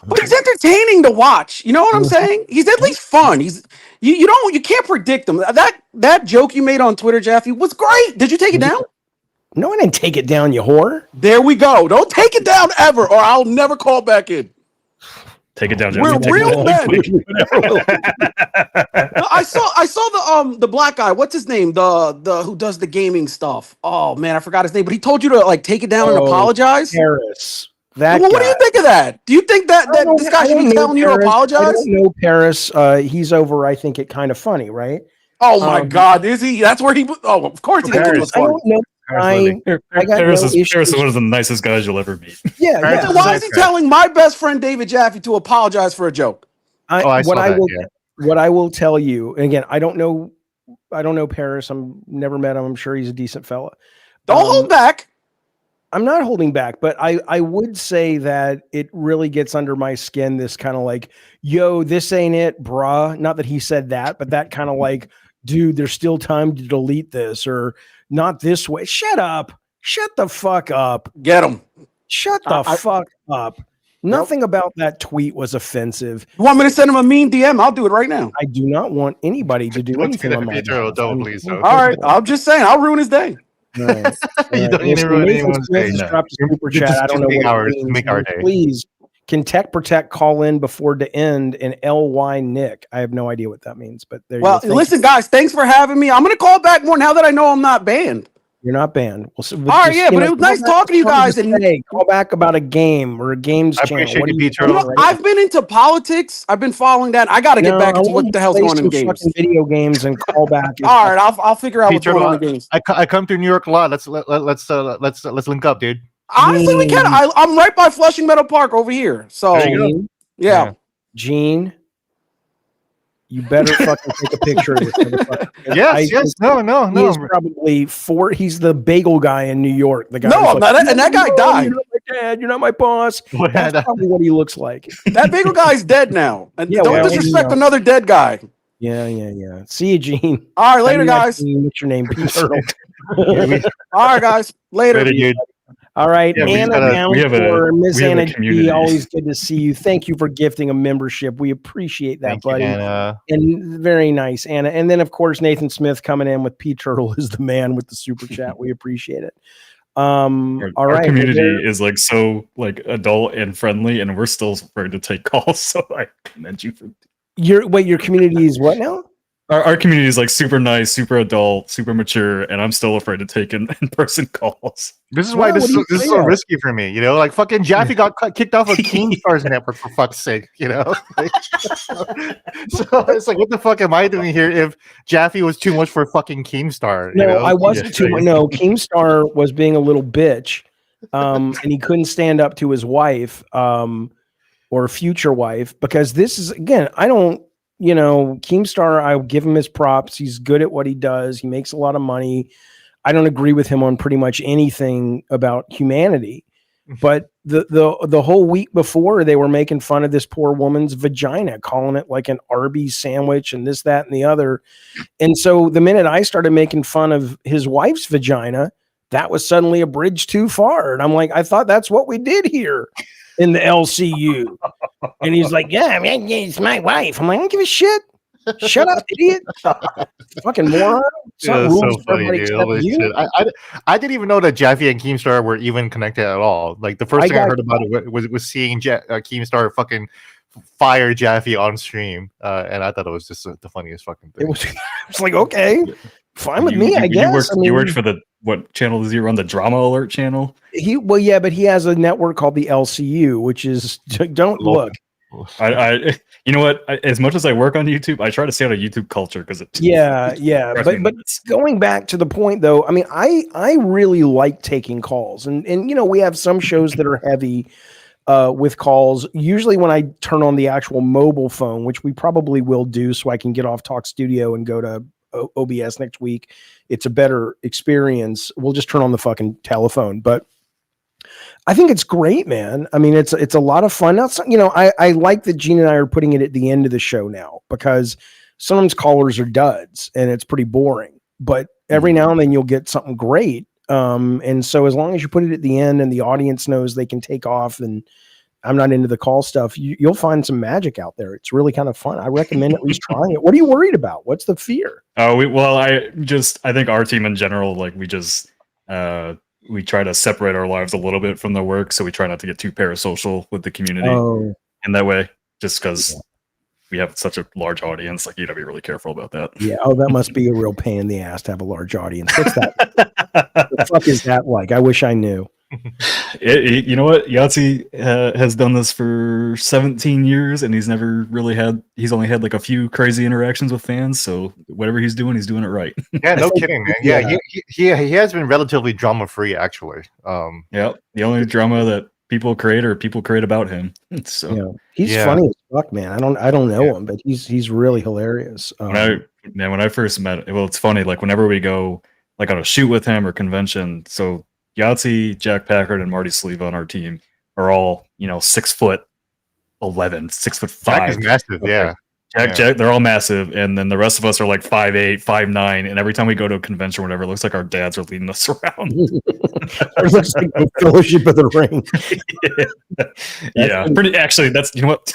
But it's entertaining to watch. You know what I'm saying? He's at least fun. You can't predict him. That joke you made on Twitter, Jaffe, was great. Did you take it down?
No, I didn't take it down, you whore.
There we go. Don't take it down ever, or I'll never call back in.
Take it down,
We're real men. I saw the black guy. What's his name? The who does the gaming stuff. Oh man, I forgot his name. But he told you to take it down and apologize.
Paris.
What do you think of that? Do you think that this guy should be telling you to apologize?
I don't know Paris. He's over, I think, it kind of funny, right?
Oh my God, is he? That's where he. Oh, of course he thinks it was
I
funny.
don't know. I got
Paris
no
is
issues.
one of the nicest guys you'll ever meet.
Yeah,
Paris
yeah.
Then why is he telling my best friend David Jaffe to apologize for a joke?
I saw that, yeah.
What I will tell you, and again, I don't know Paris. Never met him. I'm sure he's a decent fella.
Don't hold back.
I'm not holding back, but I would say that it really gets under my skin. This kind of like, yo, this ain't it, bruh. Not that he said that, but that kind of like, dude, there's still time to delete this, or not this way. Shut up. Shut the fuck up.
Get him.
Shut the fuck up. Nothing about that tweet was offensive.
You want me to send him a mean DM? I'll do it right now.
I do not want anybody to do anything on my behalf.
Please.
All right, I'm just saying, I'll ruin his day.
Right.
You don't need to ruin anyone's day.
Dropped a super chat. I don't know what it means.
Make our day.
Please, can Tech Protect call in before the end and LY Nick? I have no idea what that means, but there you go.
Listen, guys, thanks for having me. I'm going to call back more now that I know I'm not banned.
You're not banned.
All right, yeah, but it was nice talking to you guys. And
call back about a game or a games channel.
Appreciate you, Peter.
I've been into politics. I've been following that. I got to get back into what the hell's going on in games.
Video games and call back.
All right, I'll figure out what's going on in games.
I come through New York a lot. Let's link up, dude.
Honestly, we can. I'm right by Flushing Meadow Park over here. So yeah,
Gene. You better fucking take a picture of this motherfucker.
Yes. No.
He's probably he's the bagel guy in New York. The guy.
No, I'm not. And that guy died.
You're not my dad. You're not my boss. That's probably what he looks like.
That bagel guy's dead now. And don't disrespect another dead guy.
Yeah. See you, Gene.
All right, later, guys.
What's your name? Peter.
All right, guys. Later
dude.
All right,
Yeah,
Anna Miss Anna G,
community.
always good to see you. Thank you for gifting a membership. We appreciate that,
Thank
buddy.
you, Anna.
And very nice, Anna. And then, of course, Nathan Smith coming in with P Turtle is the man with the super chat. We appreciate it. All right,
our community is like so like adult and friendly, and we're still afraid to take calls. So I commend you for
your community is what now?
Our community is like super nice, super adult, super mature, and I'm still afraid to take in-person calls.
This is why this is so risky for me, you know. Like fucking Jaffe got kicked off of Keemstar's network for fuck's sake, you know. So it's like, what the fuck am I doing here? If Jaffe was too much for fucking Keemstar,
No,
you know?
I wasn't too much. No, Keemstar was being a little bitch, and he couldn't stand up to his wife, or future wife, because this is again, I don't. You know, Keemstar, I give him his props. He's good at what he does. He makes a lot of money. I don't agree with him on pretty much anything about humanity. But the whole week before, they were making fun of this poor woman's vagina, calling it like an Arby's sandwich and this, that, and the other. And so the minute I started making fun of his wife's vagina, that was suddenly a bridge too far. And I'm like, I thought that's what we did here in the LCU. And he's like, yeah, I mean, it's my wife. I'm like, I don't give a shit. Shut up, idiot. Fucking moron.
So funny, dude. I didn't even know that Jaffe and Keemstar were even connected at all. Like the first thing I heard about it was seeing Keemstar fucking fire Jaffe on stream. And I thought it was just the funniest fucking thing.
It was like, okay, fine with me, I guess.
You worked for what channel does he run? The Drama Alert channel?
But he has a network called the LCU, which is don't look.
I you know what? As much as I work on YouTube, I try to stay out of YouTube culture because it.
But going back to the point though, I mean, I really like taking calls, and you know, we have some shows that are heavy with calls. Usually, when I turn on the actual mobile phone, which we probably will do, so I can get off Talk Studio and go to OBS next week, it's a better experience. We'll just turn on the fucking telephone, but I think it's great, man. I mean, it's a lot of fun. Now, you know, I like that Gene and I are putting it at the end of the show now, because sometimes callers are duds and it's pretty boring, but every now and then you'll get something great. And so as long as you put it at the end and the audience knows they can take off, and I'm not into the call stuff, you'll find some magic out there. It's really kind of fun. I recommend at least trying it. What are you worried about? What's the fear?
I think our team in general, like we try to separate our lives a little bit from the work, so we try not to get too parasocial with the community in that way, just because we have such a large audience. Like, you gotta be really careful about that.
Yeah. Oh, that must be a real pain in the ass to have a large audience. What's that? What the fuck is that like? I wish I knew.
You know what? Yahtzee has done this for 17 years, and he's only had like a few crazy interactions with fans. So whatever he's doing it right.
Yeah, no kidding, man. Yeah, he has been relatively drama free, actually.
Yeah, the only drama that people create about him. So
he's funny as fuck, man. I don't know him, but he's really hilarious.
When I first met, well, it's funny. Like whenever we go like on a shoot with him or convention, so Yahtzee, Jack Packard, and Marty Sleva on our team are all 6'11", 6'5".
Jack is massive, yeah.
Jack, they're all massive, and then the rest of us are like 5'8", 5'9", and every time we go to a convention or whatever, it looks like our dads are leading us around.
It looks like the Fellowship of the Ring.
Yeah, pretty. Actually, that's what.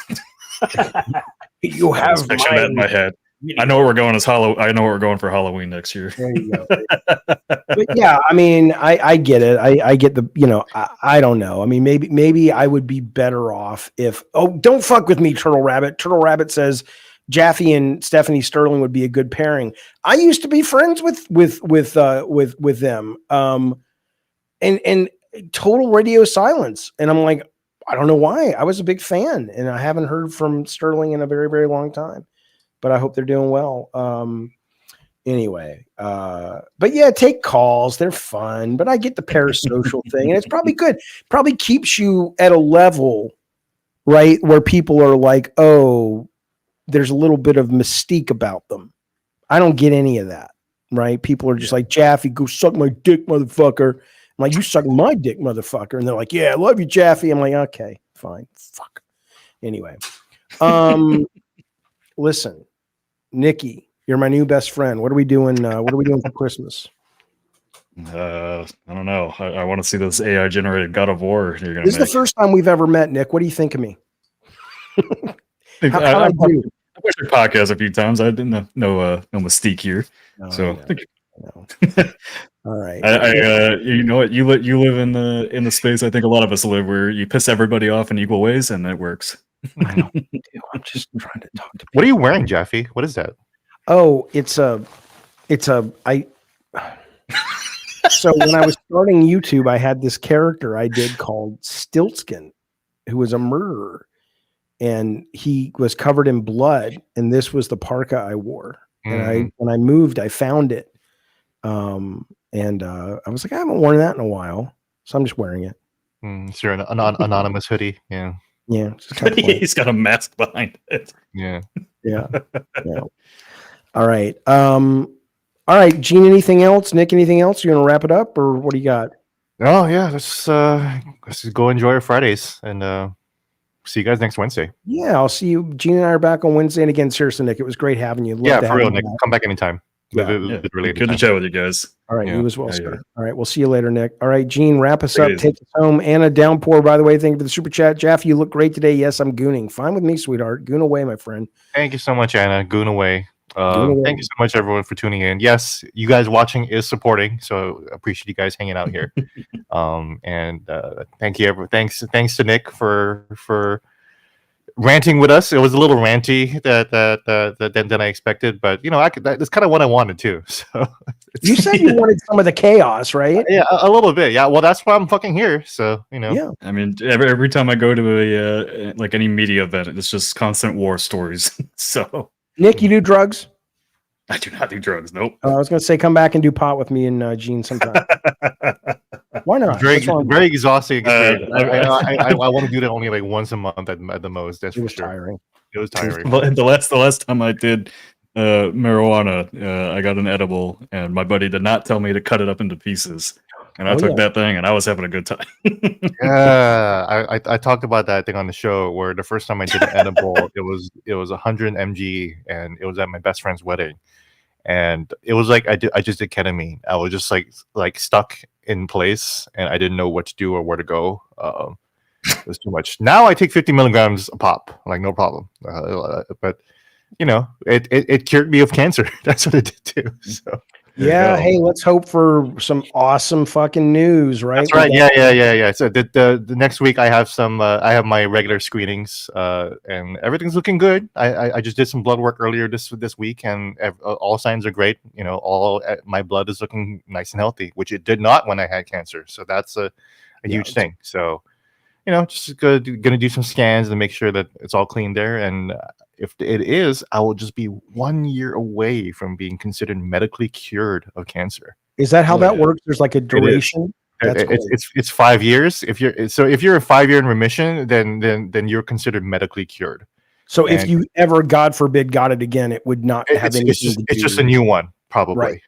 You have
picture that in my head. I know what we're going I know what we're going for Halloween next year.
There you go. But yeah, I mean, I get it. I get the, I don't know. I mean, maybe I would be better off if, don't fuck with me, Turtle Rabbit. Turtle Rabbit says Jaffe and Stephanie Sterling would be a good pairing. I used to be friends with them. And total radio silence. And I'm like, I don't know why. I was a big fan, and I haven't heard from Sterling in a very, very long time. But I hope they're doing well. Anyway, but yeah, take calls. They're fun, but I get the parasocial thing, and it's probably good. Probably keeps you at a level, right, where people are like, oh, there's a little bit of mystique about them. I don't get any of that, right? People are just like, Jaffe, go suck my dick, motherfucker. I'm like, you suck my dick, motherfucker. And they're like, yeah, I love you, Jaffe. I'm like, okay, fine. Fuck. Anyway, listen, Nikki, you're my new best friend. What are we doing? What are we doing for Christmas?
I don't know. I want to see this AI generated God of War.
This is the first time we've ever met, Nick. What do you think of me?
I've watched your podcast a few times. I didn't know no mystique here. So
all right.
You know what? You live in the space I think a lot of us live, where you piss everybody off in equal ways, and it works.
I know. I'm just trying to talk to people.
What are you wearing, Jaffe? What is that?
Oh, so when I was starting YouTube, I had this character I did called Stiltskin, who was a murderer, and he was covered in blood, and this was the parka I wore. And when I moved, I found it. And I was like, I haven't worn that in a while, so I'm just wearing it.
It's your anonymous hoodie. Yeah.
Yeah.
He's got a mask behind it.
Yeah.
Yeah. All right. All right, Gene, anything else? Nick, anything else? You want to wrap it up, or what do you got?
Oh yeah, let's just go enjoy our Fridays, and see you guys next Wednesday.
Yeah, I'll see you. Gene and I are back on Wednesday, and again, seriously, Nick, it was great having you.
Love for real, Nick. Come back anytime.
Really good to chat with you guys.
All right, you as well, sir. All right, we'll see you later, Nick. All right, Gene, wrap us up. Take us home. Anna Downpour, by the way, thank you for the super chat. Jaffe, you look great today. Yes, I'm gooning. Fine with me, sweetheart. Goon away, my friend.
Thank you so much, Anna. Goon away. Thank you so much, everyone, for tuning in. Yes, you guys watching is supporting, so appreciate you guys hanging out here. Thank you, thanks to Nick for ranting with us. It was a little ranty than I expected, but that's kind of what I wanted too. So
you said you wanted some of the chaos, right?
Yeah, a little bit. Yeah, well, that's why I'm fucking here. So
Yeah.
I mean, every time I go to a any media event, it's just constant war stories. So
Nick, you do drugs?
I do not do drugs. Nope.
I was going to say, come back and do pot with me and Gene sometime. Why not?
Very exhausting experience. I want to do that only like once a month at the most. That's for sure.
Tiring.
It was tiring.
The last time I did marijuana, I got an edible, and my buddy did not tell me to cut it up into pieces. And I took that thing, and I was having a good time.
Yeah, I talked about that thing on the show, where the first time I did an edible, it was 100 mg, and it was at my best friend's wedding, and it was like I just did ketamine. I was just like stuck in place, and I didn't know what to do or where to go. It was too much. Now I take 50 milligrams a pop, like no problem. But it cured me of cancer. That's what it did too. So.
Yeah, hey, let's hope for some awesome fucking news, right?
That's right. Yeah. So the next week I have I have my regular screenings, and everything's looking good. I just did some blood work earlier this week, and all signs are great. All my blood is looking nice and healthy, which it did not when I had cancer. So that's a huge thing. So, just gonna do some scans to make sure that it's all clean there. And if it is, I will just be 1 year away from being considered medically cured of cancer.
Is that how that works? There's like a duration.
It's 5 years. If you're a 5 year in remission, then you're considered medically cured.
So if you ever, God forbid, got it again, it would not have anything to do.
It's just a new one, probably.
Right.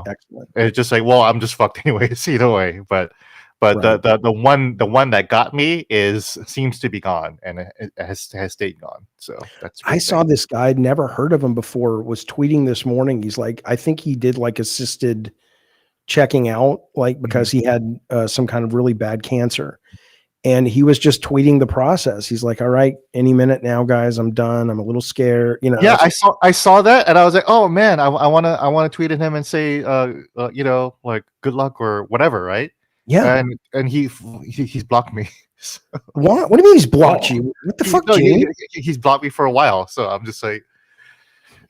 Excellent. It's just like, well, I'm just fucked anyways, either way. But the one that got me seems to be gone, and it has stayed gone. So that's.
I saw this guy, I'd never heard of him before, was tweeting this morning. He's like, I think he did like assisted checking out, like because he had some kind of really bad cancer. And he was just tweeting the process. He's like, all right, any minute now, guys, I'm done. I'm a little scared.
Yeah, I saw that, and I was like, oh man, I wanna tweet at him and say, like good luck or whatever, right?
Yeah.
And he's blocked me. So.
What do you mean he's blocked you? What the fuck, Gene?
He's blocked me for a while, so I'm just like,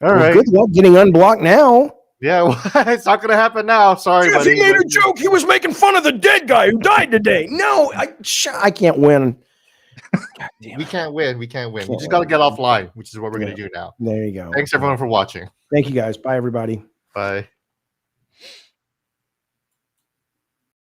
all
well,
right.
Good luck getting unblocked now.
Yeah, well, it's not gonna happen now. Sorry,
Jeff,
buddy.
He made a joke. He was making fun of the dead guy who died today. No, I can't win.
We can't win. We just got to get offline, which is what we're gonna do now.
There you go.
Thanks everyone for watching.
Thank you guys. Bye everybody.
Bye.